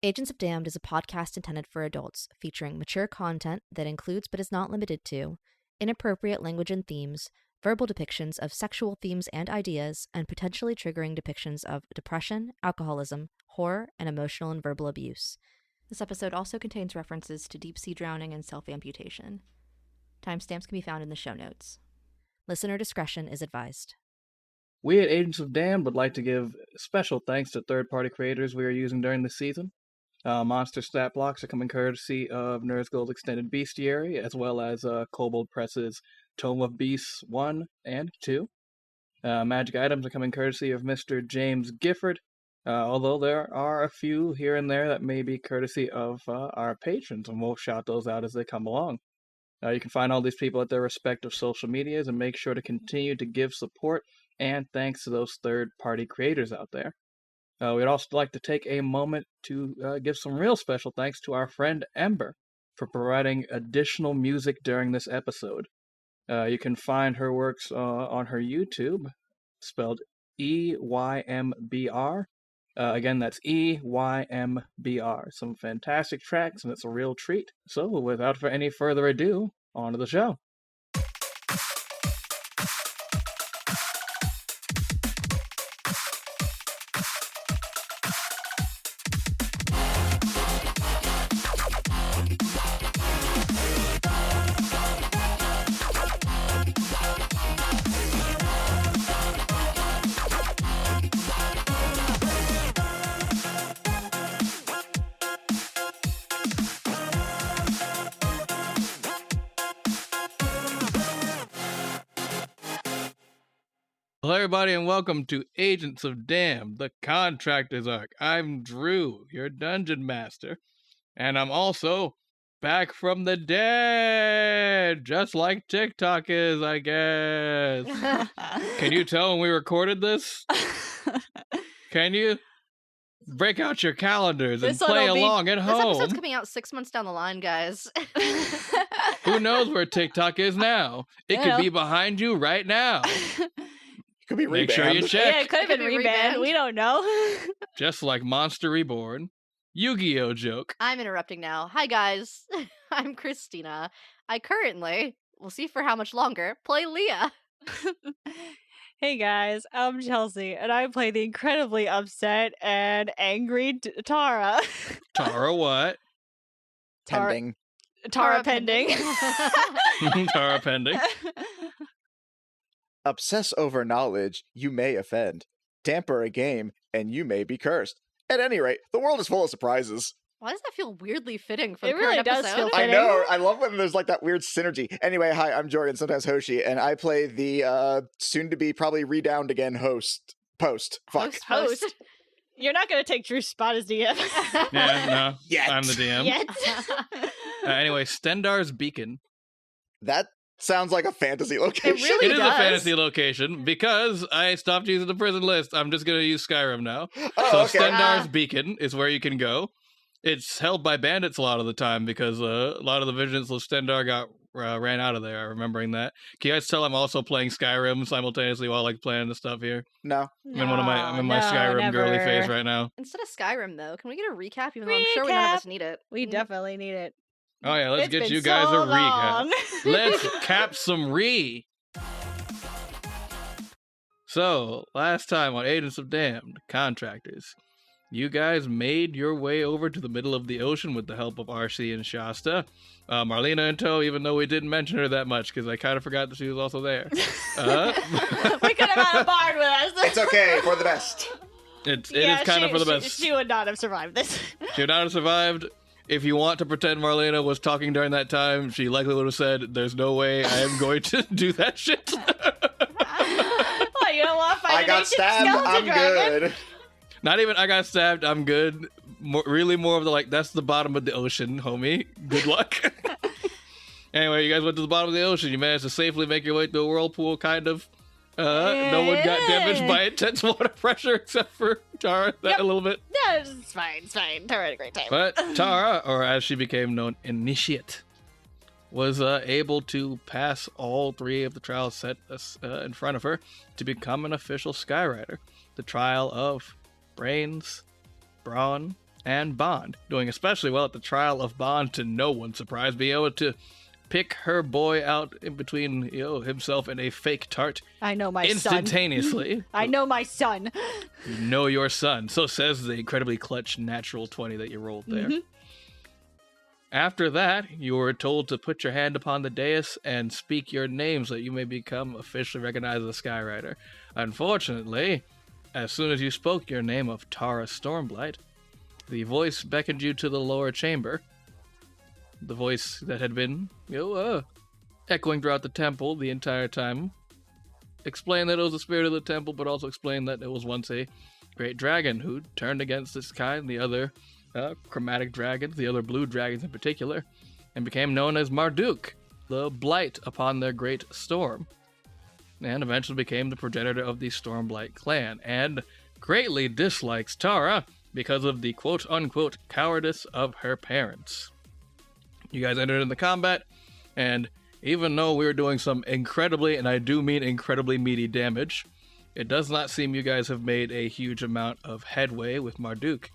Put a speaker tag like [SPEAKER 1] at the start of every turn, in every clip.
[SPEAKER 1] Agents of Damned is a podcast intended for adults, featuring mature content that includes but is not limited to inappropriate language and themes, verbal depictions of sexual themes and ideas, and potentially triggering depictions of depression, alcoholism, horror, and emotional and verbal abuse. This episode also contains references to deep-sea drowning and self-amputation. Timestamps can be found in the show notes. Listener discretion is advised.
[SPEAKER 2] We at Agents of Damned would like to give special thanks to third-party creators we are using during this season. Monster stat blocks are coming courtesy of Nerds Gold Extended Bestiary, as well as Kobold Press's Tome of Beasts 1 and 2. Magic items are coming courtesy of Mr. James Gifford, although there are a few here and there that may be courtesy of our patrons, and we'll shout those out as they come along. You can find all these people at their respective social medias, and make sure to continue to give support and thanks to those third-party creators out there. We'd also like to take a moment to give some real special thanks to our friend Eymbr for providing additional music during this episode. You can find her works on her YouTube, spelled Eymbr. Again, that's Eymbr. Some fantastic tracks, and it's a real treat. So, without any further ado, on to the show. Hello, everybody, and welcome to Agents of Damned, the Contractors Arc. I'm Drew, your Dungeon Master, and I'm also back from the dead, just like TikTok is, I guess. Can you tell when we recorded this? Can you? Break out your calendars and play along at home.
[SPEAKER 1] This episode's coming out 6 months down the line, guys.
[SPEAKER 2] Who knows where TikTok is now? It could be behind you right now.
[SPEAKER 3] Could be
[SPEAKER 2] Make sure you check.
[SPEAKER 4] Yeah, it could have been rebanned. We don't know.
[SPEAKER 2] Just like Monster Reborn. Yu-Gi-Oh! Joke.
[SPEAKER 1] I'm interrupting now. Hi, guys. I'm Christina. I currently, we'll see for how much longer, play Leah.
[SPEAKER 4] Hey guys, I'm Chelsea, and I play the incredibly upset and angry Tarra.
[SPEAKER 2] Tarra what?
[SPEAKER 3] Pending.
[SPEAKER 4] Tarra pending.
[SPEAKER 2] Tarra pending.
[SPEAKER 3] Obsess over knowledge, you may offend. Tamper a game, and you may be cursed. At any rate, the world is full of surprises.
[SPEAKER 1] Why does that feel weirdly fitting for
[SPEAKER 4] It
[SPEAKER 1] the
[SPEAKER 4] really
[SPEAKER 1] current
[SPEAKER 4] does
[SPEAKER 1] episode?
[SPEAKER 4] feel
[SPEAKER 3] I
[SPEAKER 4] fitting.
[SPEAKER 3] know. I love when there's like that weird synergy. Anyway, hi, I'm Jordan, sometimes Hoshi, and I play the soon-to-be probably redowned again host. Post. Fuck.
[SPEAKER 4] Host. You're not going to take Drew's spot as DM.
[SPEAKER 2] Yeah, no.
[SPEAKER 3] Yet.
[SPEAKER 2] I'm the DM.
[SPEAKER 4] Yet.
[SPEAKER 2] Anyway, Stendar's Beacon.
[SPEAKER 3] That sounds like a fantasy location.
[SPEAKER 4] really
[SPEAKER 2] It is a
[SPEAKER 4] does.
[SPEAKER 2] fantasy location because I stopped using the prison list. I'm just going to use Skyrim now.
[SPEAKER 3] Oh,
[SPEAKER 2] So
[SPEAKER 3] okay.
[SPEAKER 2] Stendar's Beacon is where you can go. It's held by bandits a lot of the time because a lot of the Visions of Stendar got ran out of there. Remembering that. Can you guys tell I'm also playing Skyrim simultaneously while like playing the stuff here?
[SPEAKER 3] No.
[SPEAKER 2] I'm in my Skyrim girly phase right now.
[SPEAKER 1] Instead of Skyrim, though, can we get a recap? Even though I'm sure none of us need it.
[SPEAKER 4] We definitely need it.
[SPEAKER 2] Oh yeah, let's
[SPEAKER 4] It's
[SPEAKER 2] get
[SPEAKER 4] been
[SPEAKER 2] you guys
[SPEAKER 4] so
[SPEAKER 2] a recap.
[SPEAKER 4] long.
[SPEAKER 2] Let's cap some re. So, last time on Agents of Damned, Contractors, you guys made your way over to the middle of the ocean with the help of RC and Shasta. Marlena in tow, even though we didn't mention her that much, because I kind of forgot that she was also there.
[SPEAKER 4] We could have had a bard with us.
[SPEAKER 3] It's okay, for the best.
[SPEAKER 2] It is kind of for the best.
[SPEAKER 4] She would not have survived this.
[SPEAKER 2] She would not have survived. If you want to pretend Marlena was talking during that time, she likely would have said, "There's no way I am going to do that shit."
[SPEAKER 4] What, you don't want to fight
[SPEAKER 3] I
[SPEAKER 4] an
[SPEAKER 3] got
[SPEAKER 4] ancient
[SPEAKER 3] stabbed,
[SPEAKER 4] skeleton
[SPEAKER 3] I'm
[SPEAKER 4] dragon?
[SPEAKER 3] good.
[SPEAKER 2] Not even I got stabbed, I'm good. Really more of the like, that's the bottom of the ocean, homie. Good luck. Anyway, you guys went to the bottom of the ocean. You managed to safely make your way through a whirlpool, kind of. No one got damaged by intense water pressure except for Tarra, a little bit.
[SPEAKER 4] No, it's fine. Tara had a great time.
[SPEAKER 2] But Tarra, or as she became known, Initiate, was able to pass all three of the trials set in front of her to become an official Skyrider. The trial of Brains, Brawn, and Bond, doing especially well at the trial of Bond to no one's surprise, being able to pick her boy out in between himself and a fake tart.
[SPEAKER 4] I know my
[SPEAKER 2] instantaneously.
[SPEAKER 4] Son. I know my son.
[SPEAKER 2] You know your son. So says the incredibly clutch natural 20 that you rolled there. Mm-hmm. After that, you were told to put your hand upon the dais and speak your name so that you may become officially recognized as a Skyrider. Unfortunately, as soon as you spoke your name of Tarra Stormblight, the voice beckoned you to the lower chamber. The voice that had been, echoing throughout the temple the entire time. Explained that it was the spirit of the temple, but also explained that it was once a great dragon who turned against this kind, the other chromatic dragons, the other blue dragons in particular, and became known as Marduk, the blight upon their great storm, and eventually became the progenitor of the Stormblight clan, and greatly dislikes Tarra because of the quote-unquote cowardice of her parents. You guys entered into combat, and even though we were doing some incredibly, and I do mean incredibly meaty damage, it does not seem you guys have made a huge amount of headway with Marduk,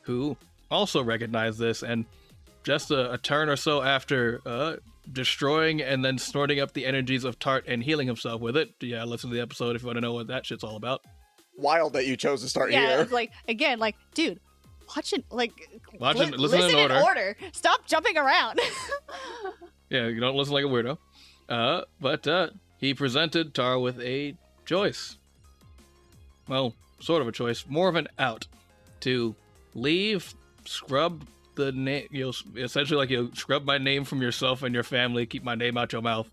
[SPEAKER 2] who also recognized this, and just a turn or so after destroying and then snorting up the energies of Tart and healing himself with it. Yeah, listen to the episode if you want to know what that shit's all about.
[SPEAKER 3] Wild that you chose to start here.
[SPEAKER 4] Yeah, it's like, again, like, dude, listen
[SPEAKER 2] in order.
[SPEAKER 4] Stop jumping around.
[SPEAKER 2] Yeah, you don't listen like a weirdo. But he presented Tarra with a choice. Well, sort of a choice. More of an out. To leave, scrub the name, essentially like scrub my name from yourself and your family, keep my name out your mouth.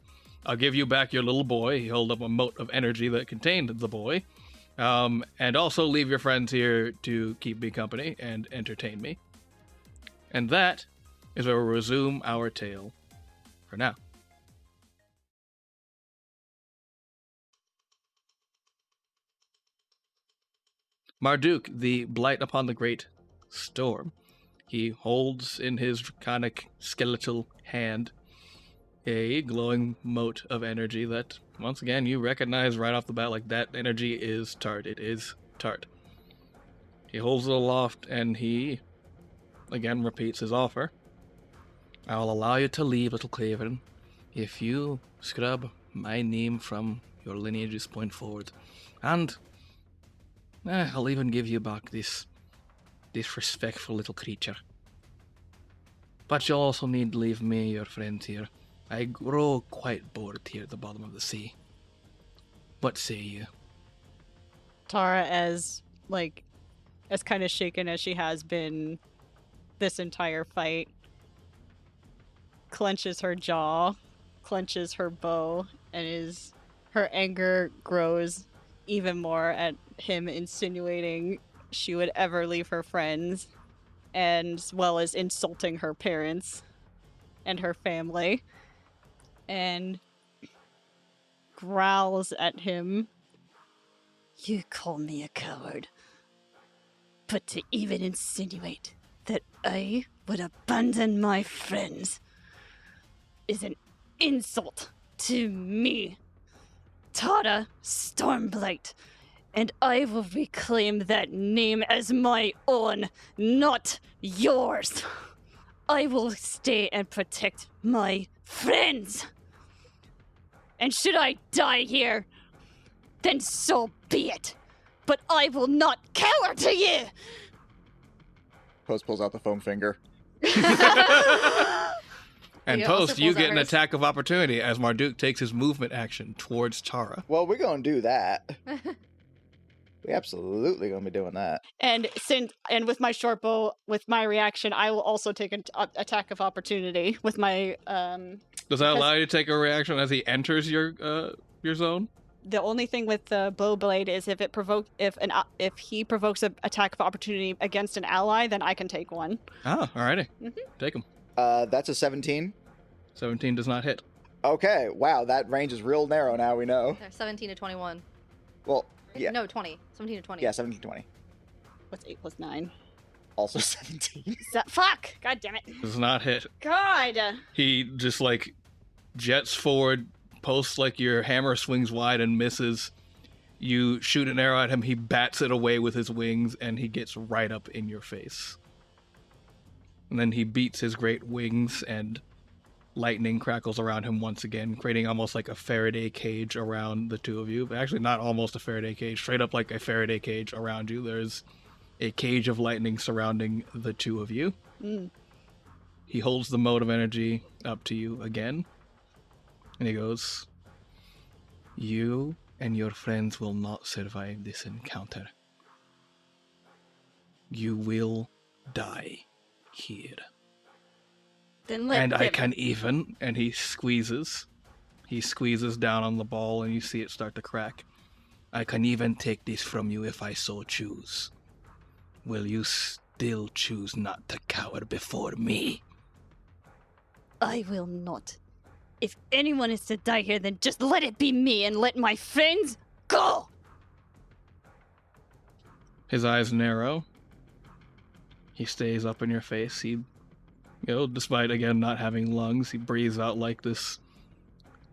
[SPEAKER 2] I'll give you back your little boy. He held up a mote of energy that contained the boy. And also leave your friends here to keep me company and entertain me. And that is where we'll resume our tale for now. Marduk, the blight upon the great storm. He holds in his draconic skeletal hand a glowing mote of energy that, once again, you recognize right off the bat, like that energy is Tart. It is Tart. He holds it aloft and he, again, repeats his offer. I will allow you to leave, little Craven, if you scrub my name from your lineage's point forward. And I'll even give you back this respectful little creature. But you'll also need to leave me, your friends here. I grow quite bored here at the bottom of the sea. What say you?
[SPEAKER 4] Tarra, as kind of shaken as she has been this entire fight, clenches her jaw, clenches her bow, and her anger grows even more at him insinuating she would ever leave her friends, and as well as insulting her parents and her family, and growls at him. You call me a coward, but to even insinuate that I would abandon my friends is an insult to me, Tarra Stormblight, and I will reclaim that name as my own, not yours. I will stay and protect my friends. And should I die here, then so be it. But I will not cower to you.
[SPEAKER 3] Post pulls out the foam finger.
[SPEAKER 2] And Post, you get an attack of opportunity as Marduk takes his movement action towards Tarra.
[SPEAKER 3] Well, we're going to do that. We absolutely going to be doing that.
[SPEAKER 4] And with my short bow, with my reaction, I will also take an attack of opportunity with my.
[SPEAKER 2] Does that allow you to take a reaction as he enters your zone?
[SPEAKER 4] The only thing with the bow blade is if he provokes an attack of opportunity against an ally, then I can take one.
[SPEAKER 2] Ah, alrighty. Mm-hmm. Take him.
[SPEAKER 3] That's a 17.
[SPEAKER 2] 17 does not hit.
[SPEAKER 3] Okay, wow, that range is real narrow now, we know.
[SPEAKER 1] 17 to 21.
[SPEAKER 3] Well, yeah.
[SPEAKER 1] No, 20. 17 to 20.
[SPEAKER 3] Yeah, 17 to 20.
[SPEAKER 4] What's 8 plus 9?
[SPEAKER 3] Also 17.
[SPEAKER 4] Fuck! God damn it.
[SPEAKER 2] Does not hit.
[SPEAKER 4] God!
[SPEAKER 2] He just, jets forward, Posts your hammer swings wide and misses. You shoot an arrow at him, he bats it away with his wings, and he gets right up in your face. And then he beats his great wings, and lightning crackles around him once again, creating almost like a Faraday cage around the two of you. But actually, not almost a Faraday cage, straight up like a Faraday cage around you. There's a cage of lightning surrounding the two of you. He holds the mode of energy up to you again, and he goes, "You and your friends will not survive this encounter. You will die here.
[SPEAKER 4] Then let
[SPEAKER 2] And
[SPEAKER 4] him.
[SPEAKER 2] I can even," and he squeezes down on the ball, and you see it start to crack. "I can even take this from you if I so choose. Will you still choose not to cower before me?"
[SPEAKER 4] I will not. If anyone is to die here, then just let it be me and let my friends go!
[SPEAKER 2] His eyes narrow. He stays up in your face. He, despite again not having lungs, he breathes out like this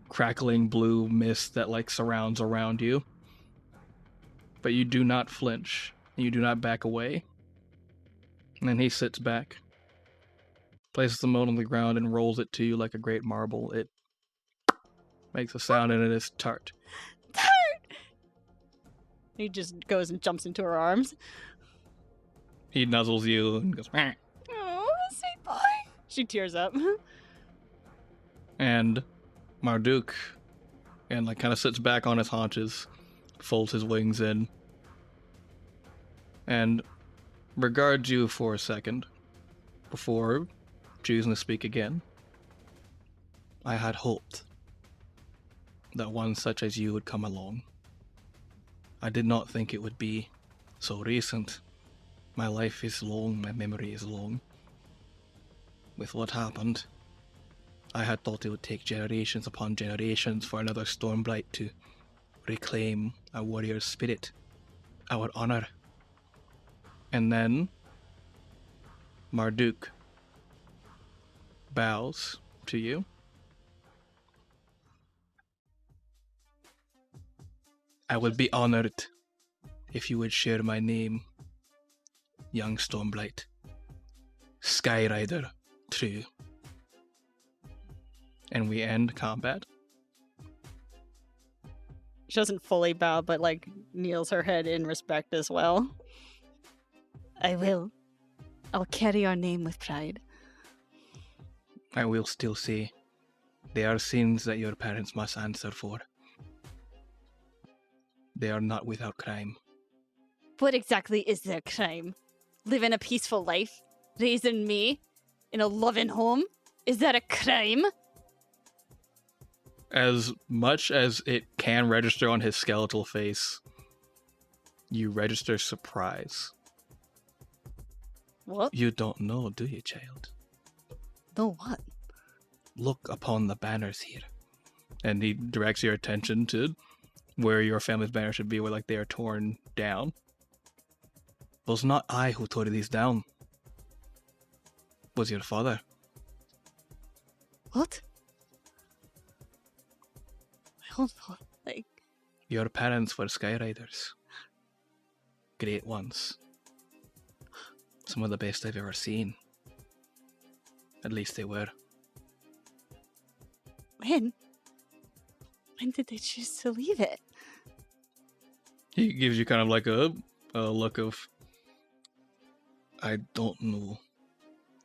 [SPEAKER 2] crackling blue mist that like surrounds around you. But you do not flinch. You do not back away. And then he sits back, places the mote on the ground, and rolls it to you like a great marble. It makes a sound, and it is tart.
[SPEAKER 4] Tart! He just goes and jumps into her arms.
[SPEAKER 2] He nuzzles you and goes, "Meh."
[SPEAKER 4] Oh, sweet boy. She tears up.
[SPEAKER 2] And Marduk, and like kind of sits back on his haunches, folds his wings in, and regards you for a second before choosing to speak again. "I had hoped that one such as you would come along. I did not think it would be so recent. My life is long, my memory is long. With what happened, I had thought it would take generations upon generations for another Stormblight to reclaim a warrior's spirit, our honor." And then Marduk bows to you. "I would be honored if you would share my name, young Stormblight. Skyrider, true." And we end combat.
[SPEAKER 4] She doesn't fully bow, but like kneels her head in respect as well. I will. I'll carry our name with pride.
[SPEAKER 2] I will still say, they are sins that your parents must answer for. They are not without crime.
[SPEAKER 4] What exactly is their crime? Living a peaceful life? Raising me? In a loving home? Is that a crime?
[SPEAKER 2] As much as it can register on his skeletal face, you register surprise.
[SPEAKER 4] What?
[SPEAKER 2] You don't know, do you, child?
[SPEAKER 4] No, what?
[SPEAKER 2] Look upon the banners here. And he directs your attention to where your family's banner should be, where like they are torn down. It was not I who tore these down. It was your father.
[SPEAKER 4] What? I don't know. Like,
[SPEAKER 2] Your parents were Skyriders. Great ones. Some of the best I've ever seen. At least they were.
[SPEAKER 4] when? When did they choose to leave it?
[SPEAKER 2] He gives you kind of like a look of, I don't know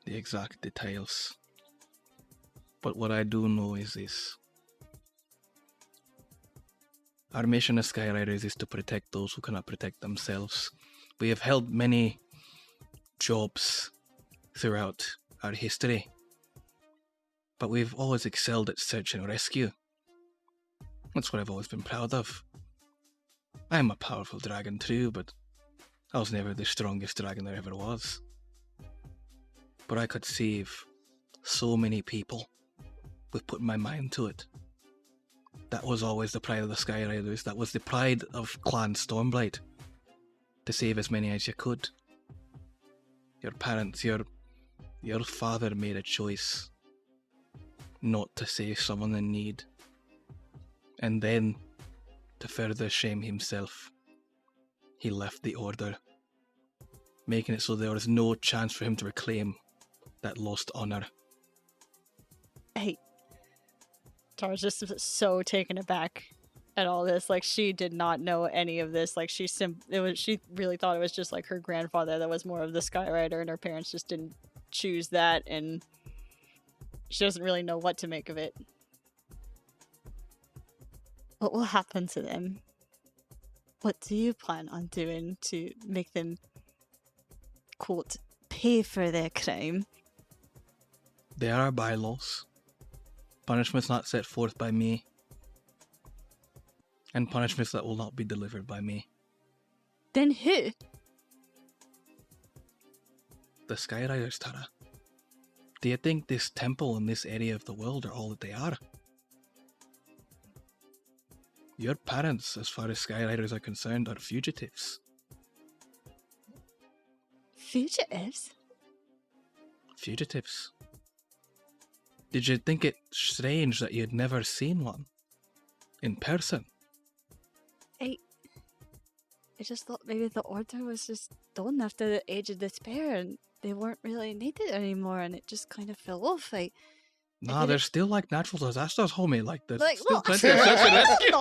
[SPEAKER 2] the exact details. But what I do know is this. Our mission as Skyriders is to protect those who cannot protect themselves. We have held many jobs throughout our history, but we've always excelled at search and rescue. That's what I've always been proud of. I am a powerful dragon too, but I was never the strongest dragon there ever was. But I could save so many people with putting my mind to it. That was always the pride of the Skyriders. That was the pride of Clan Stormblight. To save as many as you could. Your parents, your father made a choice not to save someone in need. And then, to further shame himself, he left the Order, making it so there was no chance for him to reclaim that lost honor.
[SPEAKER 4] Hey, Tarra's just so taken aback at all this. Like, she did not know any of this. Like, she really thought it was just like her grandfather that was more of the Skyrider, and her parents just didn't choose that, and she doesn't really know what to make of it. What will happen to them? What do you plan on doing to make them, quote, pay for their crime?
[SPEAKER 2] There are bylaws. Punishments not set forth by me. And punishments that will not be delivered by me.
[SPEAKER 4] Then who?
[SPEAKER 2] The Skyriders, Tarra. Do you think this temple and this area of the world are all that they are? Your parents, as far as Skyriders are concerned, are fugitives.
[SPEAKER 4] Fugitives?
[SPEAKER 2] Fugitives. Did you think it strange that you'd never seen one? In person?
[SPEAKER 4] I just thought maybe the order was just done after the Age of Despair and they weren't really needed anymore and it just kind of fell off.
[SPEAKER 2] Nah, there's still like natural disasters, homie. Like there's
[SPEAKER 4] Like,
[SPEAKER 2] still
[SPEAKER 4] what?
[SPEAKER 2] plenty of search and rescue.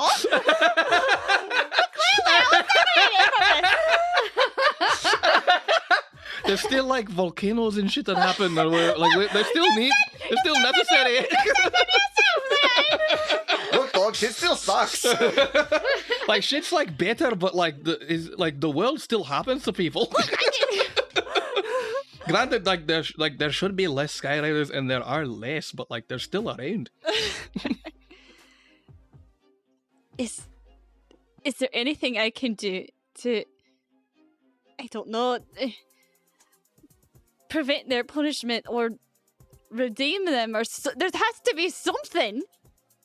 [SPEAKER 2] There's still like volcanoes and shit that happen that were like they're still neat. They're still necessary.
[SPEAKER 3] Look, dog, shit still sucks.
[SPEAKER 2] Like shit's like better, but like the world still happens to people. Granted, there should be less Skyriders, and there are less, but like they're still around.
[SPEAKER 4] Is there anything I can do to, I don't know, prevent their punishment or redeem them, or there has to be something.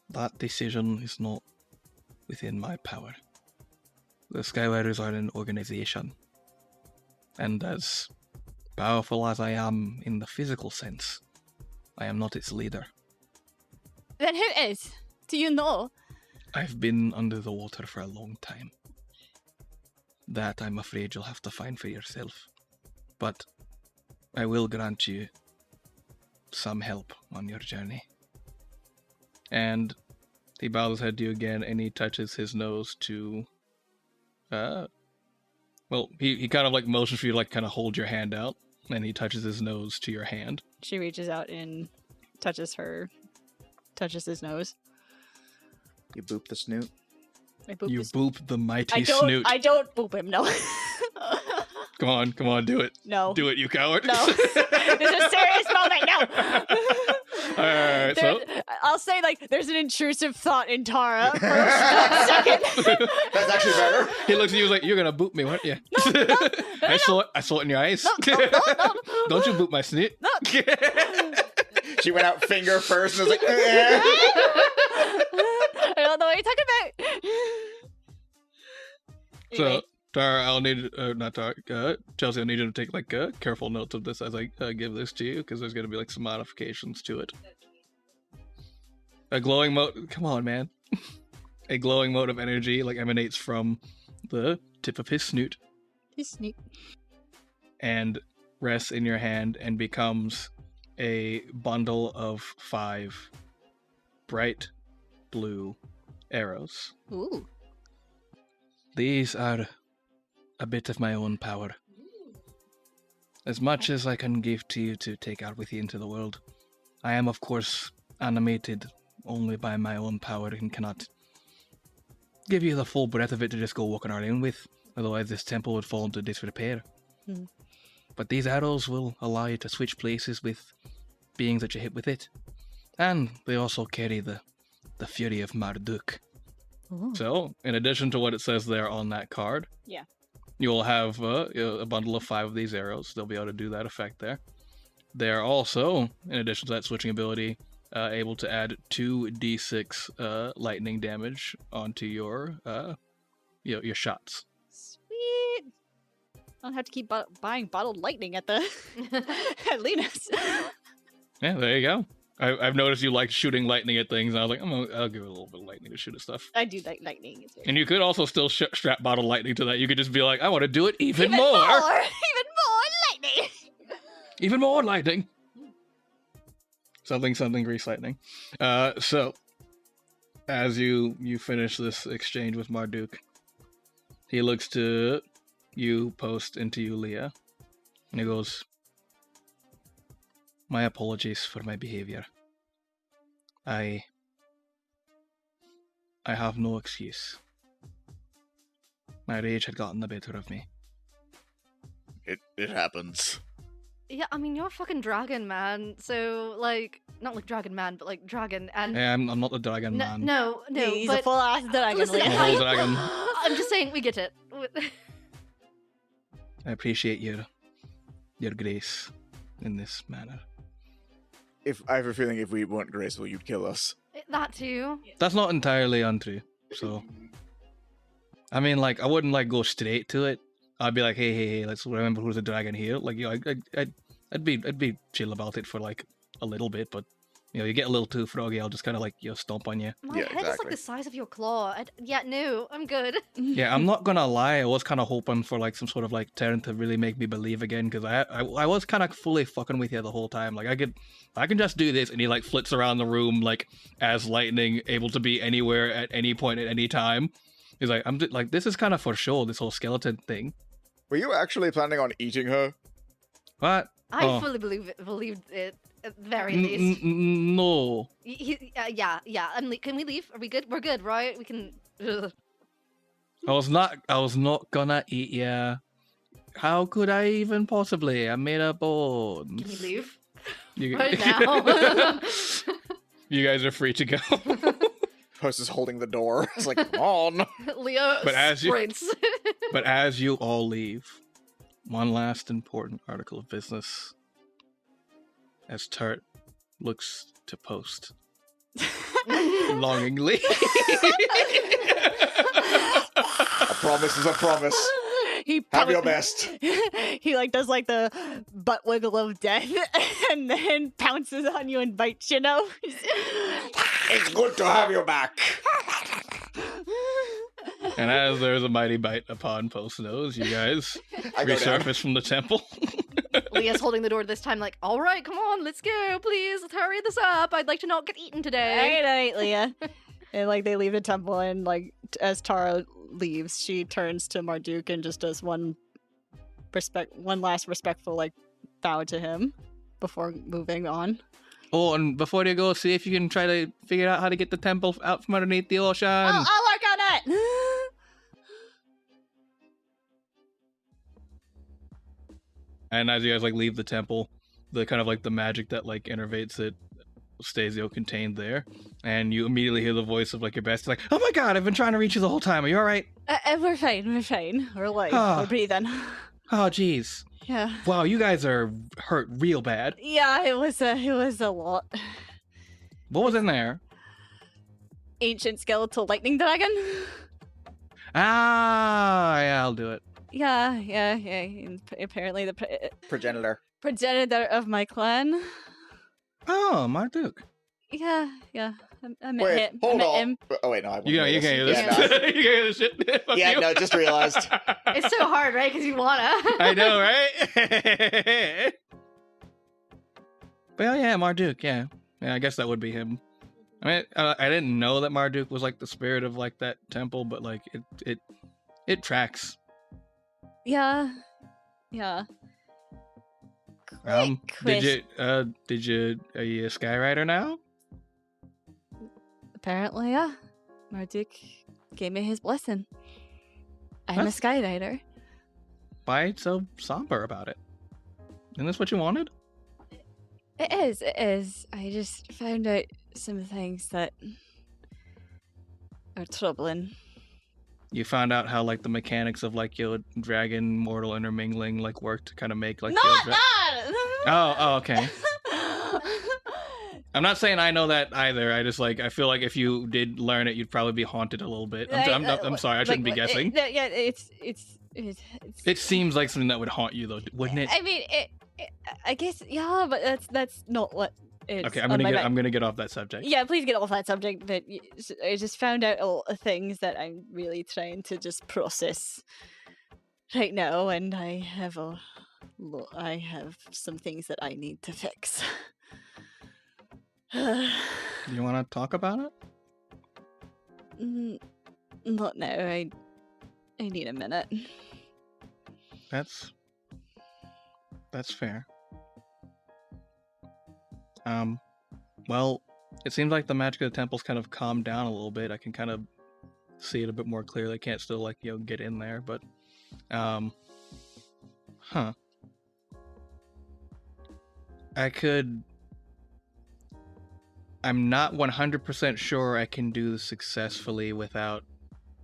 [SPEAKER 2] That decision is not within my power. The Skyriders are an organization, and as powerful as I am in the physical sense, I am not its leader.
[SPEAKER 4] Then who is? Do you know?
[SPEAKER 2] I've been under the water for a long time. That, I'm afraid, you'll have to find for yourself. But I will grant you some help on your journey. And he bows his head to you again, and he touches his nose to... Well, he kind of like motions for you to like kind of hold your hand out, and he touches his nose to your hand.
[SPEAKER 4] She reaches out and touches his nose.
[SPEAKER 3] You boop the snoot.
[SPEAKER 4] I boop
[SPEAKER 2] You
[SPEAKER 4] his...
[SPEAKER 2] boop the mighty snoot.
[SPEAKER 4] I don't boop him, no.
[SPEAKER 2] Come on, do it.
[SPEAKER 4] No.
[SPEAKER 2] Do it, you coward.
[SPEAKER 4] No. This is a serious moment, no.
[SPEAKER 2] Alright, so...
[SPEAKER 4] I'll say, like, there's an intrusive thought in Tarra for a second.
[SPEAKER 3] That's actually better.
[SPEAKER 2] He looks at you like, you're gonna boop me, weren't you?
[SPEAKER 4] No.
[SPEAKER 2] I saw it in your eyes.
[SPEAKER 4] No.
[SPEAKER 2] Don't you boop my snoot.
[SPEAKER 4] No.
[SPEAKER 3] She went out finger first and was like,
[SPEAKER 4] I don't know what you're talking about.
[SPEAKER 2] So,
[SPEAKER 4] Anyway.
[SPEAKER 2] Tarra, I'll need, not Tarra, Chelsea, I need you to take, like, careful notes of this as I give this to you, because there's going to be, like, some modifications to it. A glowing mode, come on, man. A glowing mode of energy, like, emanates from the tip of his snoot.
[SPEAKER 4] He's neat.
[SPEAKER 2] And rests in your hand and becomes a bundle of 5 bright blue arrows.
[SPEAKER 4] Ooh.
[SPEAKER 2] These are a bit of my own power. As much as I can give to you to take out with you into the world, I am, of course, animated only by my own power and cannot give you the full breadth of it to just go walking around with. Otherwise, this temple would fall into disrepair.
[SPEAKER 4] Hmm.
[SPEAKER 2] But these arrows will allow you to switch places with beings that you hit with it. And they also carry the fury of Marduk.
[SPEAKER 4] Ooh.
[SPEAKER 2] So, in addition to what it says there on that card,
[SPEAKER 4] Yeah.
[SPEAKER 2] you'll have a bundle of 5 of these arrows. They'll be able to do that effect there. They're also, in addition to that switching ability, able to add 2d6 lightning damage onto your shots.
[SPEAKER 4] Sweet. I don't have to keep buying bottled lightning at the at Lena's.
[SPEAKER 2] Yeah, there you go. I've noticed you like shooting lightning at things, and I was like, I'll give it a little bit of lightning to shoot at stuff.
[SPEAKER 4] I do like lightning. It's very
[SPEAKER 2] And you could also still strap bottle lightning to that. You could just be like, I want to do it even
[SPEAKER 4] Even
[SPEAKER 2] more.
[SPEAKER 4] more lightning.
[SPEAKER 2] Even more lightning. Something grease lightning. So as you finish this exchange with Marduk, he looks to you, Post, and to you, Leah, and he goes, "My apologies for my behavior. I have no excuse. My rage had gotten the better of me."
[SPEAKER 3] It happens.
[SPEAKER 1] Yeah, I mean, you're a fucking dragon, man. So, like, not like dragon man, but like dragon. And
[SPEAKER 2] Hey, I'm not the dragon man.
[SPEAKER 1] no,
[SPEAKER 4] He's
[SPEAKER 1] but
[SPEAKER 4] a full ass dragon.
[SPEAKER 1] listen,
[SPEAKER 4] Leah.
[SPEAKER 2] I'm a whole dragon.
[SPEAKER 1] I'm just saying, we get it.
[SPEAKER 2] I appreciate your grace in this manner.
[SPEAKER 3] I have a feeling if we weren't graceful, you'd kill us.
[SPEAKER 1] That too.
[SPEAKER 2] That's not entirely untrue. So, I mean, like, I wouldn't like go straight to it. I'd be like, hey, let's remember who's the dragon here. Like, you know, I'd be chill about it for like a little bit, but you know, you get a little too froggy, I'll just kind of like stomp on you.
[SPEAKER 1] My
[SPEAKER 3] Yeah,
[SPEAKER 1] head is like
[SPEAKER 3] exactly.
[SPEAKER 1] the size of your claw. Yeah, no, I'm good.
[SPEAKER 2] Yeah, I'm not gonna lie. I was kind of hoping for like some sort of like turn to really make me believe again, because I was kind of fully fucking with you the whole time. Like I can just do this, and he like flits around the room like as lightning, able to be anywhere at any point at any time. He's like, like, this is kind of for show. This whole skeleton thing.
[SPEAKER 3] Were you actually planning on eating her?
[SPEAKER 2] What?
[SPEAKER 1] I fully believed it at the very least.
[SPEAKER 2] No.
[SPEAKER 1] Yeah. Can we leave? Are we good? We're good, right? We can. Ugh.
[SPEAKER 2] I was not gonna eat ya. How could I even possibly? I made a bone.
[SPEAKER 1] Can we leave
[SPEAKER 2] You,
[SPEAKER 1] right now?
[SPEAKER 2] you guys are free to go.
[SPEAKER 3] Post is holding the door. It's like, come on.
[SPEAKER 1] Leo
[SPEAKER 2] But as you-
[SPEAKER 1] sprints.
[SPEAKER 2] But as you all leave, one last important article of business. As Tart looks to Post longingly.
[SPEAKER 3] A promise is a promise.
[SPEAKER 4] He
[SPEAKER 3] Have your
[SPEAKER 4] probably-
[SPEAKER 3] best.
[SPEAKER 4] He like does like the butt wiggle of death, and then pounces on you and bites your nose.
[SPEAKER 3] It's good to have you back.
[SPEAKER 2] And as there's a mighty bite upon Post's nose, you guys
[SPEAKER 3] I go down.
[SPEAKER 2] resurface from the temple.
[SPEAKER 1] Leah's holding the door this time, like, all right, come on, let's go, please, let's hurry this up. I'd like to not get eaten today.
[SPEAKER 4] All right, Leah. And like they leave the temple, and like as Tarra leaves, she turns to Marduk and just does one last respectful like bow to him before moving on.
[SPEAKER 2] Oh, and before you go, see if you can try to figure out how to get the temple out from underneath the ocean.
[SPEAKER 4] I'll work on it.
[SPEAKER 2] And as you guys like leave the temple, the kind of like the magic that like innervates it stays contained there, and you immediately hear the voice of like your best, like, "Oh my god, I've been trying to reach you the whole time. Are you all right?"
[SPEAKER 4] We're fine. We're alive. We're breathing.
[SPEAKER 2] Oh, jeez.
[SPEAKER 4] Yeah.
[SPEAKER 2] Wow, you guys are hurt real bad.
[SPEAKER 4] Yeah, it was a lot.
[SPEAKER 2] What was in there?
[SPEAKER 4] Ancient skeletal lightning dragon.
[SPEAKER 2] Ah, yeah, I'll do it.
[SPEAKER 4] Yeah. And apparently the
[SPEAKER 3] Progenitor.
[SPEAKER 4] progenitor of my clan.
[SPEAKER 2] Oh, Marduk.
[SPEAKER 4] Yeah. I met
[SPEAKER 3] Wait,
[SPEAKER 4] him.
[SPEAKER 3] hold
[SPEAKER 4] I met
[SPEAKER 3] on.
[SPEAKER 4] him.
[SPEAKER 3] Oh, wait, no. I won't
[SPEAKER 2] You
[SPEAKER 3] hear
[SPEAKER 2] can't hear this.
[SPEAKER 3] Yeah, no.
[SPEAKER 2] You can't hear this shit. Fuck
[SPEAKER 3] Yeah,
[SPEAKER 2] you.
[SPEAKER 3] no, just realized.
[SPEAKER 1] It's so hard, right? Because you wanna.
[SPEAKER 2] I know, right? Well, yeah, Marduk, yeah. I guess that would be him. I mean, I didn't know that Marduk was like the spirit of like that temple, but like it tracks.
[SPEAKER 4] Yeah.
[SPEAKER 2] Did you are you a Skyrider now?
[SPEAKER 4] Apparently, yeah. Marduk gave me his blessing. I'm a
[SPEAKER 2] Huh?
[SPEAKER 4] Skyrider.
[SPEAKER 2] Why so somber about it? Isn't this what you wanted?
[SPEAKER 4] It is. I just found out some things that are troubling.
[SPEAKER 2] You found out how like the mechanics of like your dragon mortal intermingling like work to kind of make like
[SPEAKER 4] Not
[SPEAKER 2] your
[SPEAKER 4] that!
[SPEAKER 2] Oh, okay. I'm not saying I know that either. I just like I feel like if you did learn it, you'd probably be haunted a little bit. I'm sorry, I shouldn't be guessing.
[SPEAKER 4] It's
[SPEAKER 2] It seems like something that would haunt you though, wouldn't it?
[SPEAKER 4] I mean, I guess, yeah, but that's not what it's
[SPEAKER 2] Okay,
[SPEAKER 4] on my mind.
[SPEAKER 2] I'm gonna get off that subject.
[SPEAKER 4] Yeah, please get off that subject. But I just found out a lot of things that I'm really trying to just process right now, and I have some things that I need to fix.
[SPEAKER 2] You want to talk about it?
[SPEAKER 4] Not now. I need a minute.
[SPEAKER 2] That's fair. Well, it seems like the magic of the temple's kind of calmed down a little bit. I can kind of see it a bit more clearly. I can't still, like, get in there, but, I'm not 100% sure I can do this successfully without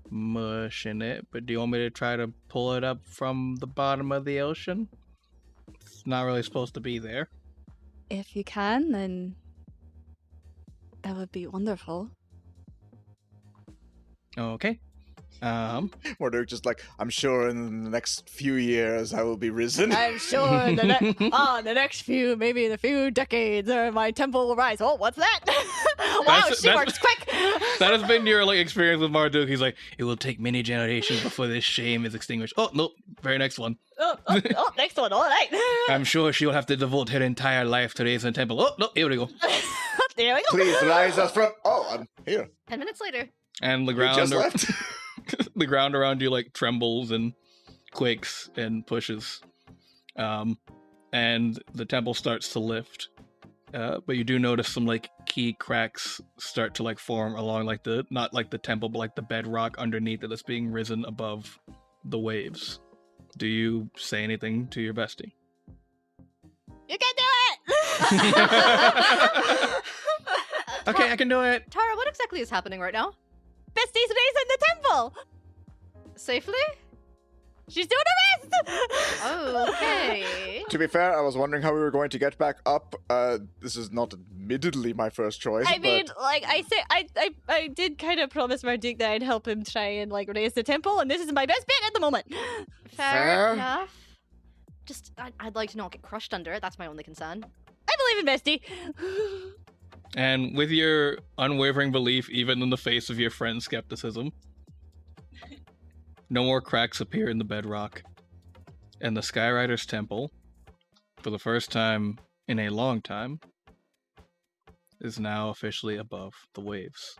[SPEAKER 2] mushing it, but do you want me to try to pull it up from the bottom of the ocean? It's not really supposed to be there.
[SPEAKER 4] If you can, then that would be wonderful.
[SPEAKER 2] Okay.
[SPEAKER 3] Marduk just like, I'm sure in the next few years I will be risen.
[SPEAKER 4] I'm sure the next few, maybe in a few decades, my temple will rise. Oh, what's that? Wow, she works quick.
[SPEAKER 2] That has been your experience with Marduk. He's like, it will take many generations before this shame is extinguished. Oh, nope. Very next one.
[SPEAKER 4] Oh, next one. All right.
[SPEAKER 2] I'm sure she'll have to devote her entire life to raising the temple. Oh, no, here we go.
[SPEAKER 4] There we go.
[SPEAKER 3] Please rise us from... Oh, I'm here.
[SPEAKER 1] 10 minutes later.
[SPEAKER 2] And the ground...
[SPEAKER 3] just left.
[SPEAKER 2] The ground around you trembles and quakes and pushes, and the temple starts to lift. But you do notice some key cracks start to form along the not the temple but the bedrock underneath it that's being risen above the waves. Do you say anything to your bestie?
[SPEAKER 4] You can do it.
[SPEAKER 2] Okay, I can do it.
[SPEAKER 1] Tarra, what exactly is happening right now?
[SPEAKER 4] Bestie's raising the temple.
[SPEAKER 1] Safely?
[SPEAKER 4] She's doing her best.
[SPEAKER 1] Oh, okay.
[SPEAKER 3] To be fair, I was wondering how we were going to get back up. This is not admittedly my first choice.
[SPEAKER 4] I mean, I did kind of promise Marduk that I'd help him try and raise the temple, and this is my best bit at the moment.
[SPEAKER 1] Fair enough. Just, I'd like to not get crushed under it. That's my only concern.
[SPEAKER 4] I believe in Bestie.
[SPEAKER 2] And with your unwavering belief, even in the face of your friend's skepticism, no more cracks appear in the bedrock. And the Skyrider's temple, for the first time in a long time, is now officially above the waves.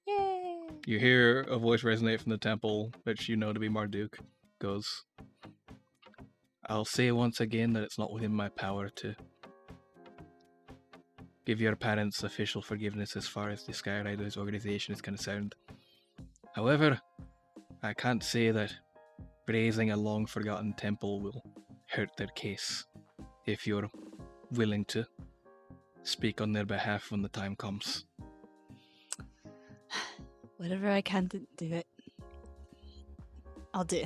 [SPEAKER 4] Yay!
[SPEAKER 2] You hear a voice resonate from the temple, which you know to be Marduk, goes, I'll say once again that it's not within my power to give your parents official forgiveness as far as the Skyrider's organization is concerned. However, I can't say that raising a long-forgotten temple will hurt their case if you're willing to speak on their behalf when the time comes.
[SPEAKER 4] Whatever I can to do it, I'll do.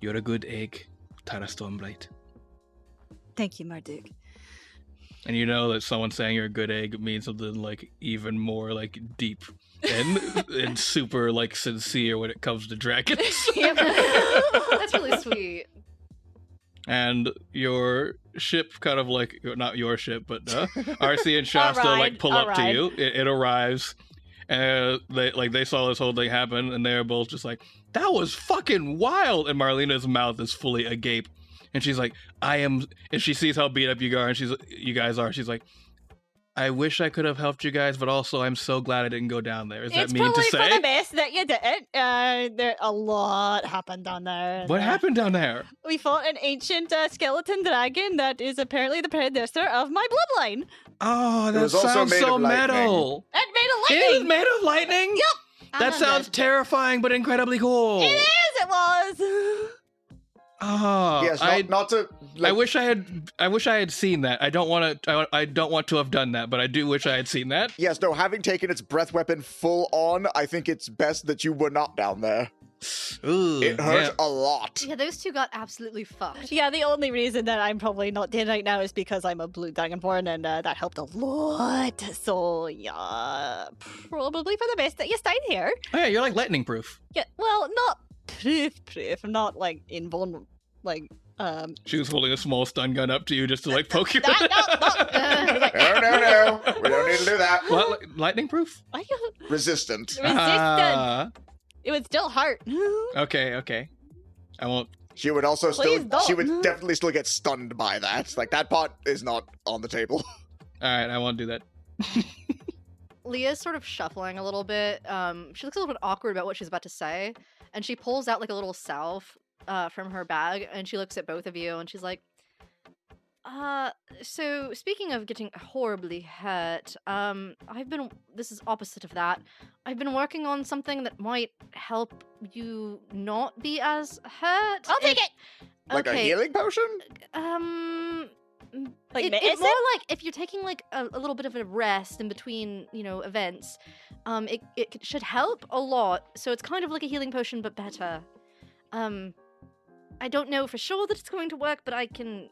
[SPEAKER 2] You're a good egg, Tarra Stormbright.
[SPEAKER 4] Thank you, Marduk.
[SPEAKER 2] And you know that someone saying you're a good egg means something even more deep and super sincere when it comes to dragons.
[SPEAKER 1] Yep. That's really sweet.
[SPEAKER 2] And your ship kind of not your ship, but RC and Shasta pull up to you. It arrives. And they saw this whole thing happen, and they're both just that was fucking wild. And Marlena's mouth is fully agape. And she's like, I am, and she sees how beat up you guys are. She's like, I wish I could have helped you guys, but also I'm so glad I didn't go down there. Is that mean to say?
[SPEAKER 4] It's probably for the best that you didn't. There a lot happened down there.
[SPEAKER 2] What happened down there?
[SPEAKER 4] We fought an ancient skeleton dragon that is apparently the predecessor of my bloodline.
[SPEAKER 2] Oh, that sounds so metal.
[SPEAKER 4] It made of lightning.
[SPEAKER 2] It is made of lightning?
[SPEAKER 4] Yep.
[SPEAKER 2] That sounds terrifying, but incredibly cool.
[SPEAKER 4] It was.
[SPEAKER 2] Oh,
[SPEAKER 3] yes, not to.
[SPEAKER 2] I wish I had seen that. I don't want to have done that, but I do wish I had seen that.
[SPEAKER 3] Yes, no. Having taken its breath weapon full on, I think it's best that you were not down there.
[SPEAKER 2] Ooh,
[SPEAKER 3] it hurt a lot.
[SPEAKER 1] Yeah, those two got absolutely fucked.
[SPEAKER 4] Yeah, the only reason that I'm probably not dead right now is because I'm a blue dragonborn, and that helped a lot. So yeah, probably for the best that you stayed here.
[SPEAKER 2] Oh yeah, you're lightning proof.
[SPEAKER 4] Yeah, well, not proof, not invulnerable.
[SPEAKER 2] She was holding a small stun gun up to you just to poke you.
[SPEAKER 3] No. We don't need to do that.
[SPEAKER 2] What? Lightning proof?
[SPEAKER 3] Resistant.
[SPEAKER 4] It would still hurt.
[SPEAKER 2] Okay. I won't.
[SPEAKER 3] She would also she would definitely still get stunned by that. That part is not on the table.
[SPEAKER 2] Alright, I won't do that.
[SPEAKER 5] Leah's sort of shuffling a little bit. She looks a little bit awkward about what she's about to say, and she pulls out like a little salve from her bag, and she looks at both of you, and she's like, so speaking of getting horribly hurt, this is opposite of that. I've been working on something that might help you not be as hurt.
[SPEAKER 4] I'll take it!
[SPEAKER 3] Like a healing potion?
[SPEAKER 4] Like
[SPEAKER 5] It's
[SPEAKER 4] medicine?
[SPEAKER 5] more like if you're taking like a little bit of a rest in between, events, it should help a lot. So it's kind of like a healing potion, but better. I don't know for sure that it's going to work, but I can.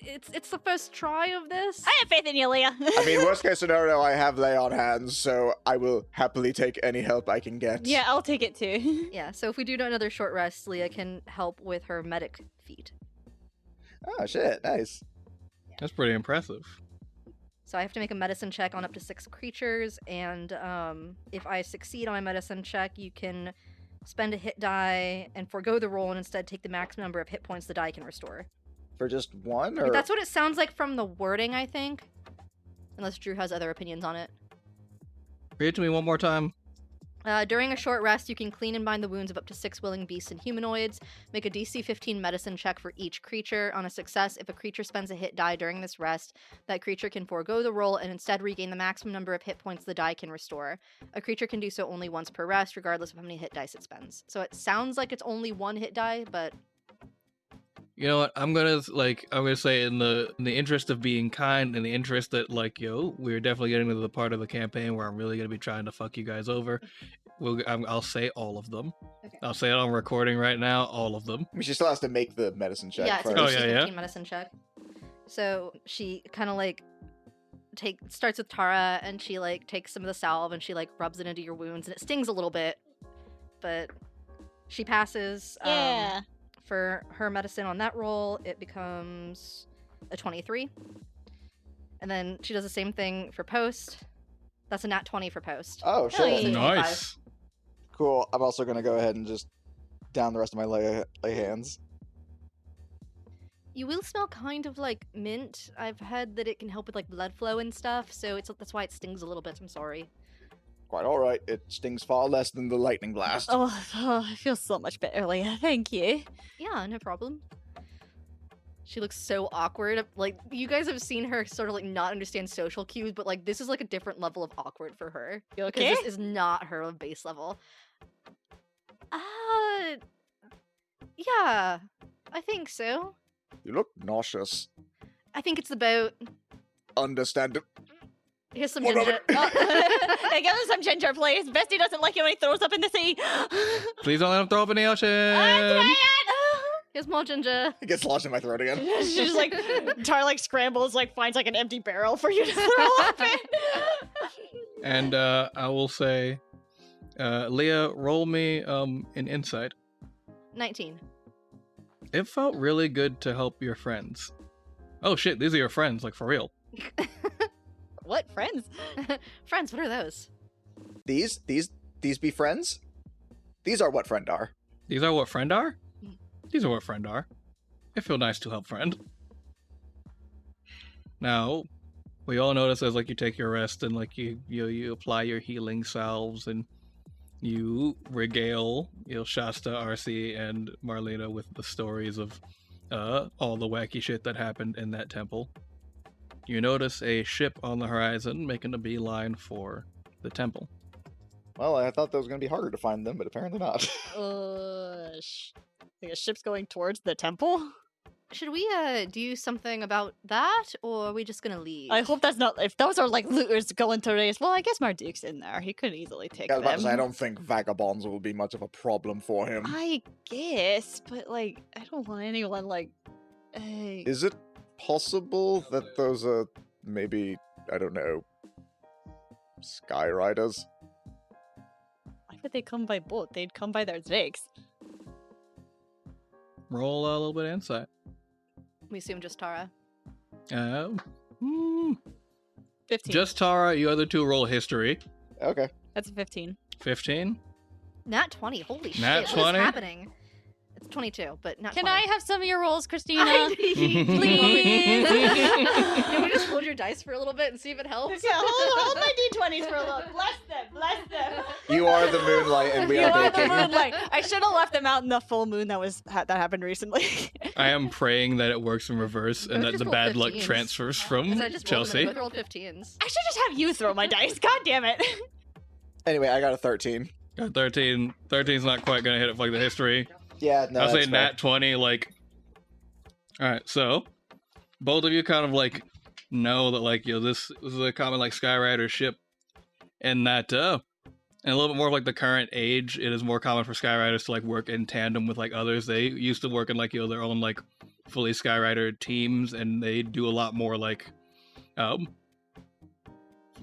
[SPEAKER 5] It's the first try of this.
[SPEAKER 4] I have faith in you, Leah.
[SPEAKER 3] I mean, worst case scenario, I have lay on hands, so I will happily take any help I can get.
[SPEAKER 4] Yeah, I'll take it too.
[SPEAKER 5] Yeah. So if we do another short rest, Leah can help with her medic feat.
[SPEAKER 3] Oh, shit. Nice.
[SPEAKER 2] That's pretty impressive.
[SPEAKER 5] So I have to make a medicine check on up to 6 creatures, and if I succeed on my medicine check, you can spend a hit die and forego the roll and instead take the maximum number of hit points the die can restore.
[SPEAKER 3] For just one? Or...
[SPEAKER 5] That's what it sounds like from the wording, I think. Unless Drew has other opinions on it.
[SPEAKER 2] Read it to me one more time.
[SPEAKER 5] During a short rest, you can clean and bind the wounds of up to 6 willing beasts and humanoids. Make a DC 15 medicine check for each creature. On a success, if a creature spends a hit die during this rest, that creature can forego the roll and instead regain the maximum number of hit points the die can restore. A creature can do so only once per rest, regardless of how many hit dice it spends. So it sounds like it's only 1 hit die, but...
[SPEAKER 2] You know what? I'm gonna say in the interest of being kind, in the interest that we're definitely getting to the part of the campaign where I'm really gonna be trying to fuck you guys over. I'll say all of them.
[SPEAKER 5] Okay.
[SPEAKER 2] I'll say it on recording right now. All of them.
[SPEAKER 3] I mean, she still has to make the medicine check
[SPEAKER 5] Yeah, it's a
[SPEAKER 3] first.
[SPEAKER 5] DC
[SPEAKER 2] yeah.
[SPEAKER 5] 15 medicine check. So she kind of starts with Tarra, and she takes some of the salve and she rubs it into your wounds, and it stings a little bit, but she passes.
[SPEAKER 4] Yeah.
[SPEAKER 5] For her medicine on that roll, it becomes a 23. And then she does the same thing for post. That's a nat 20 for post.
[SPEAKER 3] Oh,
[SPEAKER 5] Hell
[SPEAKER 3] shit.
[SPEAKER 5] yeah.
[SPEAKER 2] Nice.
[SPEAKER 3] Cool. I'm also going to go ahead and just down the rest of my lay hands.
[SPEAKER 5] You will smell kind of like mint. I've heard that it can help with blood flow and stuff, so that's why it stings a little bit. I'm sorry.
[SPEAKER 3] Quite all right. It stings far less than the lightning blast.
[SPEAKER 4] Oh, I feel so much better, Leah. Thank you.
[SPEAKER 5] Yeah, no problem. She looks so awkward. You guys have seen her sort of not understand social cues, but this is a different level of awkward for her.
[SPEAKER 4] You okay?
[SPEAKER 5] Because this is not her base level. Yeah, I think so.
[SPEAKER 3] You look nauseous.
[SPEAKER 5] I think it's about...
[SPEAKER 3] Understandable.
[SPEAKER 5] Here's some
[SPEAKER 3] What
[SPEAKER 5] ginger.
[SPEAKER 4] Hey, give him some ginger, please. Bestie doesn't like it when he throws up in the sea.
[SPEAKER 2] Please don't let him throw up in the ocean.
[SPEAKER 5] Here's more ginger.
[SPEAKER 3] It gets lodged in my throat again.
[SPEAKER 4] She's just Tar scrambles, finds an empty barrel for you to throw up in.
[SPEAKER 2] And I will say, Leah, roll me an insight.
[SPEAKER 5] 19.
[SPEAKER 2] It felt really good to help your friends. Oh shit, these are your friends, for real.
[SPEAKER 4] What friends?
[SPEAKER 5] Friends, what are those?
[SPEAKER 3] These be friends? These are what friend are.
[SPEAKER 2] These are what friend are? These are what friend are. It feel nice to help friend. Now, we all notice as you take your rest and you apply your healing salves and you regale Shasta, RC, and Marlena with the stories of all the wacky shit that happened in that temple. You notice a ship on the horizon making a beeline for the temple.
[SPEAKER 3] Well, I thought that was going to be harder to find them, but apparently not.
[SPEAKER 4] Think a ship's going towards the temple?
[SPEAKER 5] Should we do something about that, or are we just gonna leave?
[SPEAKER 4] I hope that's not... If those are looters going to race... Well, I guess Marduk's in there. He could easily take
[SPEAKER 3] I was about to
[SPEAKER 4] them.
[SPEAKER 3] say, I don't think vagabonds will be much of a problem for him.
[SPEAKER 4] I guess, but I don't want anyone
[SPEAKER 3] Is it possible that those are maybe, I don't know, Skyriders?
[SPEAKER 4] Why would they come by boat? They'd come by their drakes.
[SPEAKER 2] Roll a little bit of insight.
[SPEAKER 5] We assume just Tarra.
[SPEAKER 4] 15.
[SPEAKER 2] Just Tarra, you other two roll history.
[SPEAKER 3] Okay.
[SPEAKER 4] That's a 15.
[SPEAKER 2] 15.
[SPEAKER 5] Nat 20. Holy
[SPEAKER 2] Nat
[SPEAKER 5] shit.
[SPEAKER 2] 20?
[SPEAKER 5] What is happening? It's 22, but not
[SPEAKER 4] Can
[SPEAKER 5] 20.
[SPEAKER 4] I have some of your rolls, Christina?
[SPEAKER 5] Please.
[SPEAKER 4] Please.
[SPEAKER 5] Can we just hold your dice dice for a little bit and see if it helps?
[SPEAKER 4] Yeah, hold my d20s for a little. Bless them.
[SPEAKER 3] You are the moonlight, and we
[SPEAKER 4] You
[SPEAKER 3] are
[SPEAKER 4] are the
[SPEAKER 3] baking.
[SPEAKER 4] moonlight. I should have left them out in the full moon that happened recently.
[SPEAKER 2] I am praying that it works in reverse and that
[SPEAKER 5] just
[SPEAKER 2] the
[SPEAKER 5] rolled
[SPEAKER 2] bad luck
[SPEAKER 5] 15s.
[SPEAKER 2] transfers
[SPEAKER 5] 'Cause
[SPEAKER 2] from
[SPEAKER 5] I just
[SPEAKER 2] Chelsea.
[SPEAKER 5] both rolled 15s.
[SPEAKER 4] I should just have you throw my dice. God damn it.
[SPEAKER 3] Anyway, I got a 13.
[SPEAKER 2] Got 13. 13's not quite gonna hit it for like the history.
[SPEAKER 3] Yeah, no,
[SPEAKER 2] I'll say
[SPEAKER 3] that's fair.
[SPEAKER 2] nat 20, like... Alright, so... Both of you kind of, like, know that, like, this is a common, like, Skyrider ship. And that, and a little bit more of, like, the current age, it is more common for Skyriders to, like, work in tandem with, like, others. They used to work in, like, their own, like, fully Skyrider teams, and they do a lot more, like,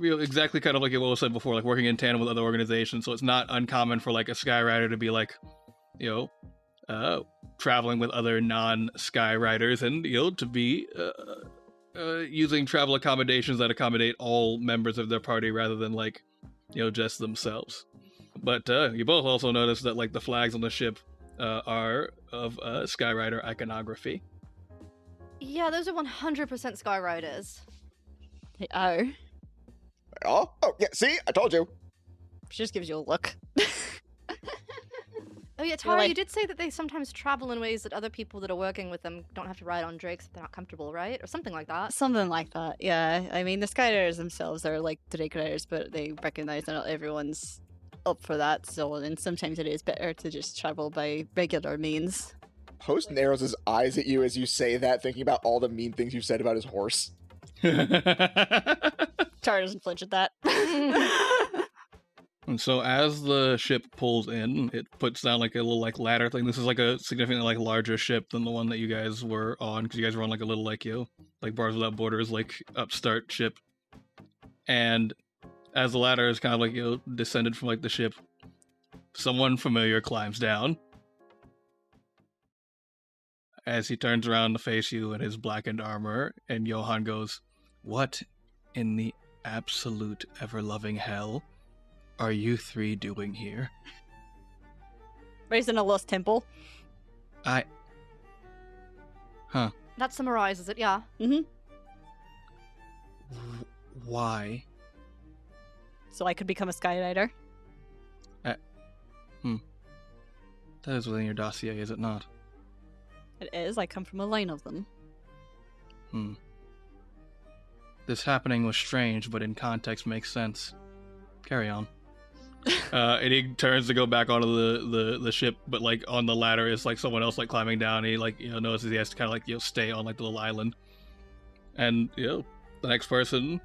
[SPEAKER 2] exactly kind of like what was said before, like, working in tandem with other organizations, so it's not uncommon for, like, a Skyrider to be, like, traveling with other non-Skyriders, and, to be, using travel accommodations that accommodate all members of their party rather than, like, just themselves. But, you both also notice that, like, the flags on the ship, are of, Skyrider iconography.
[SPEAKER 5] Yeah, those are 100% Skyriders.
[SPEAKER 4] They are.
[SPEAKER 3] Oh, yeah, see? I told you.
[SPEAKER 4] She just gives you a look.
[SPEAKER 5] Oh yeah, Tarra,
[SPEAKER 4] like-
[SPEAKER 5] you did say that they sometimes travel in ways that other people that are working with them don't have to ride on drakes if they're not comfortable, right? Or something like that.
[SPEAKER 4] Something like that, yeah. I mean, the Skyriders themselves are like Drake Riders, but they recognize that not everyone's up for that, so and sometimes it is better to just travel by regular means.
[SPEAKER 3] Post narrows his eyes at you as you say that, thinking about all the mean things you've said about his horse.
[SPEAKER 4] Tarra doesn't flinch at that.
[SPEAKER 2] And so as the ship pulls in, it puts down like a little like ladder thing. This is like a significantly like larger ship than the one that you guys were on, because you guys were on like a little like like Bars Without Borders like upstart ship. And as the ladder is kind of like descended from like the ship, someone familiar climbs down. As he turns around to face you in his blackened armor, and Johan goes, "What in the absolute ever-loving hell are you three doing here?"
[SPEAKER 4] Raised in a lost temple.
[SPEAKER 2] Huh.
[SPEAKER 5] That summarizes it, yeah.
[SPEAKER 4] Mm-hmm.
[SPEAKER 2] Why?
[SPEAKER 4] So I could become a Skyrider.
[SPEAKER 2] That is within your dossier, is it not?
[SPEAKER 4] It is. I come from a line of them.
[SPEAKER 2] This happening was strange, but in context makes sense. Carry on. And he turns to go back onto the ship, but like on the ladder is like someone else like climbing down. And he like notices he has to kind of like stay on like the little island, and the next person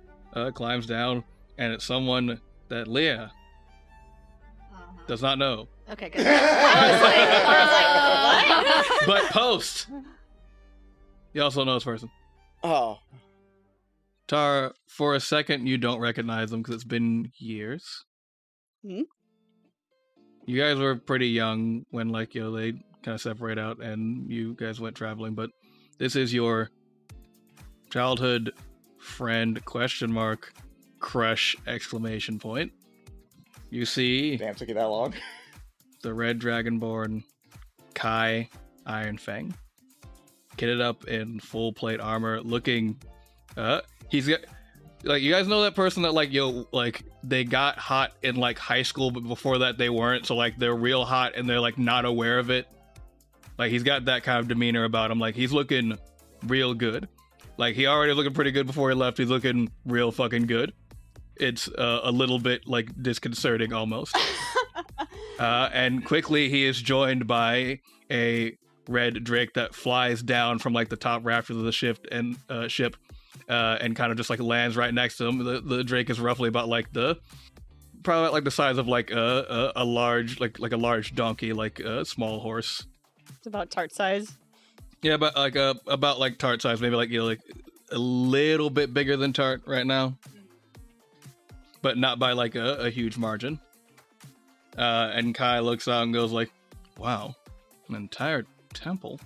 [SPEAKER 2] climbs down, and it's someone that Leah does not know.
[SPEAKER 5] Okay, good.
[SPEAKER 4] I was like, what?
[SPEAKER 2] But Post, he also knows person.
[SPEAKER 3] Oh.
[SPEAKER 2] Tarra, for a second you don't recognize them because it's been years. You guys were pretty young when like they kind of separate out and you guys went traveling, but this is your childhood friend ? Crush ! You see
[SPEAKER 3] Damn, took you that long.
[SPEAKER 2] the red dragonborn Kai Ironfang, kitted up in full plate armor, looking he's got like, you guys know that person that like like they got hot in like high school, but before that they weren't, so like they're real hot and they're like not aware of it. Like he's got that kind of demeanor about him. Like he's looking real good. Like he already looking pretty good before he left. He's looking real fucking good. It's a little bit like disconcerting almost. And quickly he is joined by a red drake that flies down from like the top rafters of the ship and kind of just like lands right next to him. The drake is roughly about like probably like the size of like a large like a large donkey, like a small horse.
[SPEAKER 4] It's about tart size.
[SPEAKER 2] Yeah, but like about like Tart size, maybe like like a little bit bigger than Tart right now, but not by like a huge margin. And Kai looks out and goes like, "Wow, an entire temple.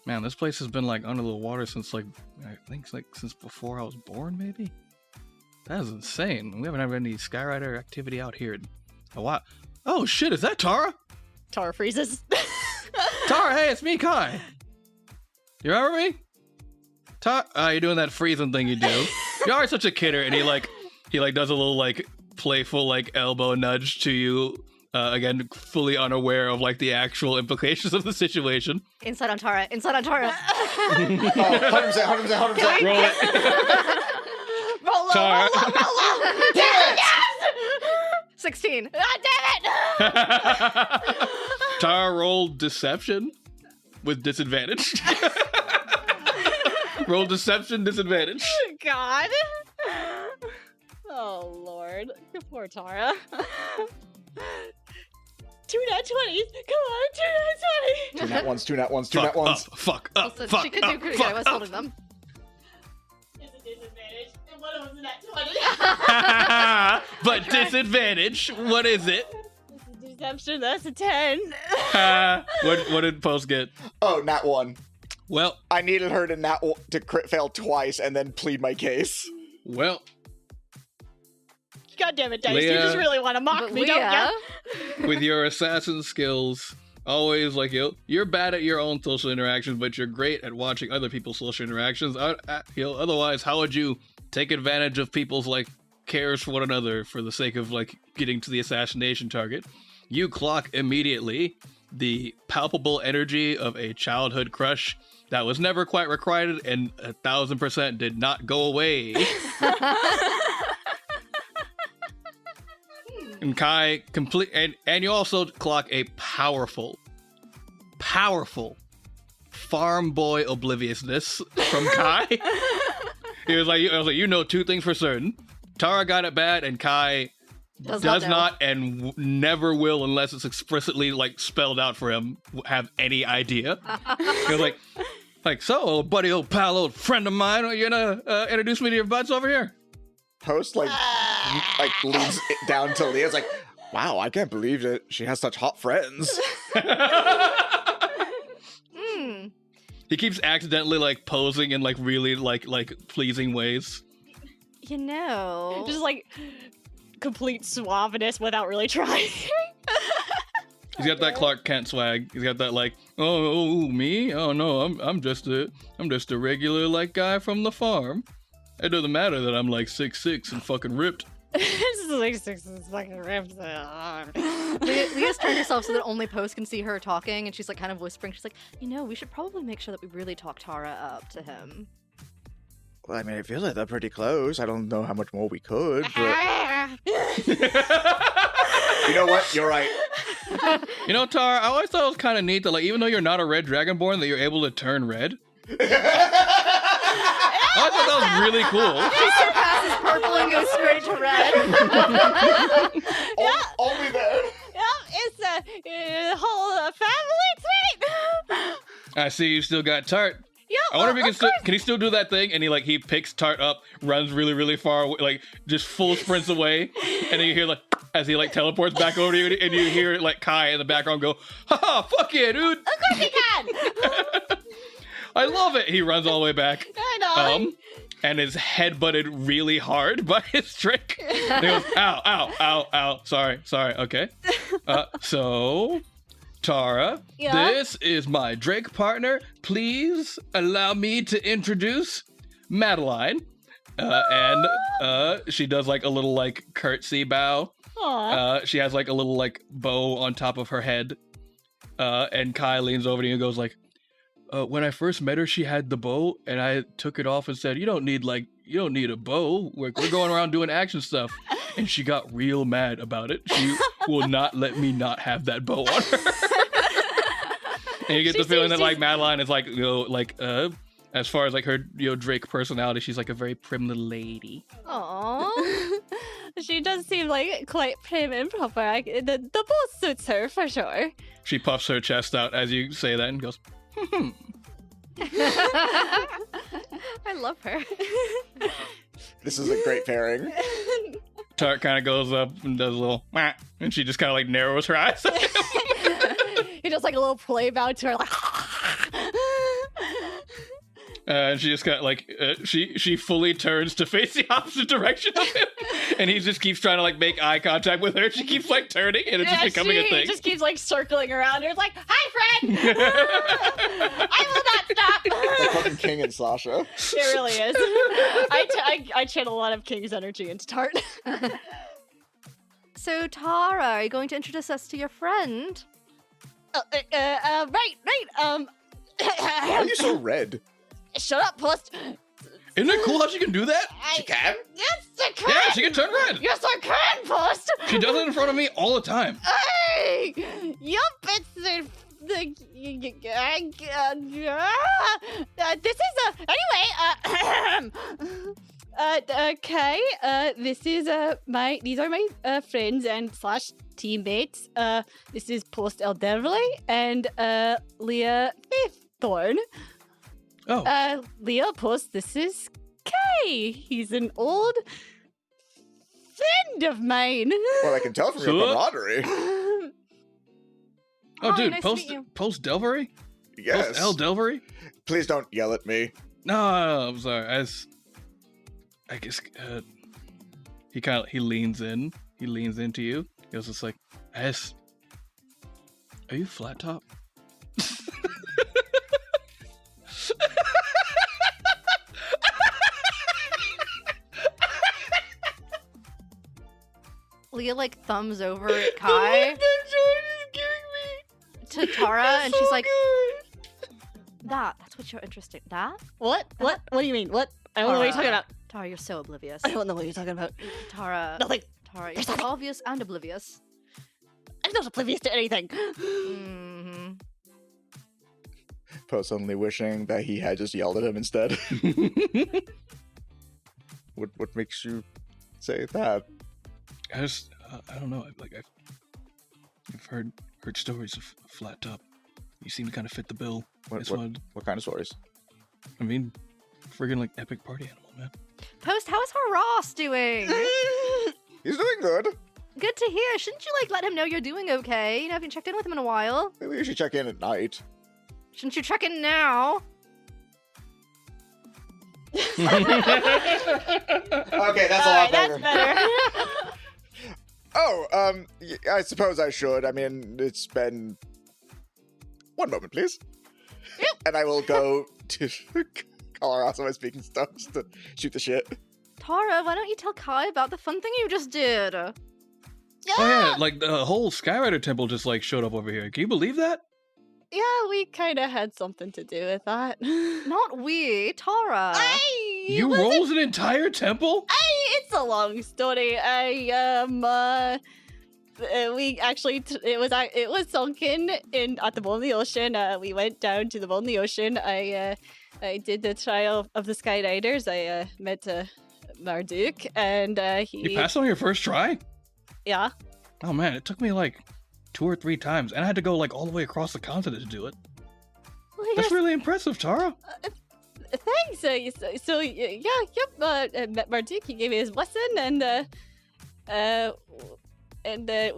[SPEAKER 2] Man, this place has been like under the water since like I think like since before I was born, maybe. That is insane. We haven't had any Skyrider activity out here in a while. Oh shit, is that Tarra?
[SPEAKER 4] Tarra freezes.
[SPEAKER 2] Tarra, hey, it's me, Kai. You remember me? Tarra, you're doing that freezing thing you do. You are such a kidder, and he does a little like playful like elbow nudge to you. Again, fully unaware of like the actual implications of the situation.
[SPEAKER 5] Inside on Tarra. Inside on Tarra.
[SPEAKER 3] 100%.
[SPEAKER 2] Roll it.
[SPEAKER 4] Roll low,
[SPEAKER 2] Tarra.
[SPEAKER 4] roll low.
[SPEAKER 3] Damn it!
[SPEAKER 5] 16.
[SPEAKER 4] Damn it!
[SPEAKER 2] Tarra rolled deception with disadvantage. Roll deception, disadvantage.
[SPEAKER 4] God. Oh, Lord. Poor Tarra. 2 nat 20s. Come on, 2 nat 20s.
[SPEAKER 3] 2 nat 1s.
[SPEAKER 2] Fuck up.
[SPEAKER 5] Listen,
[SPEAKER 2] Fuck
[SPEAKER 5] she could
[SPEAKER 2] up.
[SPEAKER 5] do pretty
[SPEAKER 2] Fuck
[SPEAKER 5] good. I was
[SPEAKER 2] up.
[SPEAKER 5] holding them.
[SPEAKER 4] It's a disadvantage, and one of them's a nat 20.
[SPEAKER 2] But disadvantage. What is it?
[SPEAKER 4] It's a deception, that's a 10.
[SPEAKER 2] What did Post get?
[SPEAKER 3] Oh, nat 1.
[SPEAKER 2] Well,
[SPEAKER 3] I needed her to crit fail twice and then plead my case.
[SPEAKER 2] well.
[SPEAKER 4] God damn it, Dice. You
[SPEAKER 2] Leah.
[SPEAKER 4] just really want to mock
[SPEAKER 5] But
[SPEAKER 4] me, don't
[SPEAKER 5] Leah,
[SPEAKER 4] you?
[SPEAKER 2] With your assassin skills, always like you're bad at your own social interactions, but you're great at watching other people's social interactions. Otherwise, how would you take advantage of people's like cares for one another for the sake of like getting to the assassination target? You clock immediately the palpable energy of a childhood crush that was never quite requited and 1,000% did not go away. And Kai and you also clock a powerful farm boy obliviousness from Kai. I was like, you know 2 things for certain. Tarra got it bad, and Kai does not and never will, unless it's explicitly like spelled out for him, have any idea. He was like, so, buddy, old pal, old friend of mine, are you gonna introduce me to your buds over here?
[SPEAKER 3] Post like leans it down to Leah's like, wow, I can't believe that she has such hot friends.
[SPEAKER 2] He keeps accidentally like posing in like really like pleasing ways.
[SPEAKER 5] you know.
[SPEAKER 4] Just like complete suaveness without really trying.
[SPEAKER 2] He's got that Clark Kent swag. He's got that like, oh me? Oh no, I'm just a regular like guy from the farm. It doesn't matter that I'm like 6'6" and fucking ripped.
[SPEAKER 4] This is like 6 is fucking ripped.
[SPEAKER 5] Leah's turned herself so that only Post can see her talking, and she's like kind of whispering. She's like, we should probably make sure that we really talk Tarra up to him.
[SPEAKER 3] Well, I mean, I feel like they're pretty close. I don't know how much more we could, but... You know what? You're right.
[SPEAKER 2] You know, Tar, I always thought it was kind of neat that, like, even though you're not a red dragonborn, that you're able to turn red. I always thought that was really cool.
[SPEAKER 5] She surpasses purple and goes straight to red.
[SPEAKER 3] Only there.
[SPEAKER 4] Yep, it's a whole family trait.
[SPEAKER 2] I see you still got Tart.
[SPEAKER 4] Yep,
[SPEAKER 2] I wonder if can he still do that thing? And he picks Tart up, runs really, really far away, like just full sprints away, and then you hear like as he like teleports back over to you, and you hear like Kai in the background go, "Ha, fuck yeah, dude!"
[SPEAKER 4] Of course he can.
[SPEAKER 2] I love it. He runs all the way back.
[SPEAKER 4] I know.
[SPEAKER 2] And is headbutted really hard by his trick. And he goes, ow, ow, ow, ow. Sorry, okay. So, Tarra, This is my Drake partner. Please allow me to introduce Madeline. And she does like a little like curtsy bow. She has like a little like bow on top of her head. And Kai leans over to you and goes like, when I first met her, she had the bow, and I took it off and said, you don't need a bow. We're going around doing action stuff. And she got real mad about it. She will not let me not have that bow on her. And you get the feeling that like Madeline is like, as far as like her, Drake personality, she's like a very prim little lady.
[SPEAKER 5] Aww.
[SPEAKER 4] She does seem like quite prim and proper. The bow suits her for sure.
[SPEAKER 2] She puffs her chest out as you say that and goes,
[SPEAKER 5] I love her.
[SPEAKER 3] This is a great pairing.
[SPEAKER 2] Tart kind of goes up and does a little, wah, and she just kind of like narrows her eyes.
[SPEAKER 4] He does like a little play bow to her, like.
[SPEAKER 2] And she just got like she fully turns to face the opposite direction of him, and he just keeps trying to like make eye contact with her. She keeps like turning, and it's just becoming a thing.
[SPEAKER 4] She just keeps like circling around her. It's like, hi, friend. I will not stop.
[SPEAKER 3] It's like fucking King and Sasha.
[SPEAKER 4] It really is. I I channel a lot of King's energy into Tart.
[SPEAKER 5] So, Tarra, are you going to introduce us to your friend?
[SPEAKER 4] Right.
[SPEAKER 3] Why are you so red?
[SPEAKER 4] Shut up, Post.
[SPEAKER 6] Isn't it cool how she can do that?
[SPEAKER 3] She can?
[SPEAKER 4] Yes, I can.
[SPEAKER 6] Yeah, she can turn red.
[SPEAKER 4] Yes, I can, Post.
[SPEAKER 6] She does it in front of me all the time.
[SPEAKER 4] Hey, yup, it's the this is okay. This is these are my friends and slash teammates. This is Post Elderly and Leah Faiththorn.
[SPEAKER 6] Oh.
[SPEAKER 4] Leah Post, this is Kay. He's an old friend of mine.
[SPEAKER 3] Well, I can tell from your camaraderie.
[SPEAKER 6] Oh,
[SPEAKER 5] Hi,
[SPEAKER 6] dude,
[SPEAKER 5] nice to meet you.
[SPEAKER 6] Post Delvery?
[SPEAKER 3] Yes.
[SPEAKER 6] Post L Delvery?
[SPEAKER 3] Please don't yell at me.
[SPEAKER 6] No, I'm sorry. I guess he leans in. He leans into you. He goes just like, are you flat top?
[SPEAKER 5] Leah like thumbs over at Kai to Tarra, and she's like, "That's what you're interested. That
[SPEAKER 4] What? What do you mean? What? I don't know what you're talking about.
[SPEAKER 5] Tara, you're so oblivious.
[SPEAKER 4] I don't know what you're talking about.
[SPEAKER 5] Tara,
[SPEAKER 4] Nothing.
[SPEAKER 5] Tara, you're
[SPEAKER 4] There's
[SPEAKER 5] so
[SPEAKER 4] nothing.
[SPEAKER 5] obvious and oblivious.
[SPEAKER 4] I'm not oblivious to anything.
[SPEAKER 5] Hmm.
[SPEAKER 3] Poe suddenly wishing that he had just yelled at him instead. What makes you say that?
[SPEAKER 6] I don't know. I've heard stories of flat top. You seem to kind of fit the bill.
[SPEAKER 3] What kind of stories?
[SPEAKER 6] I mean, friggin' like epic party animal, man.
[SPEAKER 5] Post, how is Ross doing?
[SPEAKER 3] He's doing good.
[SPEAKER 5] Good to hear. Shouldn't you let him know you're doing okay? You know, I haven't checked in with him in a while.
[SPEAKER 3] Maybe you should check in at night.
[SPEAKER 5] Shouldn't you check in now?
[SPEAKER 3] Okay, that's
[SPEAKER 4] Alright, that's better.
[SPEAKER 3] I suppose I should. I mean, it's been... One moment, please. And I will go to Colorado by speaking stones to shoot the shit.
[SPEAKER 5] Tara, why don't you tell Kai about the fun thing you just did?
[SPEAKER 6] Oh yeah, like the whole Skyrider temple just like showed up over here. Can you believe that?
[SPEAKER 4] Yeah, we kind of had something to do with that.
[SPEAKER 5] Not we, Tara.
[SPEAKER 6] You rolled an entire temple?
[SPEAKER 4] It's a long story. We actually it was sunken at the bottom of the ocean. We went down to the bottom of the ocean. I did the trial of the Skyriders. I met Marduk, and
[SPEAKER 6] You passed on your first try?
[SPEAKER 4] Yeah.
[SPEAKER 6] Oh man, it took me like 2 or 3 times, and I had to go like all the way across the continent to do it.
[SPEAKER 4] Well,
[SPEAKER 6] That's
[SPEAKER 4] yes,
[SPEAKER 6] really impressive, Tara.
[SPEAKER 4] thanks. Met Marduk. He gave me his blessing, and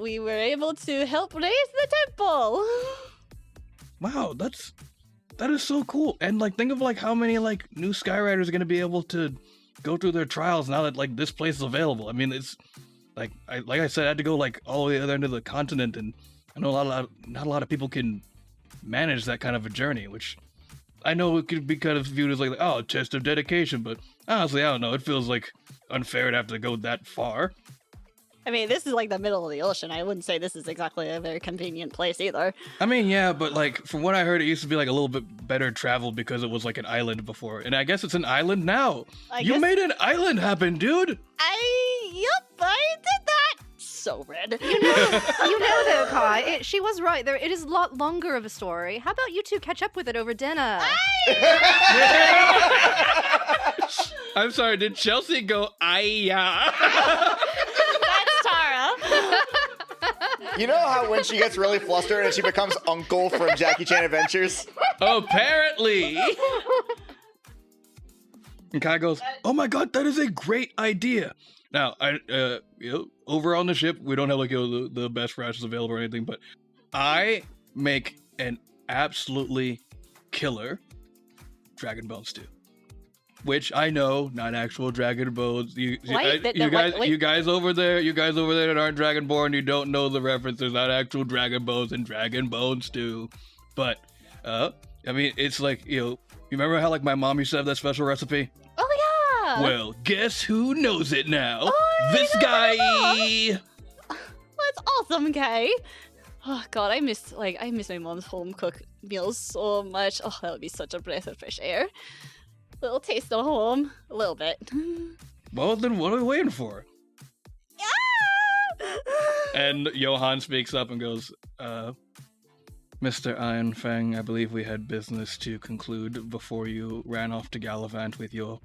[SPEAKER 4] we were able to help raise the temple.
[SPEAKER 6] Wow, that is so cool. And like, think of like how many like new Skyriders are gonna be able to go through their trials now that like this place is available. I mean, it's like I said, I had to go like all the other end of the continent, and I know not a lot of people can manage that kind of a journey, which I know it could be kind of viewed as like, oh, a test of dedication, but honestly, I don't know. It feels like unfair to have to go that far.
[SPEAKER 4] I mean, this is like the middle of the ocean. I wouldn't say this is exactly a very convenient place either.
[SPEAKER 6] I mean, yeah, but like from what I heard, it used to be like a little bit better traveled because it was like an island before, and I guess it's an island now. You made an island happen, dude.
[SPEAKER 4] I did that. So red.
[SPEAKER 5] You know though, Kai, she was right. It is a lot longer of a story. How about you two catch up with it over dinner?
[SPEAKER 6] I'm sorry, did Chelsea go,
[SPEAKER 4] That's Tara.
[SPEAKER 3] You know how when she gets really flustered and she becomes Uncle from Jackie Chan Adventures?
[SPEAKER 6] Apparently. And Kai goes, oh my god, that is a great idea. Now, over on the ship, we don't have like the best rations available or anything, but I make an absolutely killer dragon bone stew. Which I know, not actual dragon bones. You guys over there that aren't dragonborn, you don't know the reference. There's not actual dragon bones and dragon bone stew. But, I mean, it's like, you remember how like my mom used to have that special recipe?
[SPEAKER 4] Oh
[SPEAKER 6] Well, guess who knows it now?
[SPEAKER 4] Oh,
[SPEAKER 6] This guy.
[SPEAKER 4] That's awesome, Kay. Oh god, I miss my mom's home cooked meals so much. Oh, that would be such a breath of fresh air. Little taste of home, a little bit.
[SPEAKER 6] Well, then what are we waiting for?
[SPEAKER 4] Yeah!
[SPEAKER 6] And Johann speaks up and goes, Mr. Ironfang, I believe we had business to conclude before you ran off to gallivant with your,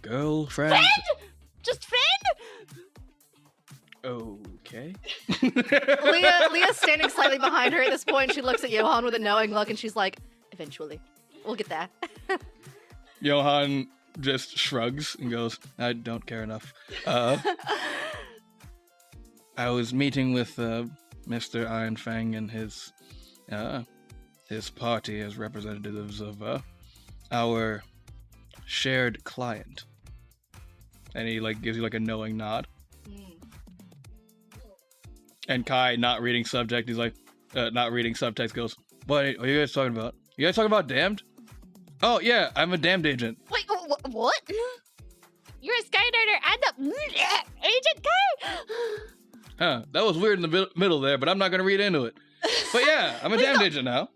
[SPEAKER 6] girlfriend?
[SPEAKER 4] Friend? Just friend?
[SPEAKER 6] Okay.
[SPEAKER 5] Leah's standing slightly behind her at this point. She looks at Johann with a knowing look, and she's like, eventually. We'll get there.
[SPEAKER 6] Johann just shrugs and goes, I don't care enough. I was meeting with Mr. Ironfang and his party as representatives of our shared client. And he gives you a knowing nod. And Kai, not reading subject, he's not reading subtext, goes, what are you guys talking about? You guys talking about Damned? Oh, yeah, I'm a Damned agent.
[SPEAKER 4] Wait, what? You're a Skyrider and a Agent K?
[SPEAKER 6] Huh, that was weird in the middle there, but I'm not going to read into it. But yeah, I'm a Damned agent now.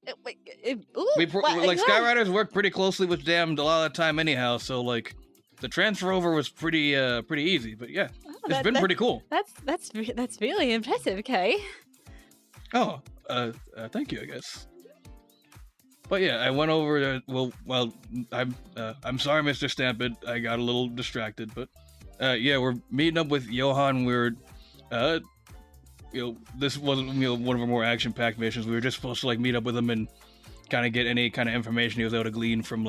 [SPEAKER 6] Skyriders work pretty closely with Damned a lot of the time anyhow, so, the transfer over was pretty easy, but yeah, it's been pretty cool.
[SPEAKER 4] That's really impressive, Kay.
[SPEAKER 6] Oh, thank you, I guess. But yeah, I went over. I'm sorry, Mr. Stamped. I got a little distracted, but yeah, we're meeting up with Johann. We're, this wasn't one of our more action-packed missions. We were just supposed to meet up with him and kind of get any kind of information he was able to glean from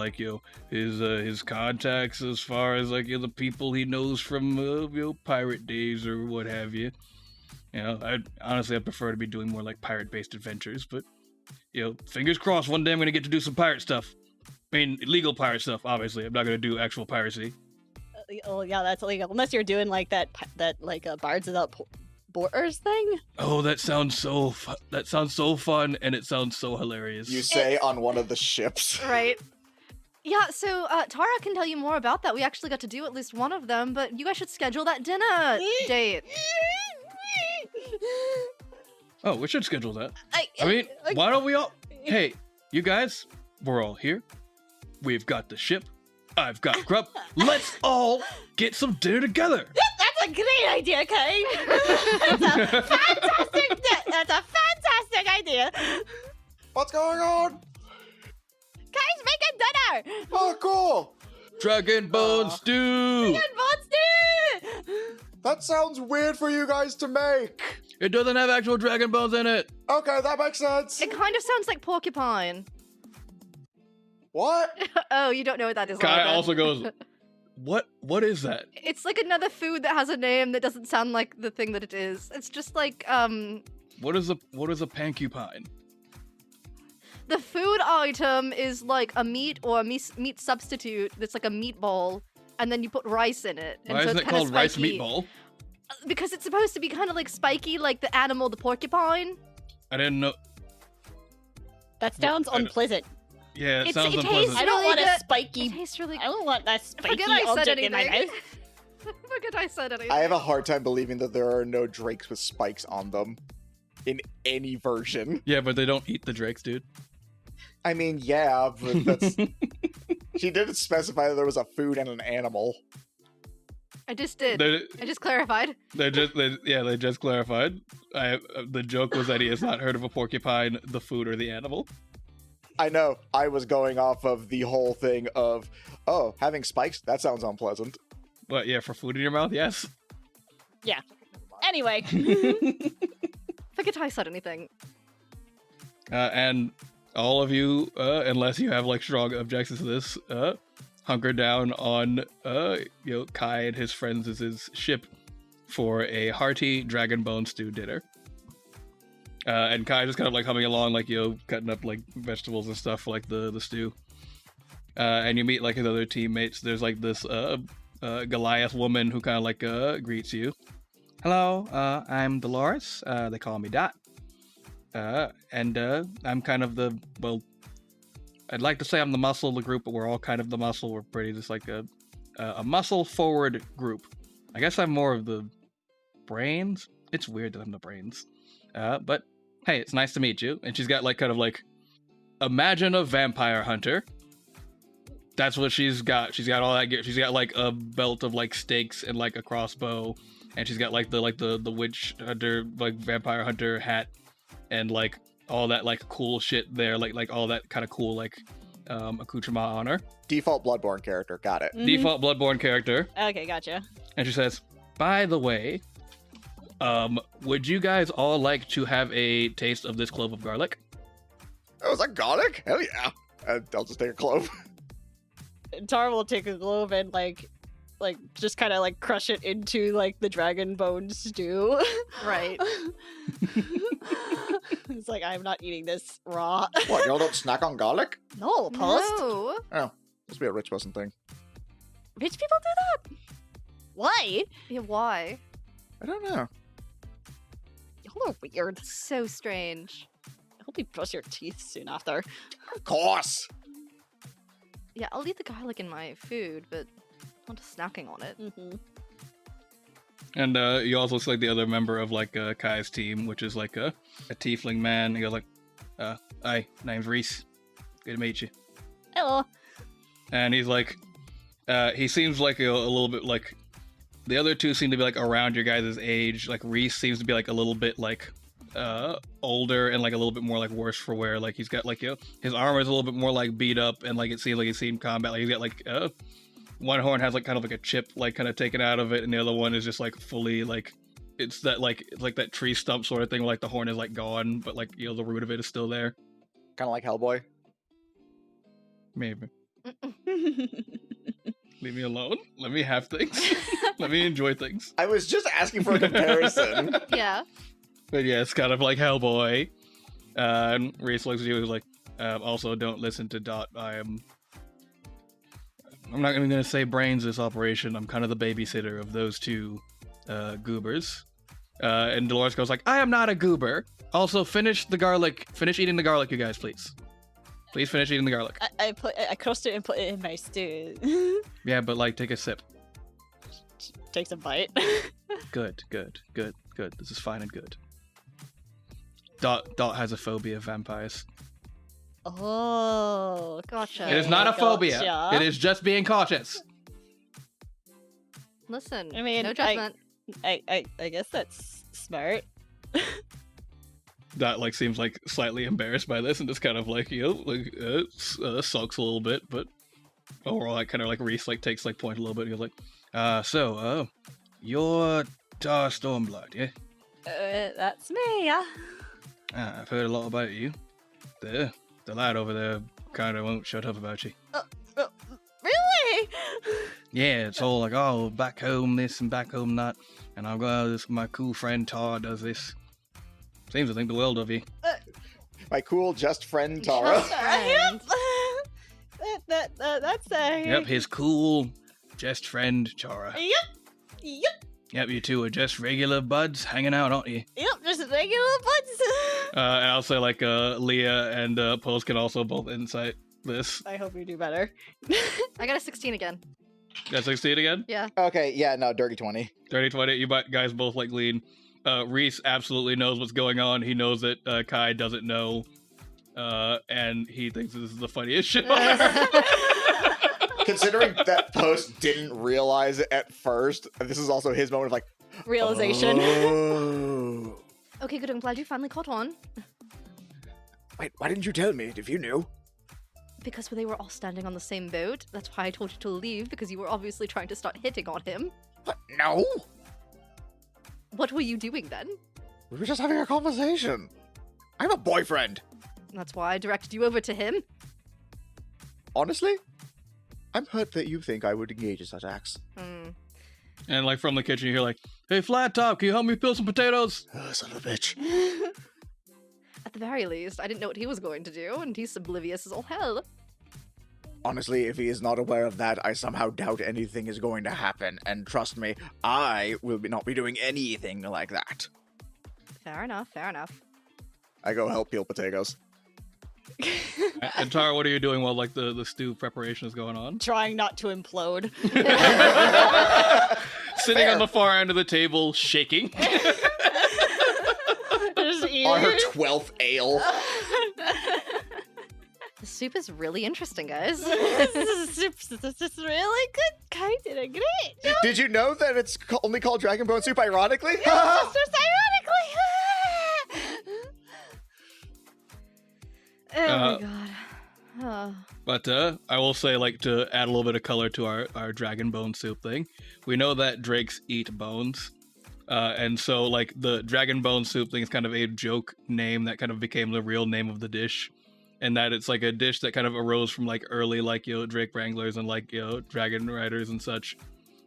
[SPEAKER 6] his contacts as far as the people he knows from pirate days or what have you. I'd prefer to be doing more pirate-based adventures, but fingers crossed one day I'm gonna get to do some pirate stuff. I mean, illegal pirate stuff, obviously. I'm not gonna do actual piracy.
[SPEAKER 4] Oh yeah, that's illegal unless you're doing that Bards Without Borders thing.
[SPEAKER 6] Oh, that sounds so fun, and it sounds so hilarious.
[SPEAKER 3] You say on one of the ships.
[SPEAKER 5] Right. Yeah, so Tarra can tell you more about that. We actually got to do at least one of them, but you guys should schedule that dinner date.
[SPEAKER 6] Oh, we should schedule that. I mean, why don't we all... Hey, you guys, we're all here. We've got the ship. I've got grub. Let's all get some dinner together.
[SPEAKER 4] That's a great idea, Kay. That's a fantastic idea.
[SPEAKER 3] What's going on?
[SPEAKER 4] Kay's making dinner.
[SPEAKER 3] Oh, cool.
[SPEAKER 6] Dragon bone stew.
[SPEAKER 4] Dragon bone stew.
[SPEAKER 3] That sounds weird for you guys to make.
[SPEAKER 6] It doesn't have actual dragon bones in it.
[SPEAKER 3] Okay, that makes sense.
[SPEAKER 5] It kind of sounds like porcupine.
[SPEAKER 3] What?
[SPEAKER 5] Oh, you don't know what that is.
[SPEAKER 6] Kai
[SPEAKER 5] Logan.
[SPEAKER 6] also goes, what is that?
[SPEAKER 5] It's another food that has a name that doesn't sound like the thing that it is. It's just
[SPEAKER 6] What is a pancupine?
[SPEAKER 5] The food item is a meat or a meat substitute that's a meatball, and then you put rice in it. And
[SPEAKER 6] Why
[SPEAKER 5] so
[SPEAKER 6] isn't
[SPEAKER 5] it's
[SPEAKER 6] it
[SPEAKER 5] kinda
[SPEAKER 6] called rice
[SPEAKER 5] spiky.
[SPEAKER 6] meatball?
[SPEAKER 5] Because it's supposed to be kind of spiky, like the animal, the porcupine.
[SPEAKER 6] I didn't know.
[SPEAKER 4] That sounds unpleasant.
[SPEAKER 6] Yeah, it
[SPEAKER 5] It
[SPEAKER 6] sounds
[SPEAKER 5] tastes
[SPEAKER 6] unpleasant.
[SPEAKER 4] I don't
[SPEAKER 5] really
[SPEAKER 4] want a
[SPEAKER 5] good.
[SPEAKER 4] spiky.
[SPEAKER 5] It tastes really
[SPEAKER 4] I don't want that spiky
[SPEAKER 5] Forget I said
[SPEAKER 4] object in my
[SPEAKER 5] anything.
[SPEAKER 4] mouth.
[SPEAKER 5] Forget I said anything.
[SPEAKER 3] I have a hard time believing that there are no drakes with spikes on them in any version.
[SPEAKER 6] Yeah, but they don't eat the drakes, dude.
[SPEAKER 3] I mean, yeah, but that's... She didn't specify that there was a food and an animal.
[SPEAKER 5] I just did. I just clarified.
[SPEAKER 6] They just clarified. The joke was that he has not heard of a porcupine, the food, or the animal.
[SPEAKER 3] I know. I was going off of the whole thing of, oh, having spikes? That sounds unpleasant.
[SPEAKER 6] But yeah, for food in your mouth, yes.
[SPEAKER 4] Yeah. Anyway.
[SPEAKER 5] Forget I said anything.
[SPEAKER 6] And all of you, unless you have strong objections to this, hunker down on Kai and his friends' ship for a hearty dragon bone stew dinner. And Kai just kind of humming along, cutting up vegetables and stuff for the stew. And you meet his other teammates. There's this Goliath woman who kind of greets you. Hello, I'm Dolores. They call me Dot. And I'm kind of I'd like to say I'm the muscle of the group, but we're all kind of the muscle. We're pretty just like a muscle-forward group. I guess I'm more of the brains. It's weird that I'm the brains. But hey, it's nice to meet you. And she's got like kind of like, imagine a vampire hunter. That's what she's got. She's got all that gear. She's got like a belt of like stakes and like a crossbow, and she's got like the witch hunter, like vampire hunter hat, and like all that like cool shit there, like all that kind of cool like accoutrement on her.
[SPEAKER 3] Default Bloodborne character, got it.
[SPEAKER 4] Mhm.
[SPEAKER 6] Default Bloodborne character.
[SPEAKER 4] Okay, gotcha.
[SPEAKER 6] And she says, by the way, would you guys all like to have a taste of this clove of garlic?
[SPEAKER 3] Oh, is that garlic? Hell yeah. I'll just take a clove.
[SPEAKER 4] Tarra will take a glove and like just kind of like crush it into like the dragon bone stew.
[SPEAKER 5] Right.
[SPEAKER 4] It's like, I'm not eating this raw.
[SPEAKER 3] What, y'all don't snack on garlic?
[SPEAKER 4] No, post.
[SPEAKER 5] No.
[SPEAKER 3] Oh, must be a rich person thing.
[SPEAKER 4] Rich people do that? Why?
[SPEAKER 5] Yeah, why?
[SPEAKER 3] I don't know.
[SPEAKER 4] Y'all are weird.
[SPEAKER 5] So strange.
[SPEAKER 4] I hope you brush your teeth soon after.
[SPEAKER 3] Of course.
[SPEAKER 5] Yeah, I'll eat the garlic in my food, but not just snacking on it.
[SPEAKER 4] Mm-hmm.
[SPEAKER 6] And you also look like the other member of like Kai's team, which is like a tiefling man. He goes like, "Hi, name's Reese. Good to meet you."
[SPEAKER 4] Hello.
[SPEAKER 6] And he's like, he seems like a little bit like the other two seem to be like around your guys' age. Like Reese seems to be like a little bit like older and like a little bit more like worse for wear. Like he's got like his armor is a little bit more like beat up, and like it seems like he's seen combat. Like he's got like one horn has like kind of like a chip like kind of taken out of it, and the other one is just like fully like it's like that tree stump sort of thing where like the horn is like gone, but like the root of it is still there.
[SPEAKER 3] Kind of like Hellboy.
[SPEAKER 6] Maybe. Leave me alone. Let me have things. Let me enjoy things.
[SPEAKER 3] I was just asking for a comparison.
[SPEAKER 5] Yeah.
[SPEAKER 6] But yeah, it's kind of like Hellboy. And Reese looks at you and is like, also don't listen to Dot. I'm not even going to say brains this operation. I'm kind of the babysitter of those two goobers. And Dolores goes like, I am not a goober. Also, finish eating the garlic, you guys, please. Please finish eating the garlic.
[SPEAKER 4] I crushed it and put it in my stew.
[SPEAKER 6] Yeah, but like, take a sip.
[SPEAKER 4] Takes a bite.
[SPEAKER 6] Good. This is fine and good. Dot has a phobia of vampires.
[SPEAKER 4] Oh,
[SPEAKER 5] Gotcha.
[SPEAKER 6] It is not a phobia.
[SPEAKER 4] Gotcha.
[SPEAKER 6] It is just being cautious.
[SPEAKER 5] Listen,
[SPEAKER 4] I mean,
[SPEAKER 5] no judgment.
[SPEAKER 4] I guess that's smart.
[SPEAKER 6] Dot like seems like slightly embarrassed by this and just kind of like sulks a little bit, but overall, like kind of like Reese like takes like point a little bit. And goes like, so you're Tarra Stormblood, yeah?
[SPEAKER 4] That's me, yeah.
[SPEAKER 6] I've heard a lot about you. The lad over there kind of won't shut up about you.
[SPEAKER 4] Really?
[SPEAKER 6] Yeah, it's all like, oh, back home this and back home that, and I've got this. My cool friend Tarra does this. Seems to think the world of you.
[SPEAKER 3] My cool just friend Tarra.
[SPEAKER 5] Just friend.
[SPEAKER 4] That's a...
[SPEAKER 6] Yep, his cool just friend Tarra.
[SPEAKER 4] Yep.
[SPEAKER 6] Yep, you two are just regular buds hanging out, aren't you?
[SPEAKER 4] Yep, just regular buds.
[SPEAKER 6] And I'll say like Leah and Post can also both insight this.
[SPEAKER 4] I hope you do better.
[SPEAKER 5] I got a 16 again.
[SPEAKER 6] Got 16 again?
[SPEAKER 5] Yeah.
[SPEAKER 3] Okay, yeah, no, dirty 20.
[SPEAKER 6] 30, 20, you guys both like lean. Reese absolutely knows what's going on. He knows that Kai doesn't know. And he thinks this is the funniest shit on earth.
[SPEAKER 3] Considering that Post didn't realize it at first, this is also his moment of like,
[SPEAKER 4] Realization.
[SPEAKER 3] oh.
[SPEAKER 5] Okay, good. I'm glad you finally caught on.
[SPEAKER 3] Wait, why didn't you tell me if you knew?
[SPEAKER 5] Because they were all standing on the same boat. That's why I told you to leave, because you were obviously trying to start hitting on him.
[SPEAKER 3] What? No!
[SPEAKER 5] What were you doing then?
[SPEAKER 3] We were just having a conversation. I'm a boyfriend.
[SPEAKER 5] That's why I directed you over to him.
[SPEAKER 3] Honestly, I'm hurt that you think I would engage in such acts.
[SPEAKER 6] And like from the kitchen, you hear like, "Hey, Flat Top, can you help me peel some potatoes?"
[SPEAKER 3] Oh, son of a bitch.
[SPEAKER 5] At the very least, I didn't know what he was going to do, and he's oblivious as all hell.
[SPEAKER 3] Honestly, if he is not aware of that, I somehow doubt anything is going to happen. And trust me, I will not be doing anything like that.
[SPEAKER 5] Fair enough, fair enough.
[SPEAKER 3] I go help peel potatoes.
[SPEAKER 6] And Tarra, what are you doing while like the stew preparation is going on?
[SPEAKER 4] Trying not to implode.
[SPEAKER 6] Sitting on the far end of the table, shaking.
[SPEAKER 3] On her 12th ale.
[SPEAKER 5] The soup is really interesting, guys.
[SPEAKER 4] This is really good kind of great.
[SPEAKER 3] Did you know that it's only called Dragon Bone Soup, ironically?
[SPEAKER 4] Just ironically.
[SPEAKER 5] Oh my god. Oh.
[SPEAKER 6] But I will say, like, to add a little bit of color to our dragon bone soup thing, we know that drakes eat bones. And so, like, the dragon bone soup thing is kind of a joke name that kind of became the real name of the dish. And that it's, like, a dish that kind of arose from, like, early, like, Drake Wranglers and, like, dragon riders and such.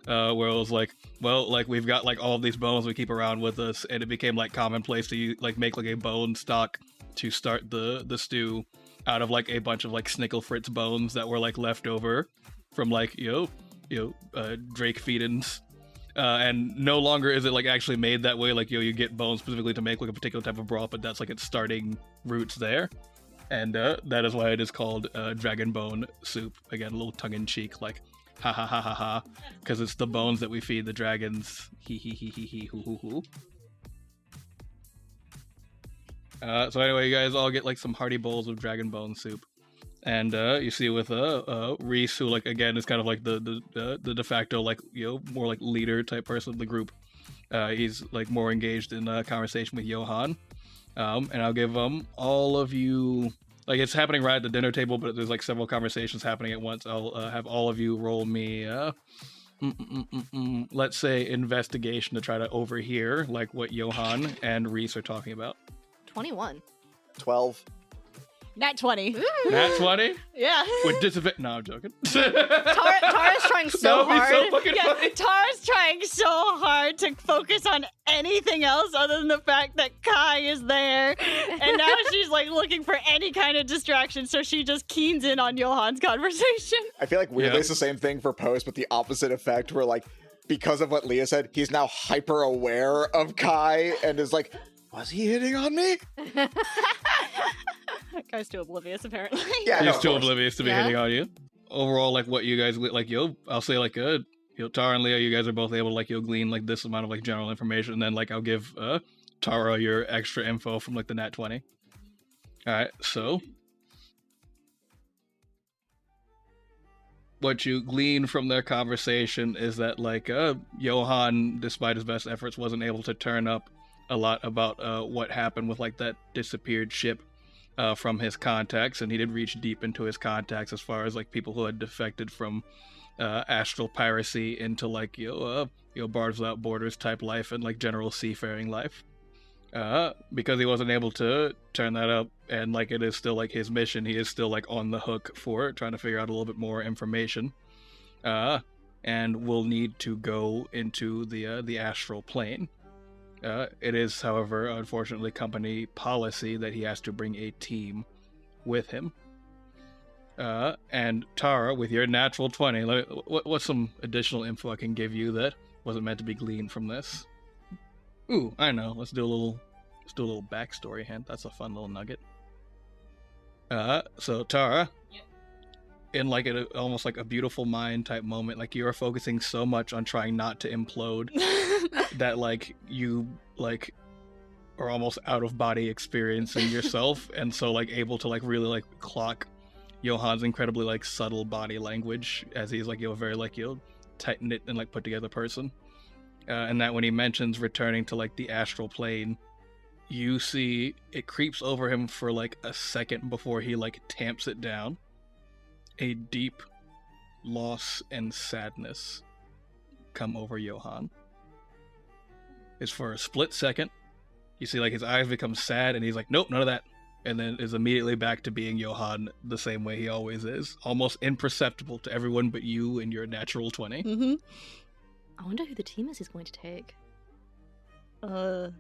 [SPEAKER 6] Where it was like, well, like, we've got, like, all of these bones we keep around with us. And it became, like, commonplace to, like, make, like, a bone stock to start the stew out of, like, a bunch of, like, Snickle Fritz bones that were, like, left over from, like, Drake feedings. And no longer is it, like, actually made that way. Like, you get bones specifically to make, like, a particular type of broth, but that's, like, its starting roots there. And that is why it is called dragon bone soup. Again, a little tongue-in-cheek, like, ha ha ha ha ha. Because it's the bones that we feed the dragons. Hee hee hee hee hee hoo hoo hoo. So anyway, you guys all get, like, some hearty bowls of dragon bone soup. And you see with Reese, who, like, again is kind of like the de facto, like, more like leader type person of the group. He's, like, more engaged in a conversation with Johan. And I'll give all of you, like, it's happening right at the dinner table, but there's, like, several conversations happening at once. I'll have all of you roll me, let's say investigation to try to overhear, like, what Johan and Reese are talking about.
[SPEAKER 5] 21.
[SPEAKER 3] 12.
[SPEAKER 4] Nat 20.
[SPEAKER 6] Nat 20?
[SPEAKER 4] Yeah.
[SPEAKER 6] With disadvantage. No, I'm joking.
[SPEAKER 5] Tara's trying so
[SPEAKER 6] That would be
[SPEAKER 5] hard.
[SPEAKER 6] so fucking funny.
[SPEAKER 4] Tara's trying so hard to focus on anything else other than the fact that Kai is there. And now she's, like, looking for any kind of distraction, so she just keens in on Johan's conversation.
[SPEAKER 3] I feel like weirdly it's the same thing for Post, but the opposite effect where, like, because of what Leah said, he's now hyper aware of Kai and is like, was he hitting on me?
[SPEAKER 4] Kai's too oblivious, apparently.
[SPEAKER 3] Yeah,
[SPEAKER 6] He's
[SPEAKER 3] no,
[SPEAKER 6] too
[SPEAKER 3] of course.
[SPEAKER 6] oblivious to be hitting on you. Overall, like, what you guys, like, I'll say, like, Tara and Leah, you guys are both able to, like, glean, like, this amount of, like, general information, and then, like, I'll give Tara your extra info from, like, the Nat 20. Alright, so what you glean from their conversation is that, like, Johan, despite his best efforts, wasn't able to turn up a lot about what happened with, like, that disappeared ship from his contacts, and he did reach deep into his contacts as far as, like, people who had defected from astral piracy into, like, Bars Without Borders type life and, like, general seafaring life. Because he wasn't able to turn that up, and, like, it is still, like, his mission, he is still, like, on the hook for trying to figure out a little bit more information. And will need to go into the astral plane. It is, however, unfortunately company policy that he has to bring a team with him. And Tara, with your natural 20, what's some additional info I can give you that wasn't meant to be gleaned from this? Ooh, I know. Let's do a little backstory hint. That's a fun little nugget. So Tara, in, like, almost like a beautiful mind type moment, like, you are focusing so much on trying not to implode that, like, you, like, are almost out of body experiencing yourself, and so, like, able to, like, really, like, clock Johan's incredibly, like, subtle body language as he's, like, a very, like, tight knit and, like, put together person. And that when he mentions returning to, like, the astral plane, you see it creeps over him for, like, a second before he, like, tamps it down. A deep loss and sadness come over Johan. It's for a split second. You see, like, his eyes become sad, and he's like, nope, none of that. And then is immediately back to being Johan the same way he always is. Almost imperceptible to everyone but you and your natural 20.
[SPEAKER 4] Mm-hmm.
[SPEAKER 5] I wonder who the team is he's going to take.
[SPEAKER 4] I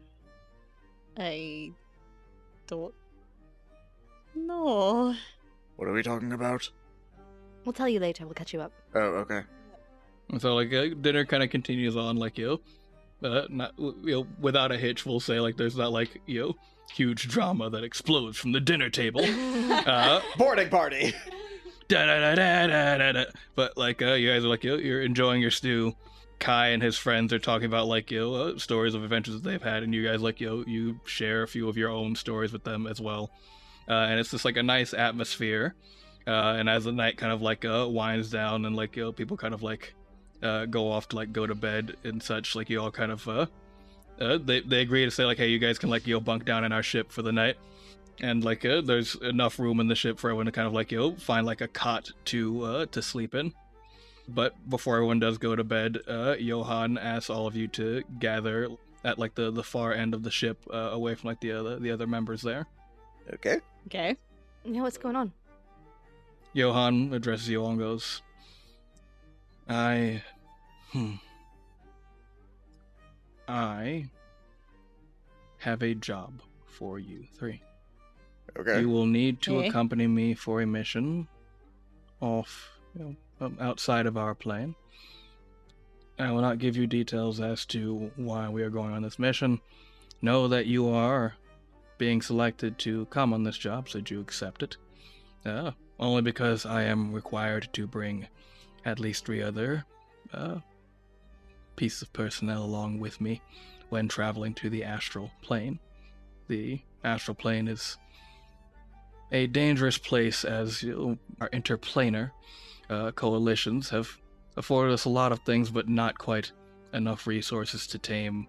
[SPEAKER 4] don't know.
[SPEAKER 3] What are we talking about?
[SPEAKER 5] We'll tell you later. We'll catch you up.
[SPEAKER 3] Oh, okay.
[SPEAKER 6] And so, like, dinner kind of continues on, like, not, without a hitch, we'll say, like, there's not, like, huge drama that explodes from the dinner table.
[SPEAKER 3] Boarding party.
[SPEAKER 6] But like you guys are like you're enjoying your stew. Kai and his friends are talking about like stories of adventures that they've had, and you guys like you share a few of your own stories with them as well. And it's just like a nice atmosphere. And as the night kind of like winds down and like people kind of like go off to like go to bed and such, like you all kind of they agree to say like, hey, you guys can like bunk down in our ship for the night. And like there's enough room in the ship for everyone to kind of like find like a cot to sleep in. But before everyone does go to bed, Johan asks all of you to gather at like the far end of the ship, away from like the other members there.
[SPEAKER 3] Okay.
[SPEAKER 4] Okay.
[SPEAKER 5] Yeah, what's going on?
[SPEAKER 6] Johan addresses you all and goes, I have a job for you three.
[SPEAKER 3] Okay.
[SPEAKER 6] You will need to
[SPEAKER 4] Okay.
[SPEAKER 6] accompany me for a mission off, outside of our plane. I will not give you details as to why we are going on this mission. Know that you are being selected to come on this job, so do accept it. Only because I am required to bring at least 3 other pieces of personnel along with me when traveling to the astral plane. The astral plane is a dangerous place, as our interplanar coalitions have afforded us a lot of things, but not quite enough resources to tame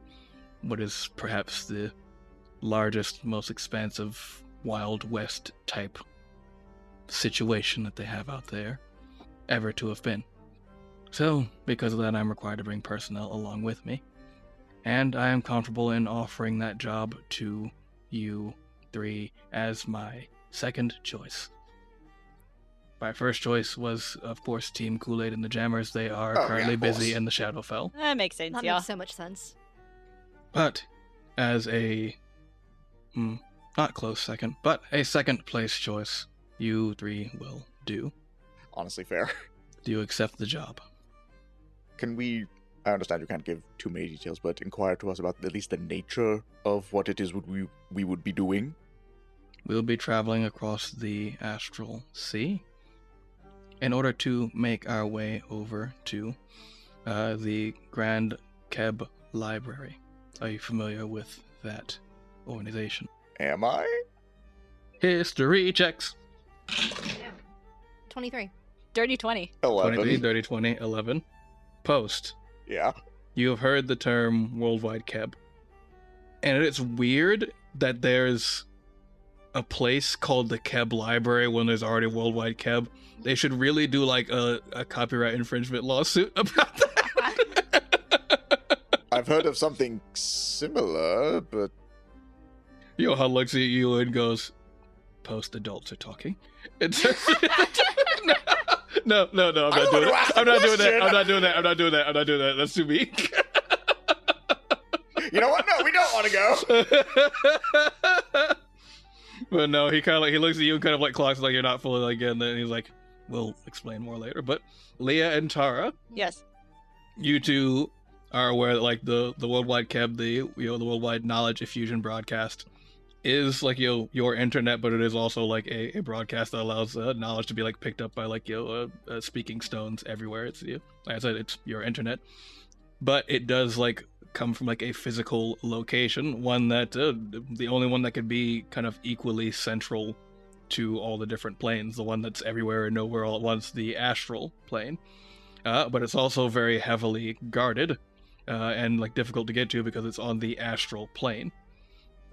[SPEAKER 6] what is perhaps the largest, most expansive Wild West type situation that they have out there ever to have been. So, because of that, I'm required to bring personnel along with me, and I am comfortable in offering that job to you 3 as my second choice. My first choice was, of course, Team Kool-Aid and the Jammers. They are currently
[SPEAKER 3] of course.
[SPEAKER 6] busy in the Shadowfell.
[SPEAKER 4] That makes sense,
[SPEAKER 5] That
[SPEAKER 4] yeah.
[SPEAKER 5] makes so much sense.
[SPEAKER 6] But as a not close second, but a second place choice, you 3 will do.
[SPEAKER 3] Honestly, fair.
[SPEAKER 6] Do you accept the job?
[SPEAKER 3] Can we, I understand you can't give too many details, but inquire to us about at least the nature of what it is we would be doing?
[SPEAKER 6] We'll be traveling across the astral sea in order to make our way over to the Grand Keb Library. Are you familiar with that organization?
[SPEAKER 3] Am I?
[SPEAKER 6] History checks.
[SPEAKER 5] 23.
[SPEAKER 4] Dirty 20.
[SPEAKER 3] 11.
[SPEAKER 6] 23, 30, 20, 11. Post.
[SPEAKER 3] Yeah.
[SPEAKER 6] You have heard the term Worldwide Keb. And it's weird that there's a place called the Keb Library when there's already Worldwide Keb. They should really do like a copyright infringement lawsuit about that.
[SPEAKER 3] I've heard of something similar, but
[SPEAKER 6] Johan looks at you and goes, Post adults are talking. It's No, I'm not doing it. I'm not doing that. I'm not doing that. I'm not doing that. I'm not doing that. That's too mean.
[SPEAKER 3] you know what? No, we don't want to go.
[SPEAKER 6] But no, he kind of like he looks at you and kind of like clocks like you're not fully like in there, and he's like, "We'll explain more later." But Leah and Tarra,
[SPEAKER 4] Yes.
[SPEAKER 6] you two are aware that like the Worldwide Keb, the Worldwide Knowledge Effusion broadcast is like your internet, but it is also like a broadcast that allows knowledge to be like picked up by like speaking stones everywhere. It's like I said, it's your internet, but it does like come from like a physical location, one that the only one that could be kind of equally central to all the different planes, the one that's everywhere and nowhere all at once, the astral plane. But it's also very heavily guarded and like difficult to get to because it's on the astral plane.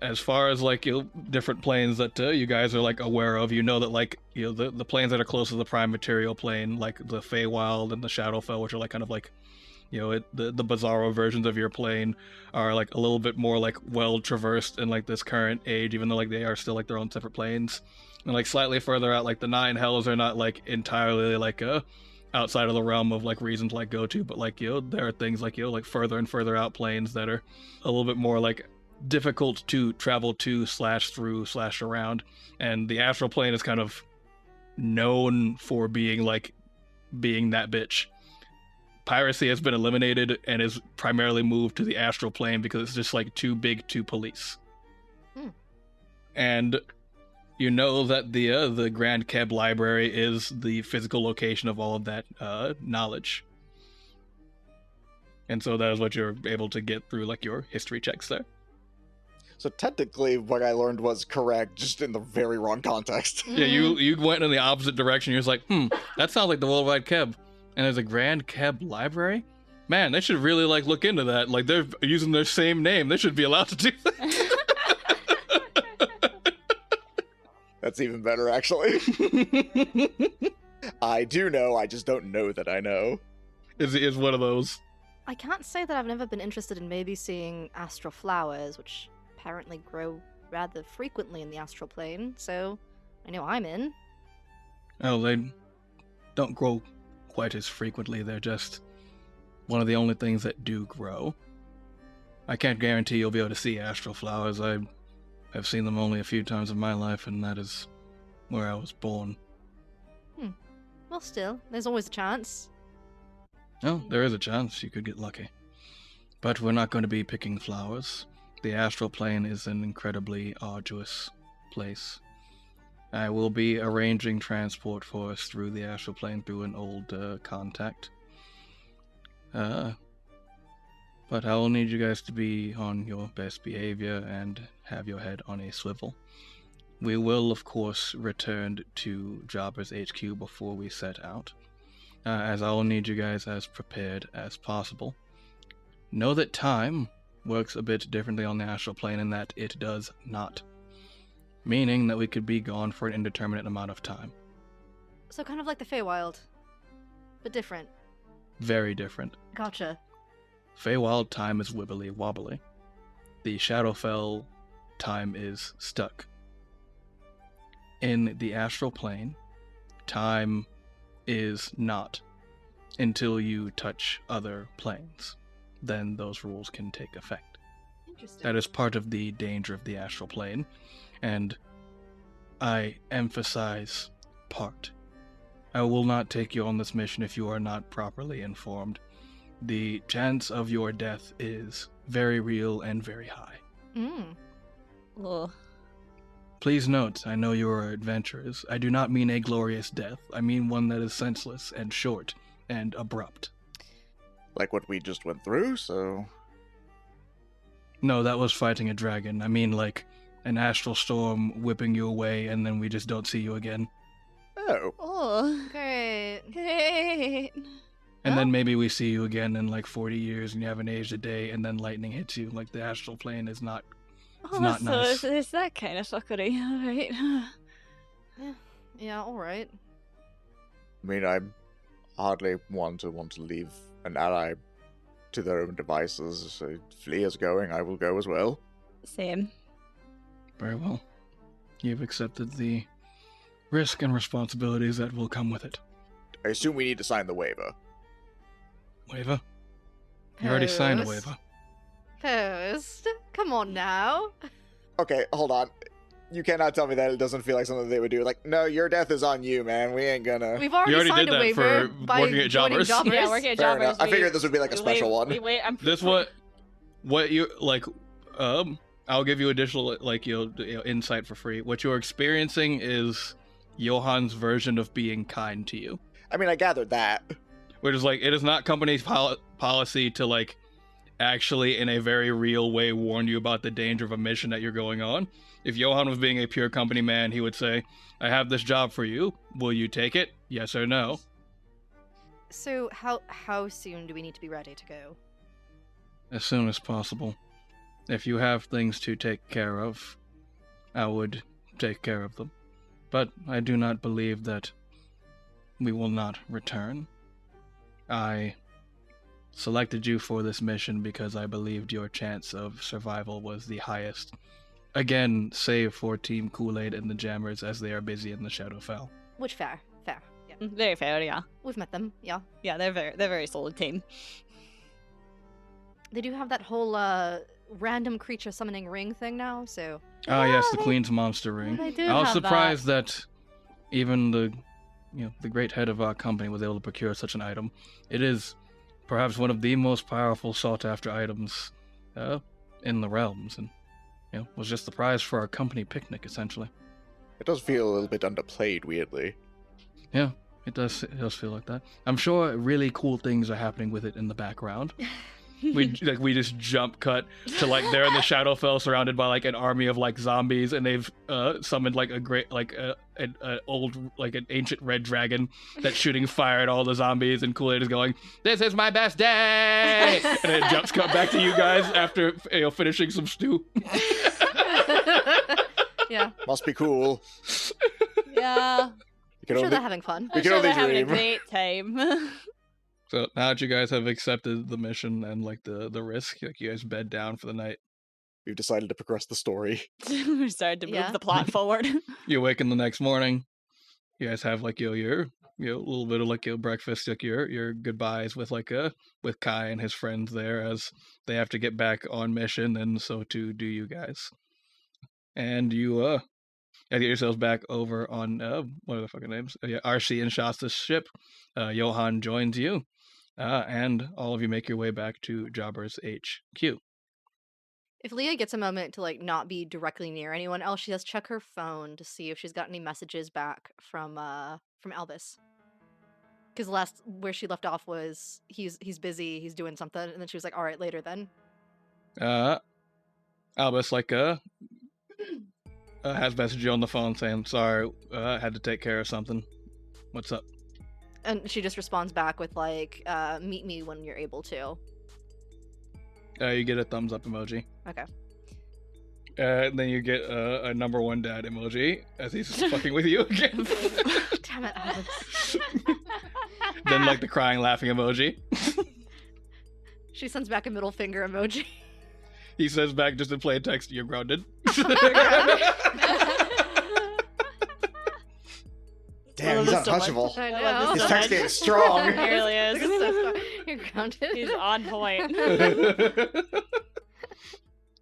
[SPEAKER 6] As far as like different planes that you guys are like aware of, you know that like the planes that are close to the prime material plane, like the Feywild and the Shadowfell, which are like kind of like the bizarro versions of your plane, are like a little bit more like well traversed in like this current age, even though like they are still like their own separate planes. And like slightly further out, like the Nine Hells are not like entirely like outside of the realm of like reason to like go to, but like there are things like like further and further out planes that are a little bit more like difficult to travel to / through / around. And the astral plane is kind of known for being that bitch. Piracy has been eliminated and is primarily moved to the astral plane because it's just like too big to police. and you know that the Grand Keb Library is the physical location of all of that knowledge. And so that is what you're able to get through, like, your history checks there.
[SPEAKER 3] So technically, what I learned was correct, just in the very wrong context.
[SPEAKER 6] Yeah, you went in the opposite direction. You're just like, that sounds like the Worldwide Keb. And there's a Grand Keb Library? Man, they should really, like, look into that. Like, they're using their same name. They should be allowed to do that.
[SPEAKER 3] That's even better, actually. I do know, I just don't know that I know.
[SPEAKER 6] Is one of those.
[SPEAKER 5] I can't say that I've never been interested in maybe seeing astral flowers, which apparently grow rather frequently in the astral plane, so I know I'm in.
[SPEAKER 6] Oh, they don't grow quite as frequently. They're just one of the only things that do grow. I can't guarantee you'll be able to see astral flowers. I've seen them only a few times in my life, and that is where I was born.
[SPEAKER 5] Well, still, there's always a chance.
[SPEAKER 6] Oh, there is a chance you could get lucky. But we're not going to be picking flowers. The astral plane is an incredibly arduous place. I will be arranging transport for us through the astral plane through an old contact. But I will need you guys to be on your best behavior and have your head on a swivel. We will, of course, return to Jobber's HQ before we set out, as I will need you guys as prepared as possible. Know that time works a bit differently on the astral plane in that it does not, meaning that we could be gone for an indeterminate amount of time.
[SPEAKER 5] So kind of like the Feywild, but different.
[SPEAKER 6] Very different.
[SPEAKER 5] Gotcha.
[SPEAKER 6] Feywild time is wibbly wobbly. The Shadowfell time is stuck. In the astral plane, time is not until you touch other planes. Then those rules can take effect.
[SPEAKER 5] Interesting.
[SPEAKER 6] That is part of the danger of the astral plane, and I emphasize part. I will not take you on this mission if you are not properly informed. The chance of your death is very real and very high.
[SPEAKER 4] Oh.
[SPEAKER 6] Please note, I know you are adventurers. I do not mean a glorious death. I mean one that is senseless and short and abrupt.
[SPEAKER 3] Like what we just went through, so...
[SPEAKER 6] No, that was fighting a dragon. I mean, like, an astral storm whipping you away and then we just don't see you again.
[SPEAKER 3] Oh.
[SPEAKER 4] Oh.
[SPEAKER 5] Great.
[SPEAKER 4] Great.
[SPEAKER 6] And then maybe we see you again in like 40 years and you haven't aged a day and then lightning hits you. Like, the astral plane is not... It's not
[SPEAKER 4] so
[SPEAKER 6] nice.
[SPEAKER 4] it's that kind of fuckery, alright.
[SPEAKER 5] Yeah, alright.
[SPEAKER 3] I mean, I hardly want to leave an ally to their own devices. So if Flea is going, I will go as well.
[SPEAKER 4] Same.
[SPEAKER 6] Very well. You've accepted the risk and responsibilities that will come with it.
[SPEAKER 3] I assume we need to sign the waiver.
[SPEAKER 6] Waiver? You already signed a
[SPEAKER 5] Post.
[SPEAKER 6] waiver.
[SPEAKER 5] Post. Come on now.
[SPEAKER 3] Okay, hold on. You cannot tell me that it doesn't feel like something they would do. Like, no, your death is on you, man. We ain't gonna...
[SPEAKER 5] We've already,
[SPEAKER 6] already
[SPEAKER 5] signed
[SPEAKER 6] did
[SPEAKER 5] a
[SPEAKER 6] that
[SPEAKER 5] waiver
[SPEAKER 6] for
[SPEAKER 5] by
[SPEAKER 6] working at
[SPEAKER 5] joining
[SPEAKER 6] Jobbers.
[SPEAKER 5] Jobbers.
[SPEAKER 4] Yeah, working at
[SPEAKER 3] Fair
[SPEAKER 4] Jobbers.
[SPEAKER 3] enough. I figured this would be like a special one.
[SPEAKER 6] This what you like. I'll give you additional like insight for free. What you're experiencing is Johan's version of being kind to you.
[SPEAKER 3] I mean, I gathered that.
[SPEAKER 6] Which is like, it is not company's policy to like actually in a very real way warn you about the danger of a mission that you're going on. If Johan was being a pure company man, he would say, I have this job for you. Will you take it? Yes or no?
[SPEAKER 5] So how soon do we need to be ready to go?
[SPEAKER 6] As soon as possible. If you have things to take care of, I would take care of them. But I do not believe that we will not return. I selected you for this mission because I believed your chance of survival was the highest. Again, save for Team Kool-Aid and the Jammers as they are busy in the Shadowfell.
[SPEAKER 5] Which fair. Yeah.
[SPEAKER 4] Very fair, yeah.
[SPEAKER 5] We've met them, yeah.
[SPEAKER 4] Yeah, they're very solid team.
[SPEAKER 5] They do have that whole random creature summoning ring thing now, so
[SPEAKER 6] Ah, yes, the
[SPEAKER 4] they-
[SPEAKER 6] Queen's Monster Ring.
[SPEAKER 4] they do
[SPEAKER 6] I was
[SPEAKER 4] have
[SPEAKER 6] surprised that even the great head of our company was able to procure such an item. It is perhaps one of the most powerful sought-after items in the realms, and was just the prize for our company picnic, essentially.
[SPEAKER 3] It does feel a little bit underplayed, weirdly.
[SPEAKER 6] Yeah, it does feel like that. I'm sure really cool things are happening with it in the background. We just jump cut to like they're in the Shadowfell surrounded by like an army of like zombies, and they've summoned like a great like an old like an ancient red dragon that's shooting fire at all the zombies, and Kool-Aid is going, "This is my best day," and then it jumps cut back to you guys after finishing some stew.
[SPEAKER 5] Yeah.
[SPEAKER 3] Must be cool.
[SPEAKER 4] Yeah.
[SPEAKER 5] I'm sure they're having fun.
[SPEAKER 3] We
[SPEAKER 4] I'm
[SPEAKER 3] can
[SPEAKER 4] sure
[SPEAKER 3] only
[SPEAKER 4] they're having a
[SPEAKER 3] dream.
[SPEAKER 4] great time.
[SPEAKER 6] So now that you guys have accepted the mission and like the risk, like you guys bed down for the night.
[SPEAKER 3] We've decided to progress the story.
[SPEAKER 4] We're starting to move
[SPEAKER 5] Yeah.
[SPEAKER 4] the plot forward.
[SPEAKER 6] You awaken the next morning. You guys have like your little bit of like your breakfast, like your goodbyes with with Kai and his friends there, as they have to get back on mission, and so too do you guys. And you get yourselves back over on what are the fucking names? RC and Shasta's ship. Johan joins you, and all of you make your way back to Jobber's HQ.
[SPEAKER 5] If Leah gets a moment to like not be directly near anyone else, she does check her phone to see if she's got any messages back from Albus. Because last where she left off was he's busy, he's doing something, and then she was like, "All right, later then."
[SPEAKER 6] Albus has messaged you on the phone saying, "Sorry, I had to take care of something. What's up?"
[SPEAKER 5] And she just responds back with like, "Meet me when you're able to."
[SPEAKER 6] You get a thumbs up emoji.
[SPEAKER 5] Okay.
[SPEAKER 6] And then you get a number one dad emoji as he's fucking with you again.
[SPEAKER 5] Damn it, Albus.
[SPEAKER 6] Then like the crying, laughing emoji.
[SPEAKER 5] She sends back a middle finger emoji.
[SPEAKER 6] He says back just in plain text, "You're grounded."
[SPEAKER 3] Damn,
[SPEAKER 4] love
[SPEAKER 3] he's
[SPEAKER 4] this so much.
[SPEAKER 3] untouchable.
[SPEAKER 5] I
[SPEAKER 4] love
[SPEAKER 5] know.
[SPEAKER 3] His
[SPEAKER 4] so
[SPEAKER 3] text
[SPEAKER 4] much.
[SPEAKER 3] game is strong.
[SPEAKER 4] It really is.
[SPEAKER 5] Look at so You're grounded.
[SPEAKER 4] He's on point.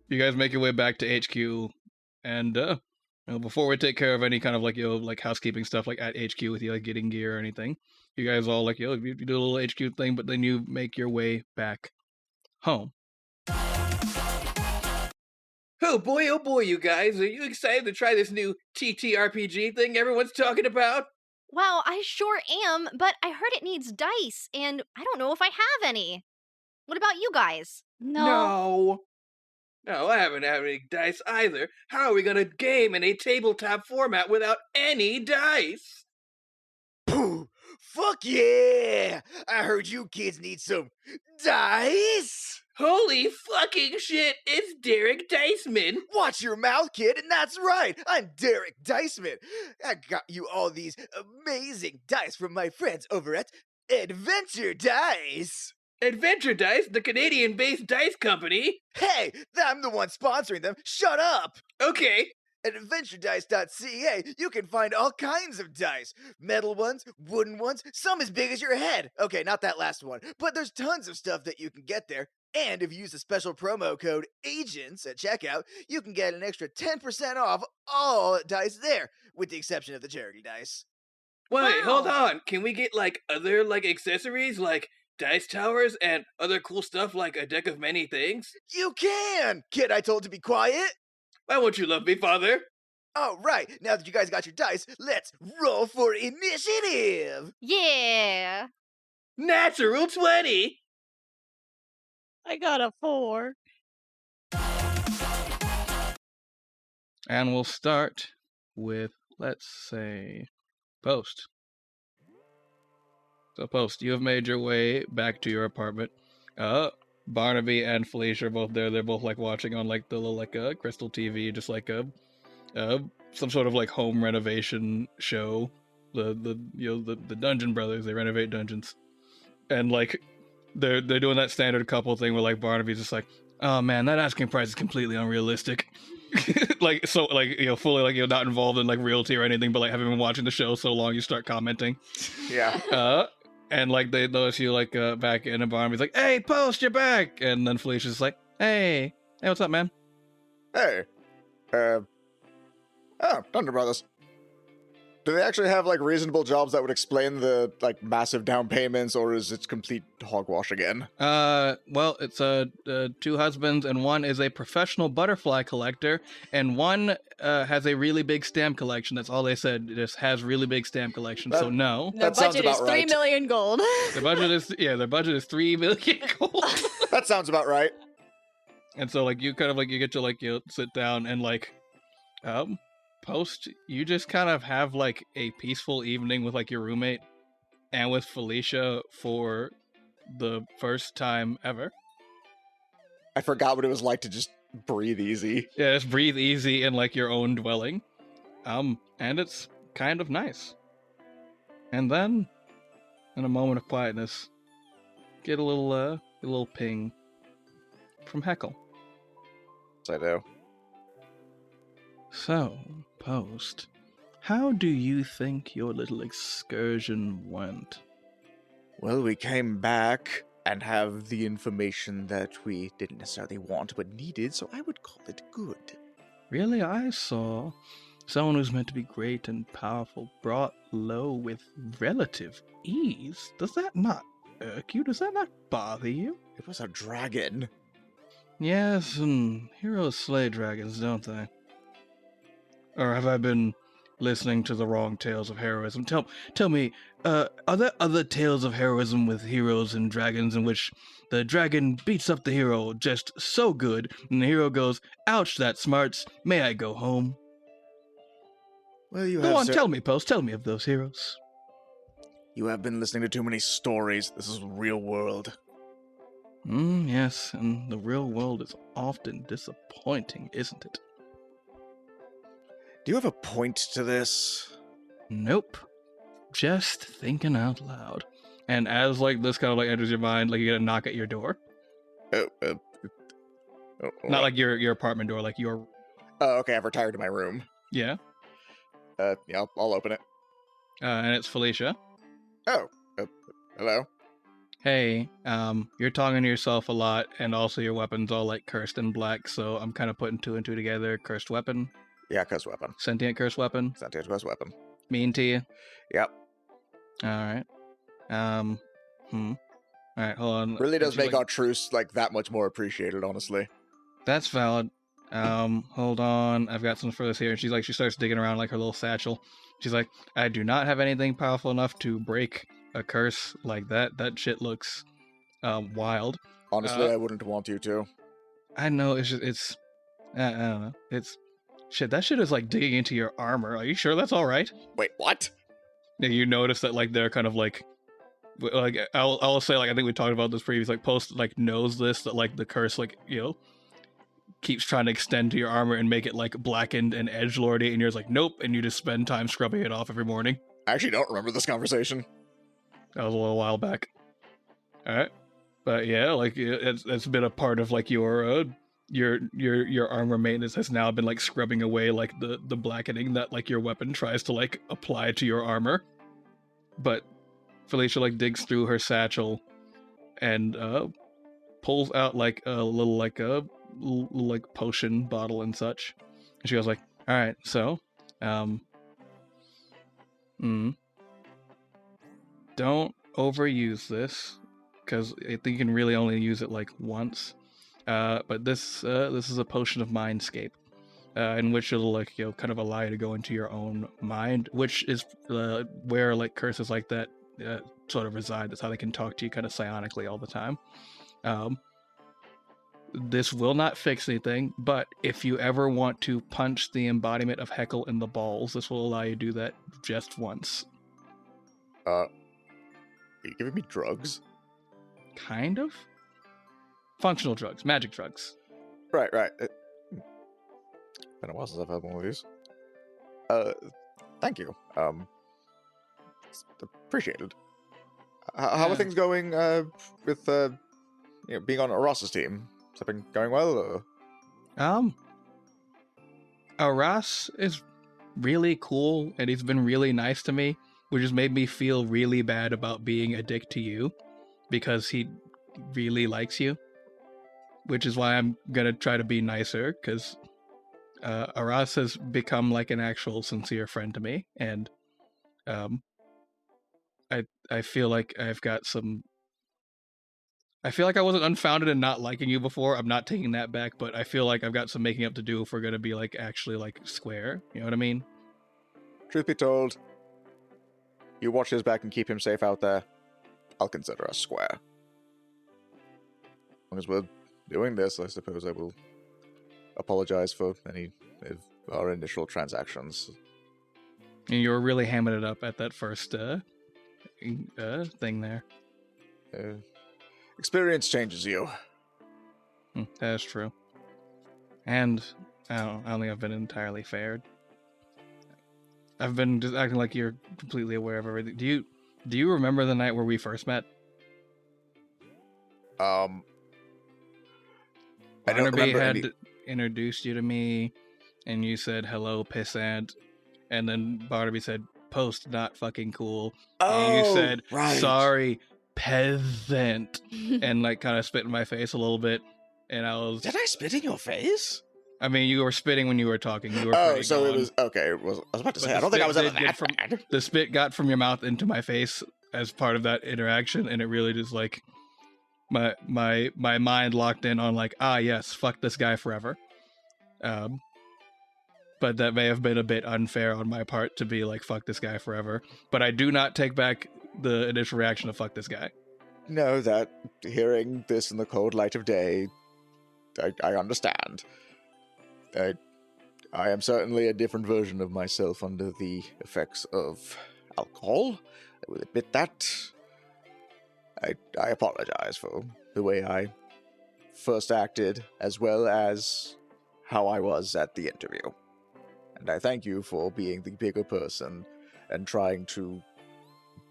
[SPEAKER 6] You guys make your way back to HQ, and before we take care of any kind of like housekeeping stuff like at HQ with you like getting gear or anything, you guys all you do a little HQ thing, but then you make your way back home. Oh boy, you guys, are you excited to try this new TTRPG thing everyone's talking about?
[SPEAKER 5] Wow, I sure am, but I heard it needs dice, and I don't know if I have any. What about you guys?
[SPEAKER 6] No, I haven't had any dice either. How are we gonna game in a tabletop format without any dice?
[SPEAKER 7] Pooh! Fuck yeah! I heard you kids need some dice!
[SPEAKER 6] Holy fucking shit, it's Derek Diceman!
[SPEAKER 7] Watch your mouth, kid, and that's right! I'm Derek Diceman! I got you all these amazing dice from my friends over at Adventure Dice!
[SPEAKER 6] Adventure Dice, the Canadian-based dice company?
[SPEAKER 7] Hey, I'm the one sponsoring them! Shut up!
[SPEAKER 6] Okay.
[SPEAKER 7] At adventuredice.ca, you can find all kinds of dice. Metal ones, wooden ones, some as big as your head. Okay, not that last one, but there's tons of stuff that you can get there. And if you use the special promo code AGENTS at checkout, you can get an extra 10% off all dice there, with the exception of the charity dice.
[SPEAKER 6] Wait,
[SPEAKER 5] Wow.
[SPEAKER 6] hold on. Can we get, other, accessories, like dice towers and other cool stuff like a deck of many things?
[SPEAKER 7] You can! Kid I told to be quiet.
[SPEAKER 6] Why won't you love me, father?
[SPEAKER 7] All right, now that you guys got your dice, let's roll for initiative!
[SPEAKER 5] Yeah.
[SPEAKER 6] Natural 20!
[SPEAKER 4] I got a 4.
[SPEAKER 6] And we'll start with, let's say, Post. So, Post, you have made your way back to your apartment. Barnaby and Felicia are both there. They're both watching on the little crystal TV, just some sort of home renovation show. The Dungeon Brothers, they renovate dungeons, and they're doing that standard couple thing where Barnaby's just oh man, that asking price is completely unrealistic. Fully not involved in realty or anything, but having been watching the show so long, you start commenting.
[SPEAKER 3] Yeah.
[SPEAKER 6] And they notice you back in, and Barnaby's "Hey, Post, you're back!" And then Felicia's "Hey, what's up, man?"
[SPEAKER 3] Hey. Oh, Thunder Brothers. Do they actually have, like, reasonable jobs that would explain the, like, massive down payments, or is it complete hogwash again?
[SPEAKER 6] Well, it's two husbands, and one is a professional butterfly collector, and one has a really big stamp collection. That's all they said. It just has really big stamp collection. So no.
[SPEAKER 8] Their
[SPEAKER 3] That sounds
[SPEAKER 8] budget is
[SPEAKER 3] about
[SPEAKER 8] 3
[SPEAKER 3] right.
[SPEAKER 8] million gold.
[SPEAKER 6] Their budget is 3 million gold.
[SPEAKER 3] That sounds about right.
[SPEAKER 6] And so, like, you get to, like, sit down and, like, Post, you just kind of have, like, a peaceful evening with, like, your roommate and with Felicia for the first time ever.
[SPEAKER 3] I forgot what it was like to just breathe easy.
[SPEAKER 6] Yeah, just breathe easy in, like, your own dwelling. And it's kind of nice. And then, in a moment of quietness, get a little ping from Heckle.
[SPEAKER 3] Yes, I do.
[SPEAKER 6] So, Post, how do you think your little excursion went?
[SPEAKER 3] Well, we came back and have the information that we didn't necessarily want but needed, so I would call it good.
[SPEAKER 6] Really, I saw someone who's meant to be great and powerful brought low with relative ease. Does that not irk you? Does that not bother you?
[SPEAKER 3] It was a dragon.
[SPEAKER 6] Yes, and heroes slay dragons, don't they? Or have I been listening to the wrong tales of heroism? Tell me, are there other tales of heroism with heroes and dragons in which the dragon beats up the hero just so good, and the hero goes, "Ouch, that smarts, may I go home?"
[SPEAKER 3] Well, you
[SPEAKER 6] Go on, tell me, Post, tell me of those heroes.
[SPEAKER 3] You have been listening to too many stories. This is real world.
[SPEAKER 6] Yes, and the real world is often disappointing, isn't it?
[SPEAKER 3] Do you have a point to this?
[SPEAKER 6] Nope. Just thinking out loud. And as, like, this kind of, like, enters your mind, like, you get a knock at your door. Not like your apartment door, like your...
[SPEAKER 3] Oh, okay, I've retired to my room.
[SPEAKER 6] Yeah.
[SPEAKER 3] Yeah, I'll open it.
[SPEAKER 6] And it's Felicia.
[SPEAKER 3] Oh, hello?
[SPEAKER 6] Hey, you're talking to yourself a lot, and also your weapon's all, like, cursed and black, so I'm kind of putting two and two together. Cursed weapon.
[SPEAKER 3] Yeah, cursed weapon.
[SPEAKER 6] Sentient cursed weapon.
[SPEAKER 3] Sentient cursed weapon.
[SPEAKER 6] Mean to you?
[SPEAKER 3] Yep.
[SPEAKER 6] Alright. Alright, hold on.
[SPEAKER 3] Really does make
[SPEAKER 6] like,
[SPEAKER 3] our truce, like, that much more appreciated, honestly.
[SPEAKER 6] That's valid. Hold on. I've got some for this here. And she starts digging around, like, her little satchel. She's like, I do not have anything powerful enough to break a curse like that. That shit looks, wild.
[SPEAKER 3] Honestly, I wouldn't want you to.
[SPEAKER 6] I know, I don't know. Shit, that shit is, like, digging into your armor. Are you sure that's alright?
[SPEAKER 3] Wait, what?
[SPEAKER 6] Yeah, you notice that, like, they're kind of, like, I'll say, like, I think we talked about this previous, like, Post, like, knows this, that, like, the curse, like, keeps trying to extend to your armor and make it, like, blackened and edgelordy, and you're just like, nope, and you just spend time scrubbing it off every morning.
[SPEAKER 3] I actually don't remember this conversation.
[SPEAKER 6] That was a little while back. Alright. But yeah, like, it's been a part of, like, your armor maintenance has now been, like, scrubbing away, like, the blackening that, like, your weapon tries to, like, apply to your armor. But Felicia, like, digs through her satchel and pulls out, like, a little, like, potion bottle and such. And she goes, like, alright, so, don't overuse this, because I think you can really only use it, like, once. But this is a potion of mindscape, in which it'll, like, kind of allow you to go into your own mind, which is where, like, curses like that sort of reside. That's how they can talk to you kind of psionically all the time. This will not fix anything, but if you ever want to punch the embodiment of Heckle in the balls, this will allow you to do that just once.
[SPEAKER 3] Are you giving me drugs?
[SPEAKER 6] Kind of? Functional drugs, magic drugs.
[SPEAKER 3] Right. Been a while since I've had one of these. Thank you. It's appreciated. How are things going with being on Aras's team? Has that been going well? Or?
[SPEAKER 6] Aras is really cool, and he's been really nice to me, which has made me feel really bad about being a dick to you, because he really likes you. Which is why I'm gonna try to be nicer, because Aras has become, like, an actual sincere friend to me, and I feel like I've got some. I feel like I wasn't unfounded in not liking you before. I'm not taking that back, but I feel like I've got some making up to do if we're gonna be like actually like square. You know what I mean?
[SPEAKER 3] Truth be told, you watch his back and keep him safe out there, I'll consider us square. As long as we're doing this, I suppose I will apologize for any of our initial transactions.
[SPEAKER 6] And you were really hamming it up at that first thing there.
[SPEAKER 3] Experience changes you.
[SPEAKER 6] That's true. And I don't think I've been entirely fair. I've been just acting like you're completely aware of everything. Do you remember the night where we first met?
[SPEAKER 3] I don't
[SPEAKER 6] Barnaby
[SPEAKER 3] remember
[SPEAKER 6] had
[SPEAKER 3] any...
[SPEAKER 6] introduced you to me, and you said, hello, pissant. And then Barnaby said, post, not fucking cool. And you said,
[SPEAKER 3] right.
[SPEAKER 6] Sorry, peasant. And like kind of spit in my face a little bit. And I was...
[SPEAKER 3] Did I spit in your face?
[SPEAKER 6] I mean, you were spitting when you were talking. You were pretty
[SPEAKER 3] so
[SPEAKER 6] gone.
[SPEAKER 3] it was... Okay, I was about to
[SPEAKER 6] But
[SPEAKER 3] say,
[SPEAKER 6] the
[SPEAKER 3] I don't think I was
[SPEAKER 6] spit
[SPEAKER 3] ever
[SPEAKER 6] did
[SPEAKER 3] that bad.
[SPEAKER 6] The spit got from your mouth into my face as part of that interaction, and it really just like... My mind locked in on like, yes, fuck this guy forever. But that may have been a bit unfair on my part to be like, fuck this guy forever. But I do not take back the initial reaction of fuck this guy.
[SPEAKER 3] No, that hearing this in the cold light of day, I understand. I am certainly a different version of myself under the effects of alcohol. I will admit that. I apologize for the way I first acted, as well as how I was at the interview. And I thank you for being the bigger person and trying to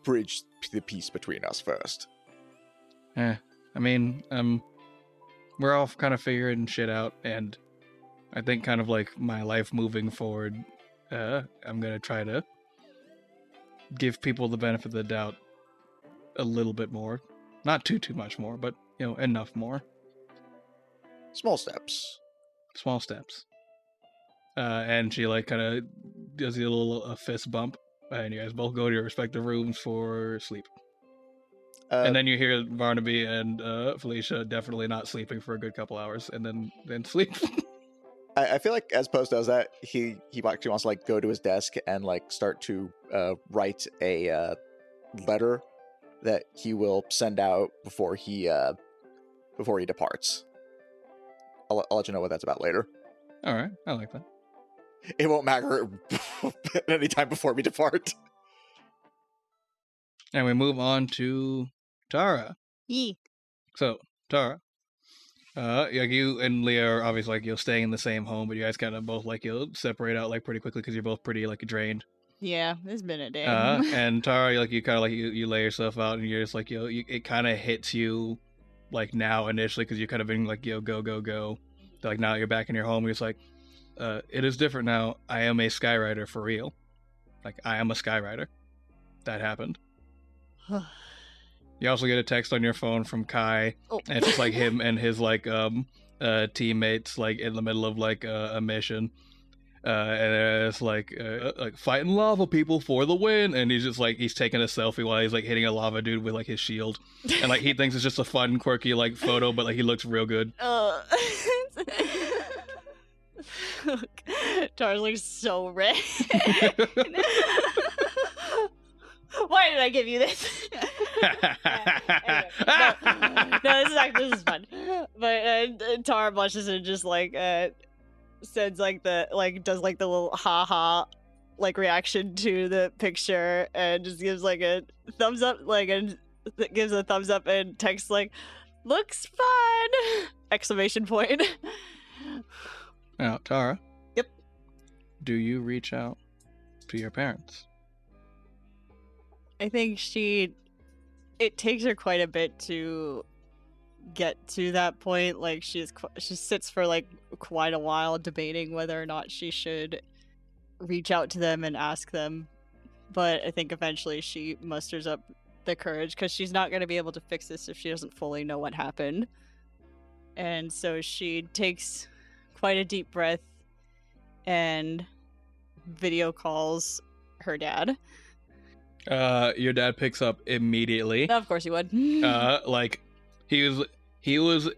[SPEAKER 3] bridge the peace between us first.
[SPEAKER 6] I mean, we're all kind of figuring shit out, and I think kind of like my life moving forward, I'm gonna try to give people the benefit of the doubt a little bit more. Not too much more, but, enough more.
[SPEAKER 3] Small steps.
[SPEAKER 6] Small steps. And she, like, kind of does a little fist bump, and you guys both go to your respective rooms for sleep. And then you hear Barnaby and Felicia definitely not sleeping for a good couple hours, and then sleep.
[SPEAKER 3] I feel like as Post does that, he actually wants to, like, go to his desk and, like, start to write a letter that he will send out before he departs. I'll let you know what that's about later.
[SPEAKER 6] All right, I like that.
[SPEAKER 3] It won't matter any time before we depart.
[SPEAKER 6] And we move on to Tarra.
[SPEAKER 4] Yee.
[SPEAKER 6] So, Tarra, like you and Leah are obviously like staying in the same home, but you guys kind of both like separate out like pretty quickly because you're both pretty like drained.
[SPEAKER 4] Yeah, it's been a day.
[SPEAKER 6] And Tarra, like you kind of like you lay yourself out, and you're just like it kind of hits you like now initially because you're kind of being like go. Like now you're back in your home, you're just like, it is different now. I am a Skyrider for real. Like I am a Skyrider. That happened. You also get a text on your phone from Kai, and it's just like him and his like teammates like in the middle of like a mission. And it's like fighting lava people for the win, and he's just like he's taking a selfie while he's like hitting a lava dude with like his shield, and like he thinks it's just a fun quirky like photo, but like he looks real good.
[SPEAKER 4] Tar's looks so red. Why did I give you this? Anyway, no, this is fun. But Tara blushes and just like sends like does like the little haha like reaction to the picture and just gives like a thumbs up and gives a thumbs up and texts like looks fun! Exclamation point.
[SPEAKER 6] Now, Tarra.
[SPEAKER 4] Yep.
[SPEAKER 6] Do you reach out to your parents?
[SPEAKER 4] I think it takes her quite a bit to get to that point. Like she sits for like quite a while debating whether or not she should reach out to them and ask them. But I think eventually she musters up the courage because she's not going to be able to fix this if she doesn't fully know what happened. And so she takes quite a deep breath and video calls her dad.
[SPEAKER 6] Your dad picks up immediately.
[SPEAKER 4] Of course you would.
[SPEAKER 6] Like he was.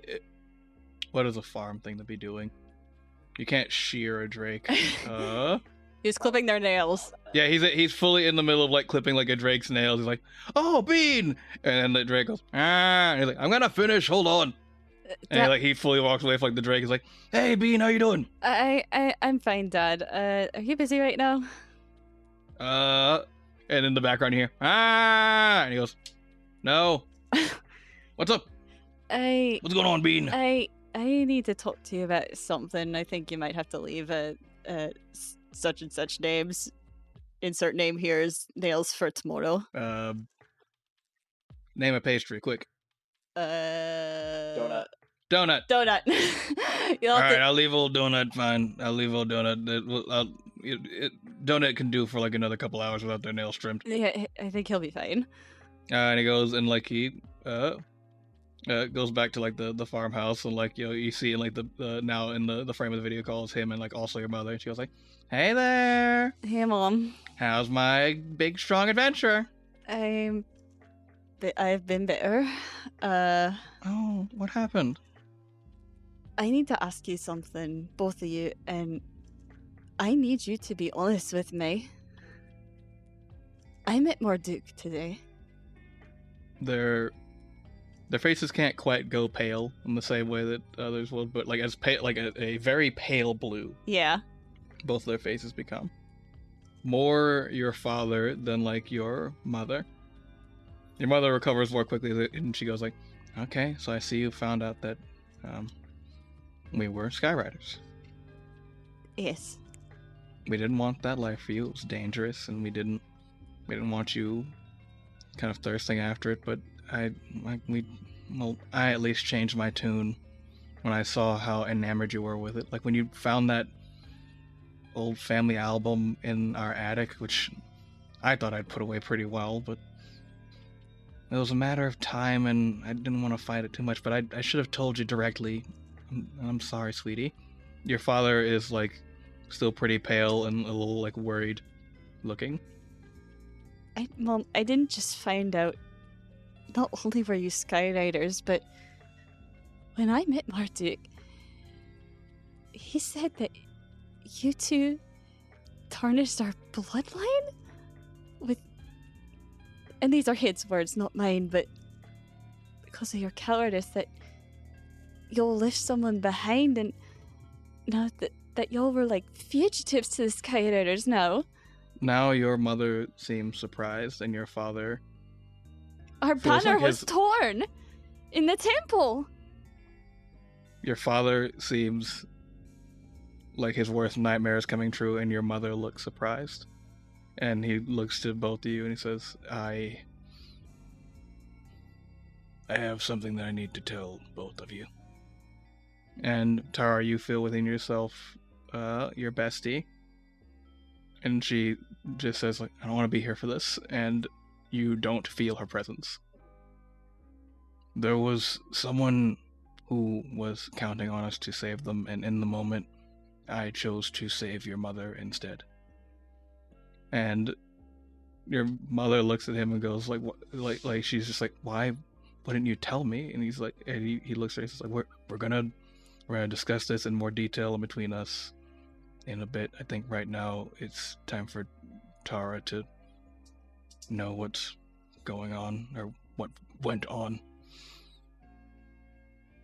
[SPEAKER 6] What is a farm thing to be doing? You can't shear a drake.
[SPEAKER 4] He's clipping their nails.
[SPEAKER 6] Yeah, he's fully in the middle of like clipping like a drake's nails. He's like, "Oh, Bean," and then the drake goes, "Ah," and he's like, "I'm gonna finish. Hold on." And he fully walks away from like the drake. He's like, "Hey, Bean, how you doing?"
[SPEAKER 4] I'm fine, Dad. Are you busy right now?
[SPEAKER 6] And in the background you hear, "Ah," and he goes, "No." What's up? What's going on, Bean?
[SPEAKER 4] I need to talk to you about something. I think you might have to leave such and such names. Insert name here is nails for tomorrow.
[SPEAKER 6] Name a pastry, quick.
[SPEAKER 7] Donut.
[SPEAKER 6] Donut.
[SPEAKER 4] All
[SPEAKER 6] right, I'll leave old donut. Fine, I'll leave old donut. Donut can do for like another couple hours without their nails trimmed.
[SPEAKER 4] Yeah, I think he'll be fine.
[SPEAKER 6] And he goes and like he goes back to like the farmhouse, and like you see in like the now in the frame of the video call is him and like also your mother, and she goes like, "Hey there,
[SPEAKER 4] Hey, Mom.
[SPEAKER 6] how's my big strong adventure?"
[SPEAKER 4] I've been better.
[SPEAKER 6] Oh, what happened?
[SPEAKER 4] I need to ask you something, both of you, and I need you to be honest with me. I met Marduk today.
[SPEAKER 6] Their faces can't quite go pale in the same way that others would, but like as pale, like a very pale blue.
[SPEAKER 4] Yeah.
[SPEAKER 6] Both of their faces become more your father than like your mother. Your mother recovers more quickly, and she goes like, "Okay, so I see you found out that we were Skyriders.
[SPEAKER 4] Yes.
[SPEAKER 6] We didn't want that life for you. It was dangerous, and we didn't want you kind of thirsting after it. But I at least changed my tune when I saw how enamored you were with it. Like when you found that old family album in our attic, which I thought I'd put away pretty well, but it was a matter of time, and I didn't want to fight it too much. But I should have told you directly. I'm sorry, sweetie. Your father is like still pretty pale and a little like worried looking.
[SPEAKER 4] Mom, I didn't just find out. Not only were you Skyriders, but when I met Marduk, he said that you two tarnished our bloodline with. And these are his words, not mine, but because of your cowardice, that you'll left someone behind, and now that y'all were like fugitives to the Skyriders now.
[SPEAKER 6] Now your mother seems surprised, and your father...
[SPEAKER 4] Our banner was torn in the temple.
[SPEAKER 6] Your father seems like his worst nightmare is coming true, and your mother looks surprised. And he looks to both of you and he says, I have something that I need to tell both of you. And Tarra, you feel within yourself your bestie. And she just says, like, I don't want to be here for this. And you don't feel her presence. There was someone who was counting on us to save them, and in the moment, I chose to save your mother instead. And your mother looks at him and goes like, what, like she's just like, why wouldn't you tell me? And he's like, and he looks at her, he's like, we're gonna discuss this in more detail in between us in a bit. I think right now it's time for Tarra to know what's going on, or what went on.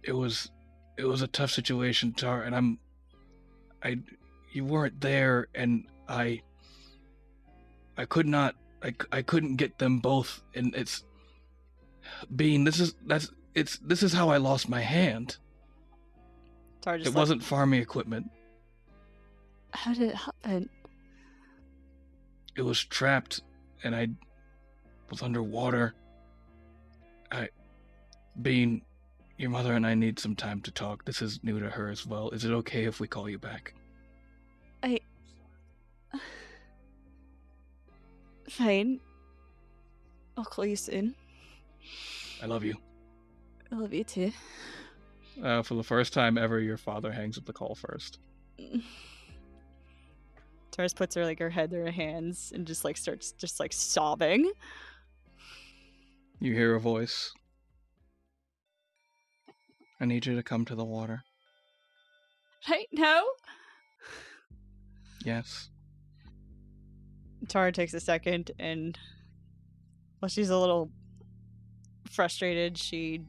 [SPEAKER 6] It was a tough situation, Tarra, and you weren't there, and I couldn't get them both, and it's Bean, this is how I lost my hand. It wasn't farming equipment.
[SPEAKER 4] How did it happen?
[SPEAKER 6] It was trapped, and I was underwater. Bean, your mother and I need some time to talk. This is new to her as well. Is it okay if we call you back?
[SPEAKER 4] Fine. I'll call you soon.
[SPEAKER 6] I love you.
[SPEAKER 4] I love you too.
[SPEAKER 6] For the first time ever, your father hangs up the call first.
[SPEAKER 4] Taurus puts her head in her hands and just starts sobbing.
[SPEAKER 6] You hear a voice. I need you to come to the water.
[SPEAKER 4] Right now?
[SPEAKER 6] Yes.
[SPEAKER 4] Tarra takes a second, and while she's a little frustrated, she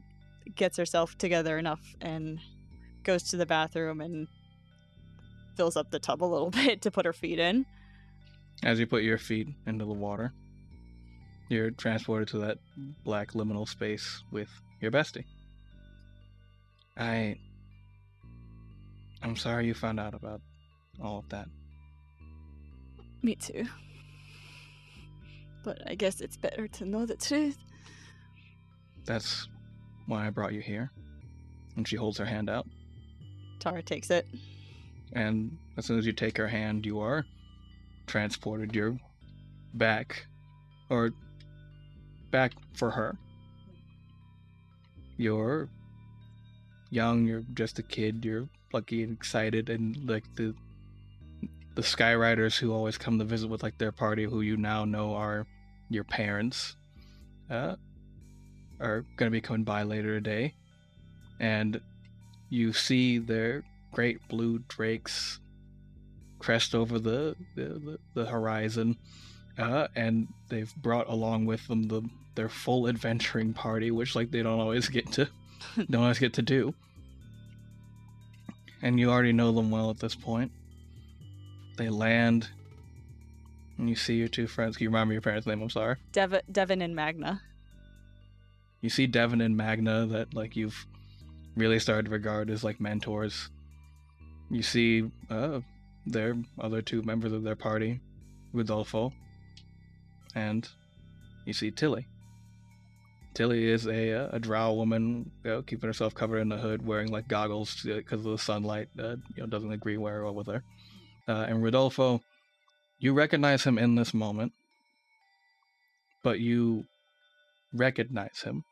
[SPEAKER 4] gets herself together enough and goes to the bathroom and fills up the tub a little bit to put her feet in.
[SPEAKER 6] As you put your feet into the water, you're transported to that black liminal space with your bestie. I'm sorry you found out about all of that.
[SPEAKER 4] Me too. But I guess it's better to know the truth.
[SPEAKER 6] That's why I brought you here. And she holds her hand out.
[SPEAKER 4] Tarra takes it.
[SPEAKER 6] And as soon as you take her hand, you are transported. You're back for her. You're young, you're just a kid, you're lucky and excited, and like the Skyriders who always come to visit with like their party, who you now know are your parents, are gonna be coming by later today, and you see their great blue drakes crest over the horizon, and they've brought along with them their full adventuring party, which like they don't always get to do. And you already know them well at this point. They land, and you see your two friends. Can you remember your parents' name? I'm sorry.
[SPEAKER 4] Devin and Magna.
[SPEAKER 6] You see Devin and Magna that like you've really started to regard as like mentors. You see their other two members of their party, Rodolfo, and you see Tilly. Tilly is a drow woman, keeping herself covered in the hood, wearing like goggles because of the sunlight. Doesn't agree well with her. And Rodolfo, you recognize him in this moment, but you recognize him.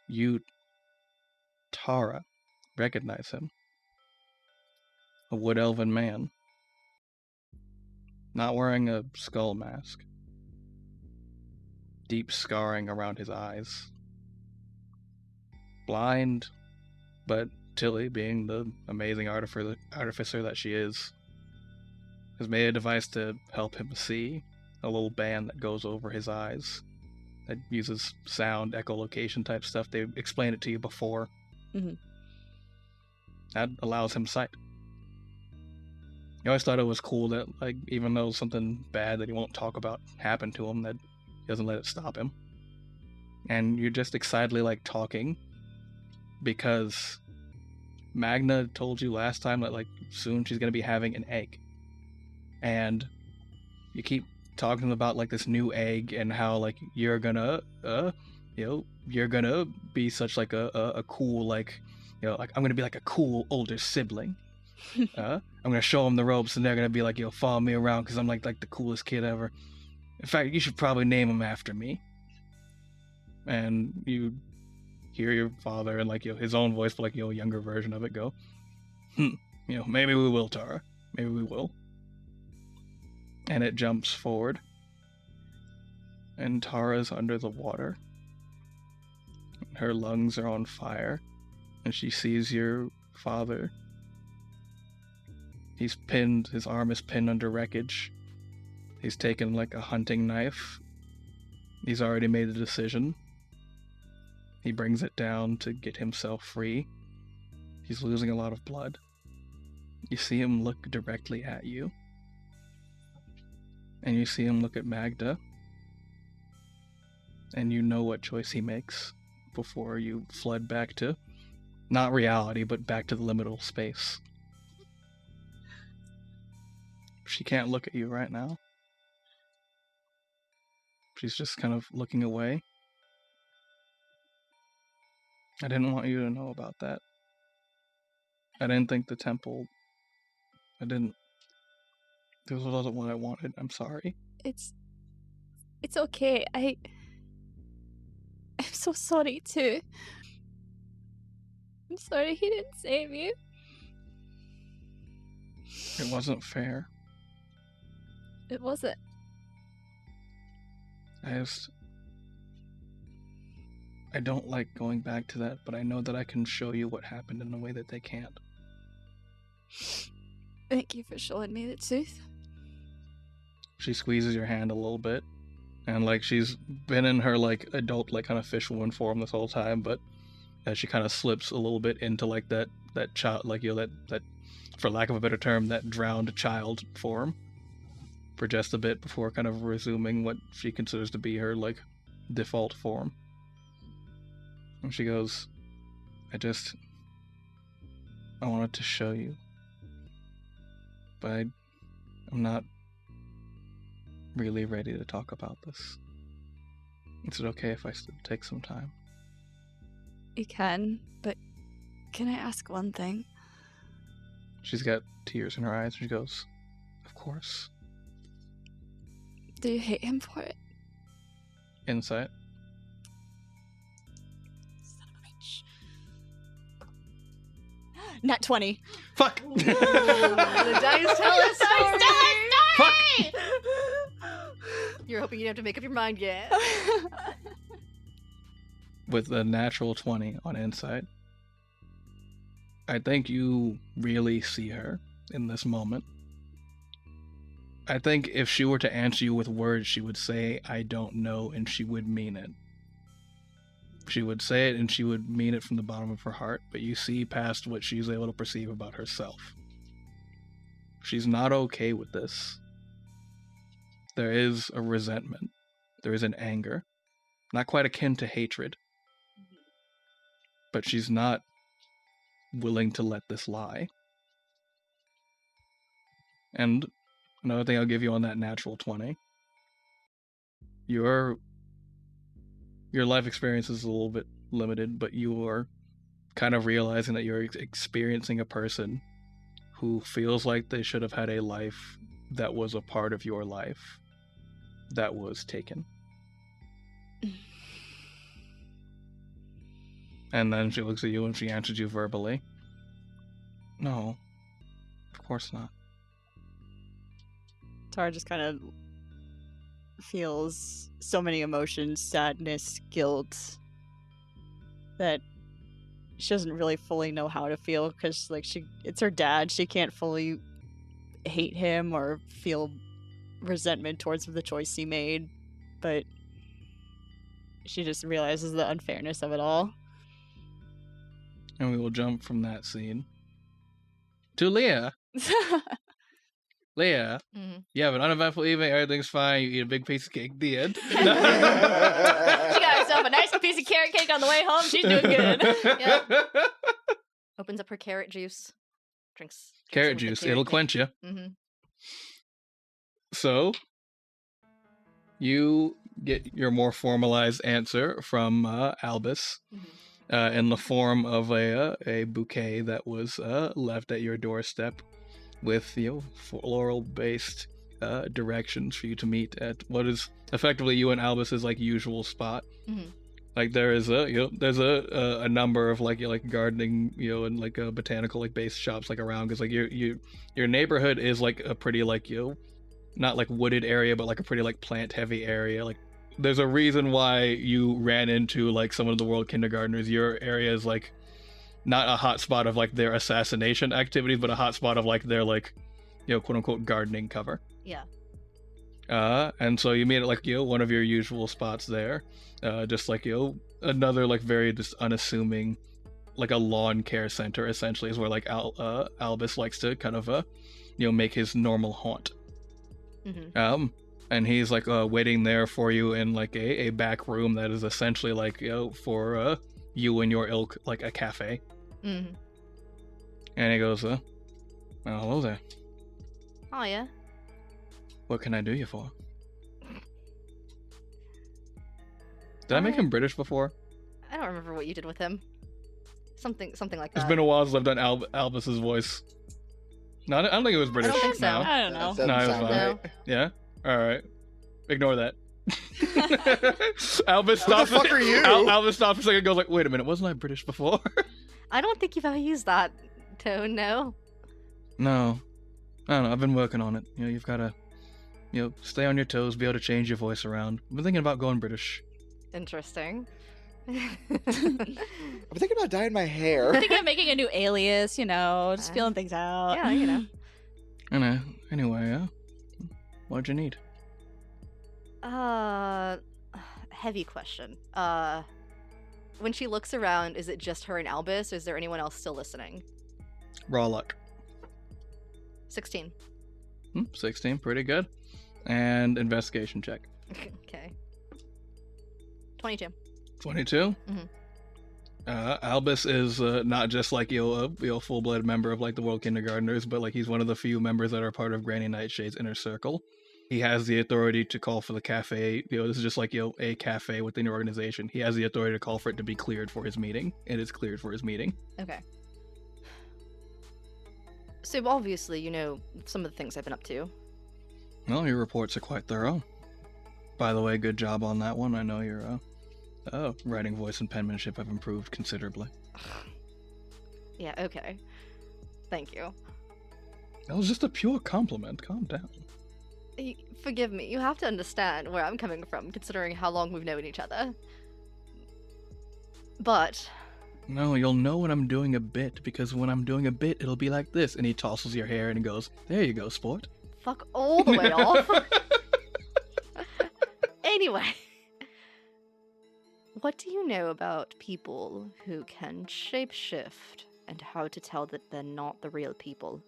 [SPEAKER 6] You, Tarra, recognize him. A wood elven man, not wearing a skull mask. Deep scarring around his eyes. Blind, but Tilly, being the amazing artificer that she is, has made a device to help him see, a little band that goes over his eyes that uses sound, echolocation type stuff. They explained it to you before.
[SPEAKER 4] Mm-hmm.
[SPEAKER 6] That allows him sight. You always thought it was cool that, like, even though something bad that he won't talk about happened to him, that he doesn't let it stop him. And you're just excitedly, like, talking because Magna told you last time that, like, soon she's going to be having an egg. And you keep talking about, like, this new egg and how, like, you're gonna, you're gonna be such, like, a cool, like, like, I'm gonna be, like, a cool older sibling. I'm gonna show them the ropes and they're gonna be like, follow me around because I'm like the coolest kid ever. In fact, you should probably name him after me. And you hear your father and like his own voice, but like a younger version of it go, maybe we will, Tarra. Maybe we will. And it jumps forward. And Tara's under the water. Her lungs are on fire. And she sees your father. He's pinned, his arm is pinned under wreckage. He's taken like a hunting knife. He's already made a decision. He brings it down to get himself free. He's losing a lot of blood. You see him look directly at you. And you see him look at Magda. And you know what choice he makes before you flood back to, not reality, but back to the liminal space. She can't look at you right now. She's just kind of looking away. I didn't want you to know about that. I didn't think the temple... This wasn't what I wanted. I'm sorry.
[SPEAKER 8] It's okay. I'm so sorry too. I'm sorry he didn't save you.
[SPEAKER 6] It wasn't fair.
[SPEAKER 8] It wasn't.
[SPEAKER 6] I don't like going back to that, but I know that I can show you what happened in a way that they can't.
[SPEAKER 8] Thank you for showing me the truth.
[SPEAKER 6] She squeezes your hand a little bit, and like she's been in her like adult like kind of fish woman form this whole time, but as she kind of slips a little bit into like that child, like that for lack of a better term, that drowned child form for just a bit before kind of resuming what she considers to be her like default form. And she goes, I wanted to show you, but I'm not really ready to talk about this. Is it okay if I take some time?
[SPEAKER 8] You can, but can I ask one thing?
[SPEAKER 6] She's got tears in her eyes, and she goes, of course.
[SPEAKER 8] Do you hate him for it?
[SPEAKER 6] Insight.
[SPEAKER 4] Son of a bitch. Nat 20.
[SPEAKER 6] Fuck!
[SPEAKER 5] The dice tell us story!
[SPEAKER 6] Fuck!
[SPEAKER 5] You're hoping you don't have to make up your mind yet.
[SPEAKER 6] With a natural 20 on insight, I think you really see her in this moment. I think if she were to answer you with words, she would say, I don't know, and she would mean it. She would say it and she would mean it from the bottom of her heart, but you see past what she's able to perceive about herself. She's not okay with this. There is a resentment. There is an anger. Not quite akin to hatred. But she's not willing to let this lie. And another thing I'll give you on that natural 20. Your life experience is a little bit limited, but you are kind of realizing that you're experiencing a person who feels like they should have had a life that was a part of your life that was taken. And then she looks at you and she answers you verbally. No, of course not.
[SPEAKER 4] Tarra just kind of feels so many emotions, sadness, guilt, that she doesn't really fully know how to feel, because like it's her dad. She can't fully hate him or feel resentment towards the choice he made, but she just realizes the unfairness of it all.
[SPEAKER 6] And we will jump from that scene to Leah. Leah, you have an uneventful evening, everything's fine, you eat a big piece of cake, the end.
[SPEAKER 8] She got herself a nice piece of carrot cake on the way home. She's doing good.
[SPEAKER 5] Yep. Opens up her carrot juice. Drinks
[SPEAKER 6] Carrot
[SPEAKER 5] it with the
[SPEAKER 6] juice,
[SPEAKER 5] carrot
[SPEAKER 6] it'll
[SPEAKER 5] cake.
[SPEAKER 6] quench you.
[SPEAKER 5] Mm-hmm.
[SPEAKER 6] So, you get your more formalized answer from Albus in the form of a bouquet that was left at your doorstep with, floral-based directions for you to meet at what is effectively you and Albus's like usual spot.
[SPEAKER 5] Mm-hmm.
[SPEAKER 6] Like there is there's a number of like gardening and like botanical like based shops like around, because like your neighborhood is like a pretty like not like wooded area, but like a pretty like plant heavy area. Like there's a reason why you ran into like some of the world kindergartners. Your area is like not a hot spot of like their assassination activities, but a hot spot of like their like quote unquote gardening cover.
[SPEAKER 5] Yeah.
[SPEAKER 6] And so you meet at like one of your usual spots there, just like another like very just unassuming like a lawn care center essentially is where like Albus likes to kind of make his normal haunt.
[SPEAKER 5] Mm-hmm.
[SPEAKER 6] And he's like waiting there for you in like a back room that is essentially like for you and your ilk, like a cafe.
[SPEAKER 5] Mm-hmm.
[SPEAKER 6] And he goes, well, hello there.
[SPEAKER 5] Oh yeah.
[SPEAKER 6] What can I do you for? Did I make him British before?
[SPEAKER 5] I don't remember what you did with him. Something like that.
[SPEAKER 6] It's been a while since I've done Albus's voice. No, I don't think it was British.
[SPEAKER 5] don't think so.
[SPEAKER 6] No.
[SPEAKER 4] I don't know.
[SPEAKER 3] That
[SPEAKER 6] No, it
[SPEAKER 3] doesn't
[SPEAKER 6] was
[SPEAKER 3] sound
[SPEAKER 6] fine.
[SPEAKER 3] right.
[SPEAKER 6] Yeah? Alright. Ignore that. Albus
[SPEAKER 3] Who the
[SPEAKER 6] stops.
[SPEAKER 3] fuck are you?
[SPEAKER 6] Albus stops for a second and goes like, wait a minute, wasn't I British before?
[SPEAKER 5] I don't think you've ever used that tone, no.
[SPEAKER 6] No. I don't know, I've been working on it. You've gotta stay on your toes, be able to change your voice around. I've been thinking about going British.
[SPEAKER 5] Interesting.
[SPEAKER 3] I'm thinking about dyeing my hair.
[SPEAKER 4] I think I'm making a new alias, just feeling things out.
[SPEAKER 5] Yeah,
[SPEAKER 6] Anyway, what'd you need?
[SPEAKER 5] Heavy question. When she looks around, is it just her and Albus, or is there anyone else still listening?
[SPEAKER 6] Raw luck.
[SPEAKER 5] 16.
[SPEAKER 6] 16, pretty good. And investigation check.
[SPEAKER 5] Okay. 22.
[SPEAKER 6] 22?
[SPEAKER 5] Mhm.
[SPEAKER 6] Albus is not just like a full-blooded member of like the World Kindergartners, but like he's one of the few members that are part of Granny Nightshade's inner circle. He has the authority to call for the cafe. This is just like a cafe within your organization. He has the authority to call for it to be cleared for his meeting. It is cleared for his meeting.
[SPEAKER 5] Okay. So obviously, you know some of the things I've been up to.
[SPEAKER 6] Well, your reports are quite thorough. By the way, good job on that one. I know your writing, voice, and penmanship have improved considerably.
[SPEAKER 5] Yeah, okay. Thank you.
[SPEAKER 6] That was just a pure compliment. Calm down.
[SPEAKER 5] Forgive me, you have to understand where I'm coming from, considering how long we've known each other. But...
[SPEAKER 6] No, you'll know when I'm doing a bit, because when I'm doing a bit, it'll be like this, and he tosses your hair and he goes, there you go, sport.
[SPEAKER 5] Fuck all the way off. Anyway. What do you know about people who can shapeshift, and how to tell that they're not the real people?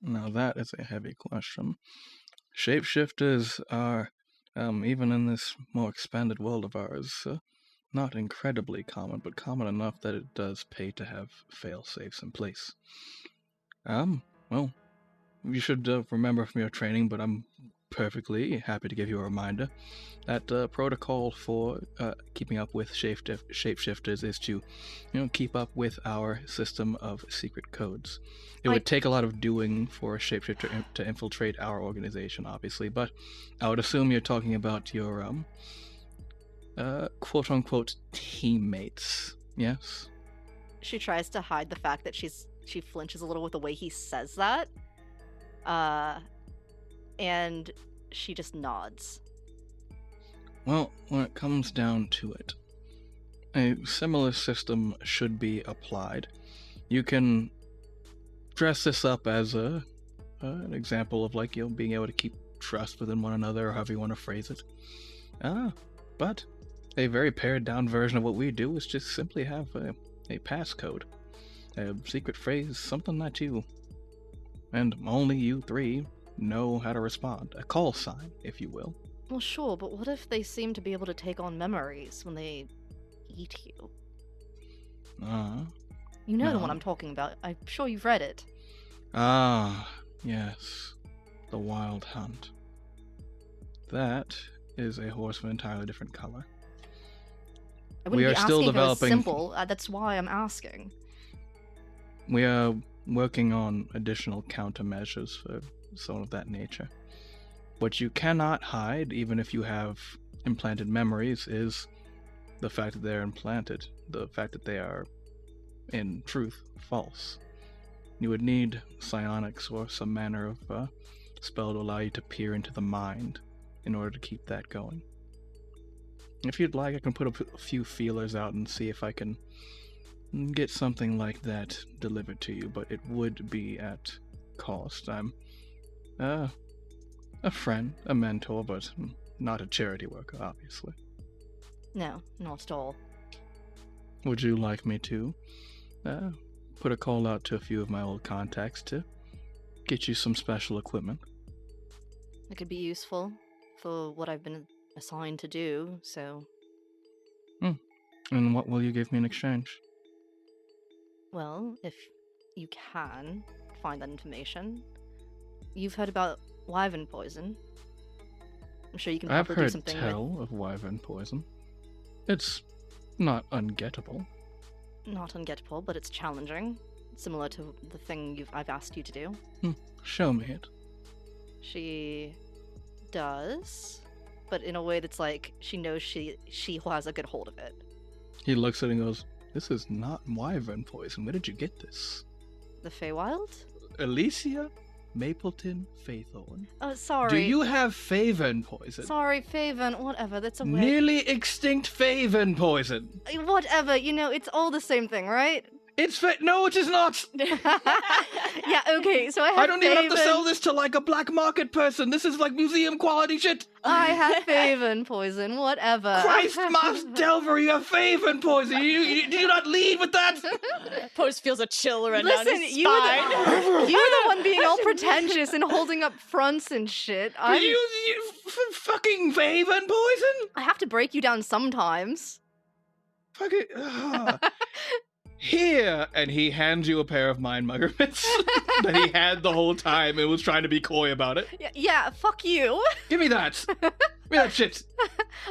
[SPEAKER 6] Now that is a heavy question. Shapeshifters are, even in this more expanded world of ours, not incredibly common, but common enough that it does pay to have fail-safes in place. Well, you should remember from your training, but I'm perfectly happy to give you a reminder that protocol for keeping up with shapeshifters is to, keep up with our system of secret codes. It would take a lot of doing for a shapeshifter to infiltrate our organization, obviously, but I would assume you're talking about your quote-unquote teammates, yes?
[SPEAKER 5] She tries to hide the fact that she flinches a little with the way he says that. And she just nods.
[SPEAKER 6] Well, when it comes down to it, a similar system should be applied. You can dress this up as an example of being able to keep trust within one another, or however you want to phrase it. But a very pared down version of what we do is just simply have a passcode, a secret phrase, something that you, and only you three, know how to respond. A call sign, if you will.
[SPEAKER 5] Well, sure, but what if they seem to be able to take on memories when they eat you? You know the one I'm talking about. I'm sure you've read it.
[SPEAKER 6] Yes. The Wild Hunt. That is a horse of an entirely different color.
[SPEAKER 5] I wouldn't be asking if it was simple. That's why I'm asking.
[SPEAKER 6] We are working on additional countermeasures for some of that nature. What you cannot hide, even if you have implanted memories, is the fact that they're implanted, the fact that they are, in truth, false. You would need psionics or some manner of spell to allow you to peer into the mind in order to keep that going. If you'd like, I can put a few feelers out and see if I can get something like that delivered to you, but it would be at cost. I'm a friend, a mentor, but not a charity worker, obviously.
[SPEAKER 5] No, not at all.
[SPEAKER 6] Would you like me to put a call out to a few of my old contacts to get you some special equipment?
[SPEAKER 5] It could be useful for what I've been assigned to do, so...
[SPEAKER 6] And what will you give me in exchange?
[SPEAKER 5] Well, if you can find that information. You've heard about wyvern poison. I'm sure you can probably do something with...
[SPEAKER 6] I've heard tell of wyvern poison. It's not ungettable.
[SPEAKER 5] Not ungettable, but it's challenging. Similar to the thing I've asked you to do.
[SPEAKER 6] Show me it.
[SPEAKER 5] She does, but in a way that's like she knows she has a good hold of it.
[SPEAKER 6] He looks at it and goes, "This is not wyvern poison. Where did you get this?"
[SPEAKER 5] The Feywild?
[SPEAKER 6] Alicia? Mapleton Faithorn.
[SPEAKER 5] Oh, sorry.
[SPEAKER 6] Do you have Faven poison?
[SPEAKER 5] Sorry, Faven. Whatever, that's okay.
[SPEAKER 6] Nearly extinct Faven poison.
[SPEAKER 5] Whatever, it's all the same thing, right?
[SPEAKER 6] No, it is not.
[SPEAKER 5] Yeah, okay, so I have
[SPEAKER 6] I don't even have to
[SPEAKER 5] Faven.
[SPEAKER 6] sell this to like a black market person. This is like museum quality shit.
[SPEAKER 5] I have Faven poison, whatever.
[SPEAKER 6] Christ, Moss Delver, you have Faven poison. Do you not lead with that?
[SPEAKER 8] Post feels a chill run down
[SPEAKER 5] Listen,
[SPEAKER 8] his
[SPEAKER 5] you're
[SPEAKER 8] spine.
[SPEAKER 5] the one being all pretentious and holding up fronts and shit.
[SPEAKER 6] You fucking Faven poison?
[SPEAKER 5] I have to break you down sometimes.
[SPEAKER 6] Fucking. Here, and he hands you a pair of mind mugger mitts that he had the whole time and was trying to be coy about it.
[SPEAKER 5] Yeah, fuck you.
[SPEAKER 6] Give me that. Give me that shit.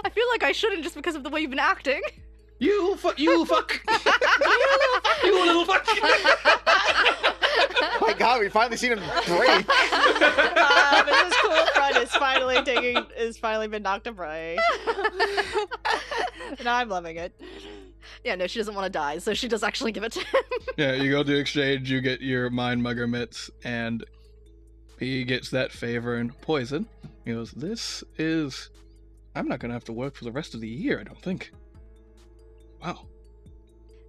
[SPEAKER 5] I feel like I shouldn't just because of the way you've been acting.
[SPEAKER 6] You fuck. You little fuck.
[SPEAKER 3] Oh my god, we finally seen him break.
[SPEAKER 8] Mrs. Cool Front is finally been knocked to break. And I'm loving it.
[SPEAKER 5] Yeah, no, she doesn't want to die, so she does actually give it to him.
[SPEAKER 6] Yeah, you go to exchange, you get your mind mugger mitts, and he gets that favor and poison. He goes, I'm not gonna have to work for the rest of the year, I don't think. Wow.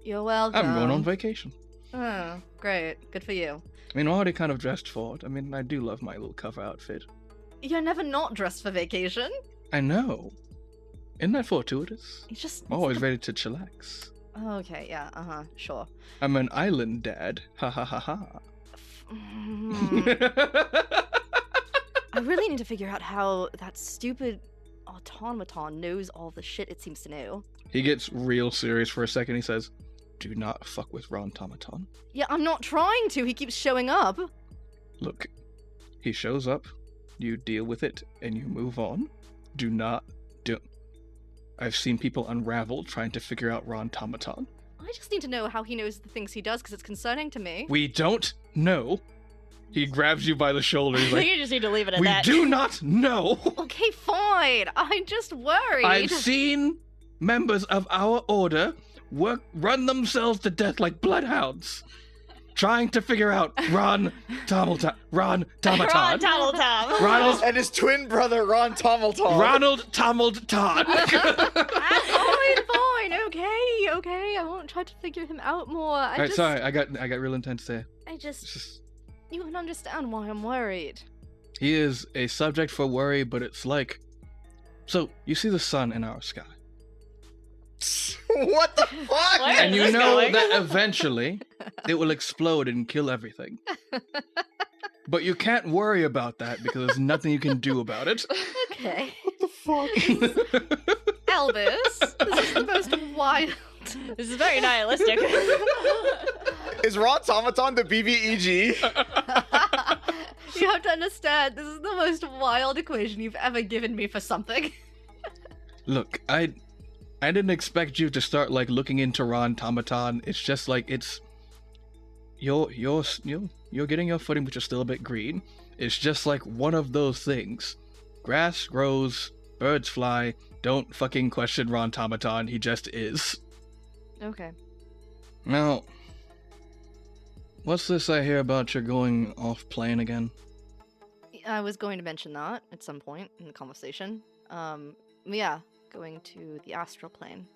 [SPEAKER 5] You're welcome.
[SPEAKER 6] I'm going on vacation.
[SPEAKER 5] Oh, great. Good for you.
[SPEAKER 6] I mean, I'm already kind of dressed for it. I mean, I do love my little cover outfit.
[SPEAKER 5] You're never not dressed for vacation.
[SPEAKER 6] I know. Isn't that fortuitous?
[SPEAKER 5] You just...
[SPEAKER 6] I'm always ready to chillax.
[SPEAKER 5] Okay, yeah, sure.
[SPEAKER 6] I'm an island dad. Ha ha ha ha.
[SPEAKER 5] I really need to figure out how that stupid automaton knows all the shit it seems to know.
[SPEAKER 6] He gets real serious for a second. He says, do not fuck with Ron Tomaton.
[SPEAKER 5] Yeah, I'm not trying to. He keeps showing up.
[SPEAKER 6] Look, he shows up, you deal with it, and you move on. Do not do... I've seen people unravel trying to figure out Ron Tomaton.
[SPEAKER 5] I just need to know how he knows the things he does, because it's concerning to me.
[SPEAKER 6] We don't know. He grabs you by the shoulder. He's
[SPEAKER 8] I think
[SPEAKER 6] like,
[SPEAKER 8] you just need to leave it at
[SPEAKER 6] we
[SPEAKER 8] that.
[SPEAKER 6] do not know.
[SPEAKER 5] Okay, fine. I'm just worried.
[SPEAKER 6] I've seen members of our order run themselves to death like bloodhounds, trying to figure out Ron Tomaton.
[SPEAKER 8] Ron Tomaton.
[SPEAKER 6] Ronald
[SPEAKER 3] And his twin brother, Ron Tomaton.
[SPEAKER 6] Ronald Tomaton.
[SPEAKER 5] Fine. Okay. I won't try to figure him out more.
[SPEAKER 6] Alright, sorry, I got real intense there.
[SPEAKER 5] You can understand why I'm worried.
[SPEAKER 6] He is a subject for worry, but it's like... So, you see the sun in our sky.
[SPEAKER 3] What the fuck?
[SPEAKER 8] Where
[SPEAKER 6] And
[SPEAKER 8] is
[SPEAKER 6] you
[SPEAKER 8] this
[SPEAKER 6] know
[SPEAKER 8] going?
[SPEAKER 6] that eventually it will explode and kill everything. But you can't worry about that because there's nothing you can do about it.
[SPEAKER 5] Okay.
[SPEAKER 3] What the fuck?
[SPEAKER 5] Elvis, this is the most wild.
[SPEAKER 8] This is very nihilistic.
[SPEAKER 3] Is Ron Tomaton the BBEG?
[SPEAKER 5] You have to understand, this is the most wild equation you've ever given me for something.
[SPEAKER 6] Look, I didn't expect you to start like looking into Ron Tomaton. It's just like you're getting your footing, but you're still a bit green. It's just like one of those things. Grass grows, birds fly. Don't fucking question Ron Tomaton. He just is.
[SPEAKER 5] Okay.
[SPEAKER 6] Now, what's this I hear about you're going off plane again?
[SPEAKER 5] I was going to mention that at some point in the conversation. Yeah, going to the astral plane.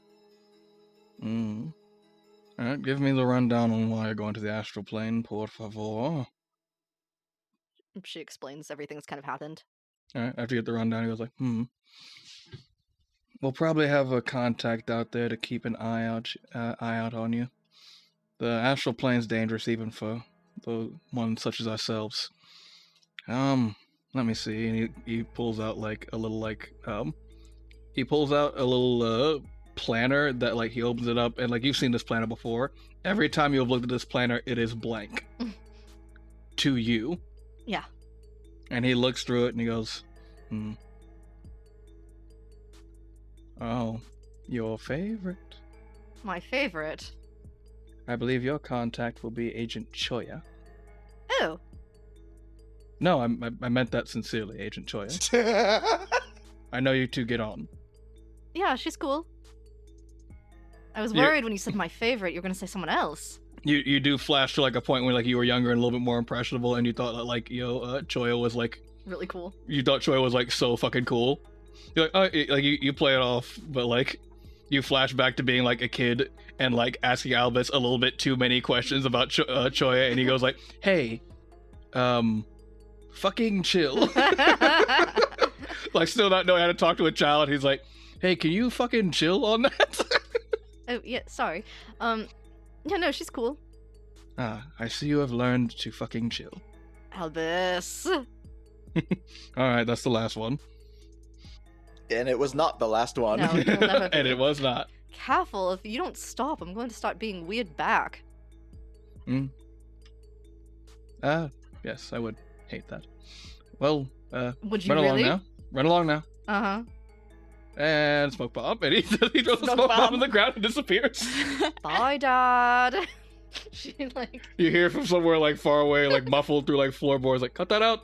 [SPEAKER 6] Alright, give me the rundown on why you're going to the astral plane, por favor.
[SPEAKER 5] She explains everything that's kind of happened.
[SPEAKER 6] Alright, after you get the rundown, he goes like, We'll probably have a contact out there to keep an eye out on you. The astral plane's dangerous even for the ones such as ourselves. Let me see. And he pulls out like a little planner that like he opens it up, and like you've seen this planner before. Every time you've looked at this planner, it is blank to you.
[SPEAKER 5] Yeah.
[SPEAKER 6] And he looks through it and he goes, Oh, your favorite?
[SPEAKER 5] My favorite.
[SPEAKER 6] I believe your contact will be Agent Choya.
[SPEAKER 5] Oh.
[SPEAKER 6] No, I meant that sincerely, Agent Choya. I know you two get on.
[SPEAKER 5] Yeah, she's cool. I was worried when you said my favorite, you were going to say someone else.
[SPEAKER 6] you do flash to like a point where like you were younger and a little bit more impressionable, and you thought that like Choya was like
[SPEAKER 5] Really cool.
[SPEAKER 6] you thought Choya was like so fucking cool. You're like, oh, like you play it off, but like you flash back to being like a kid and like asking Albus a little bit too many questions about Choya, and he goes like, "Hey, fucking chill." Like still not knowing how to talk to a child, he's like, "Hey, can you fucking chill on that?"
[SPEAKER 5] Oh yeah, sorry. Yeah, no, she's cool.
[SPEAKER 6] Ah, I see you have learned to fucking chill.
[SPEAKER 5] Albus.
[SPEAKER 6] Alright, that's the last one.
[SPEAKER 3] And it was not the last one.
[SPEAKER 5] No, it will never be.
[SPEAKER 6] And it was not.
[SPEAKER 5] Careful, if you don't stop, I'm going to start being weird back.
[SPEAKER 6] Yes, I would hate that. Well,
[SPEAKER 5] Would you
[SPEAKER 6] run
[SPEAKER 5] really?
[SPEAKER 6] along now. Run along now.
[SPEAKER 5] Uh-huh.
[SPEAKER 6] And smoke bomb. And he throws the
[SPEAKER 8] Smoke
[SPEAKER 6] smoke bomb
[SPEAKER 8] bomb.
[SPEAKER 6] on the ground and disappears.
[SPEAKER 5] Bye, Dad. She like
[SPEAKER 6] You hear from somewhere like far away, like muffled through like floorboards, like, cut that out.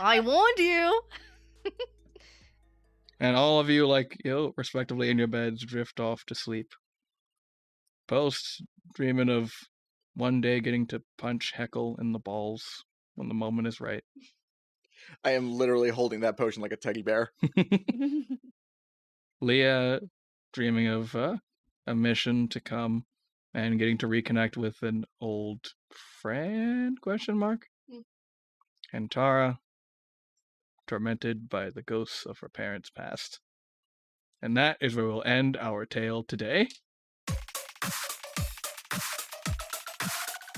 [SPEAKER 5] I warned you.
[SPEAKER 6] And all of you, like, respectively in your beds, drift off to sleep. Post, dreaming of one day getting to punch Heckle in the balls when the moment is right.
[SPEAKER 3] I am literally holding that potion like a teddy bear.
[SPEAKER 6] Leah, dreaming of a mission to come and getting to reconnect with an old friend, ? And Tarra, tormented by the ghosts of her parents' past. And that is where we'll end our tale today.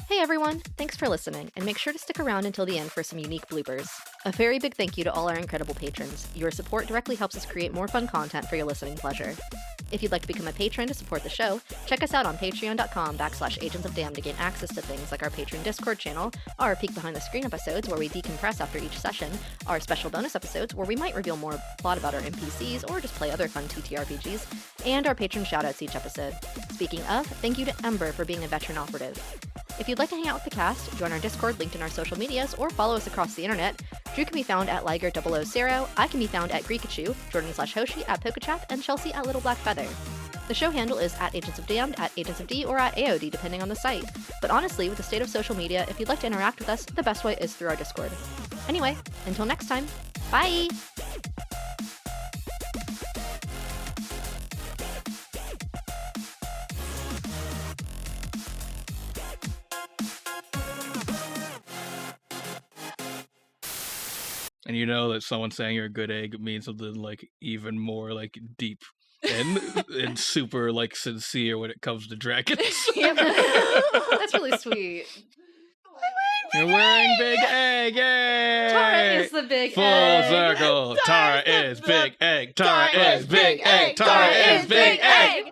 [SPEAKER 1] Hey everyone, thanks for listening, and make sure to stick around until the end for some unique bloopers. A very big thank you to all our incredible patrons. Your support directly helps us create more fun content for your listening pleasure. If you'd like to become a patron to support the show, check us out on patreon.com/agentsofdamned to gain access to things like our patron Discord channel, our peek behind the screen episodes where we decompress after each session, our special bonus episodes where we might reveal more plot about our NPCs or just play other fun TTRPGs, and our patron shoutouts each episode. Speaking of, thank you to Eymbr for being a veteran operative. If you'd like to hang out with the cast, join our Discord linked in our social medias, or follow us across the internet, Drew can be found at Liger000, I can be found at Greekachu, Jordan/Hoshi at Pokachap, and Chelsea at Little Black Feather. The show handle is at agentsofdamned, at agentsofd, or at AOD, depending on the site. But honestly, with the state of social media, if you'd like to interact with us, the best way is through our Discord. Anyway, until next time, bye!
[SPEAKER 6] And you know that someone saying you're a good egg means something like even more like deep and super like sincere when it comes to dragons.
[SPEAKER 5] That's really sweet.
[SPEAKER 6] You're wearing big egg, yay!
[SPEAKER 5] Tarra is the big
[SPEAKER 6] Full
[SPEAKER 5] egg.
[SPEAKER 6] circle. Tara is big egg. Tara is big egg. Tara is big egg.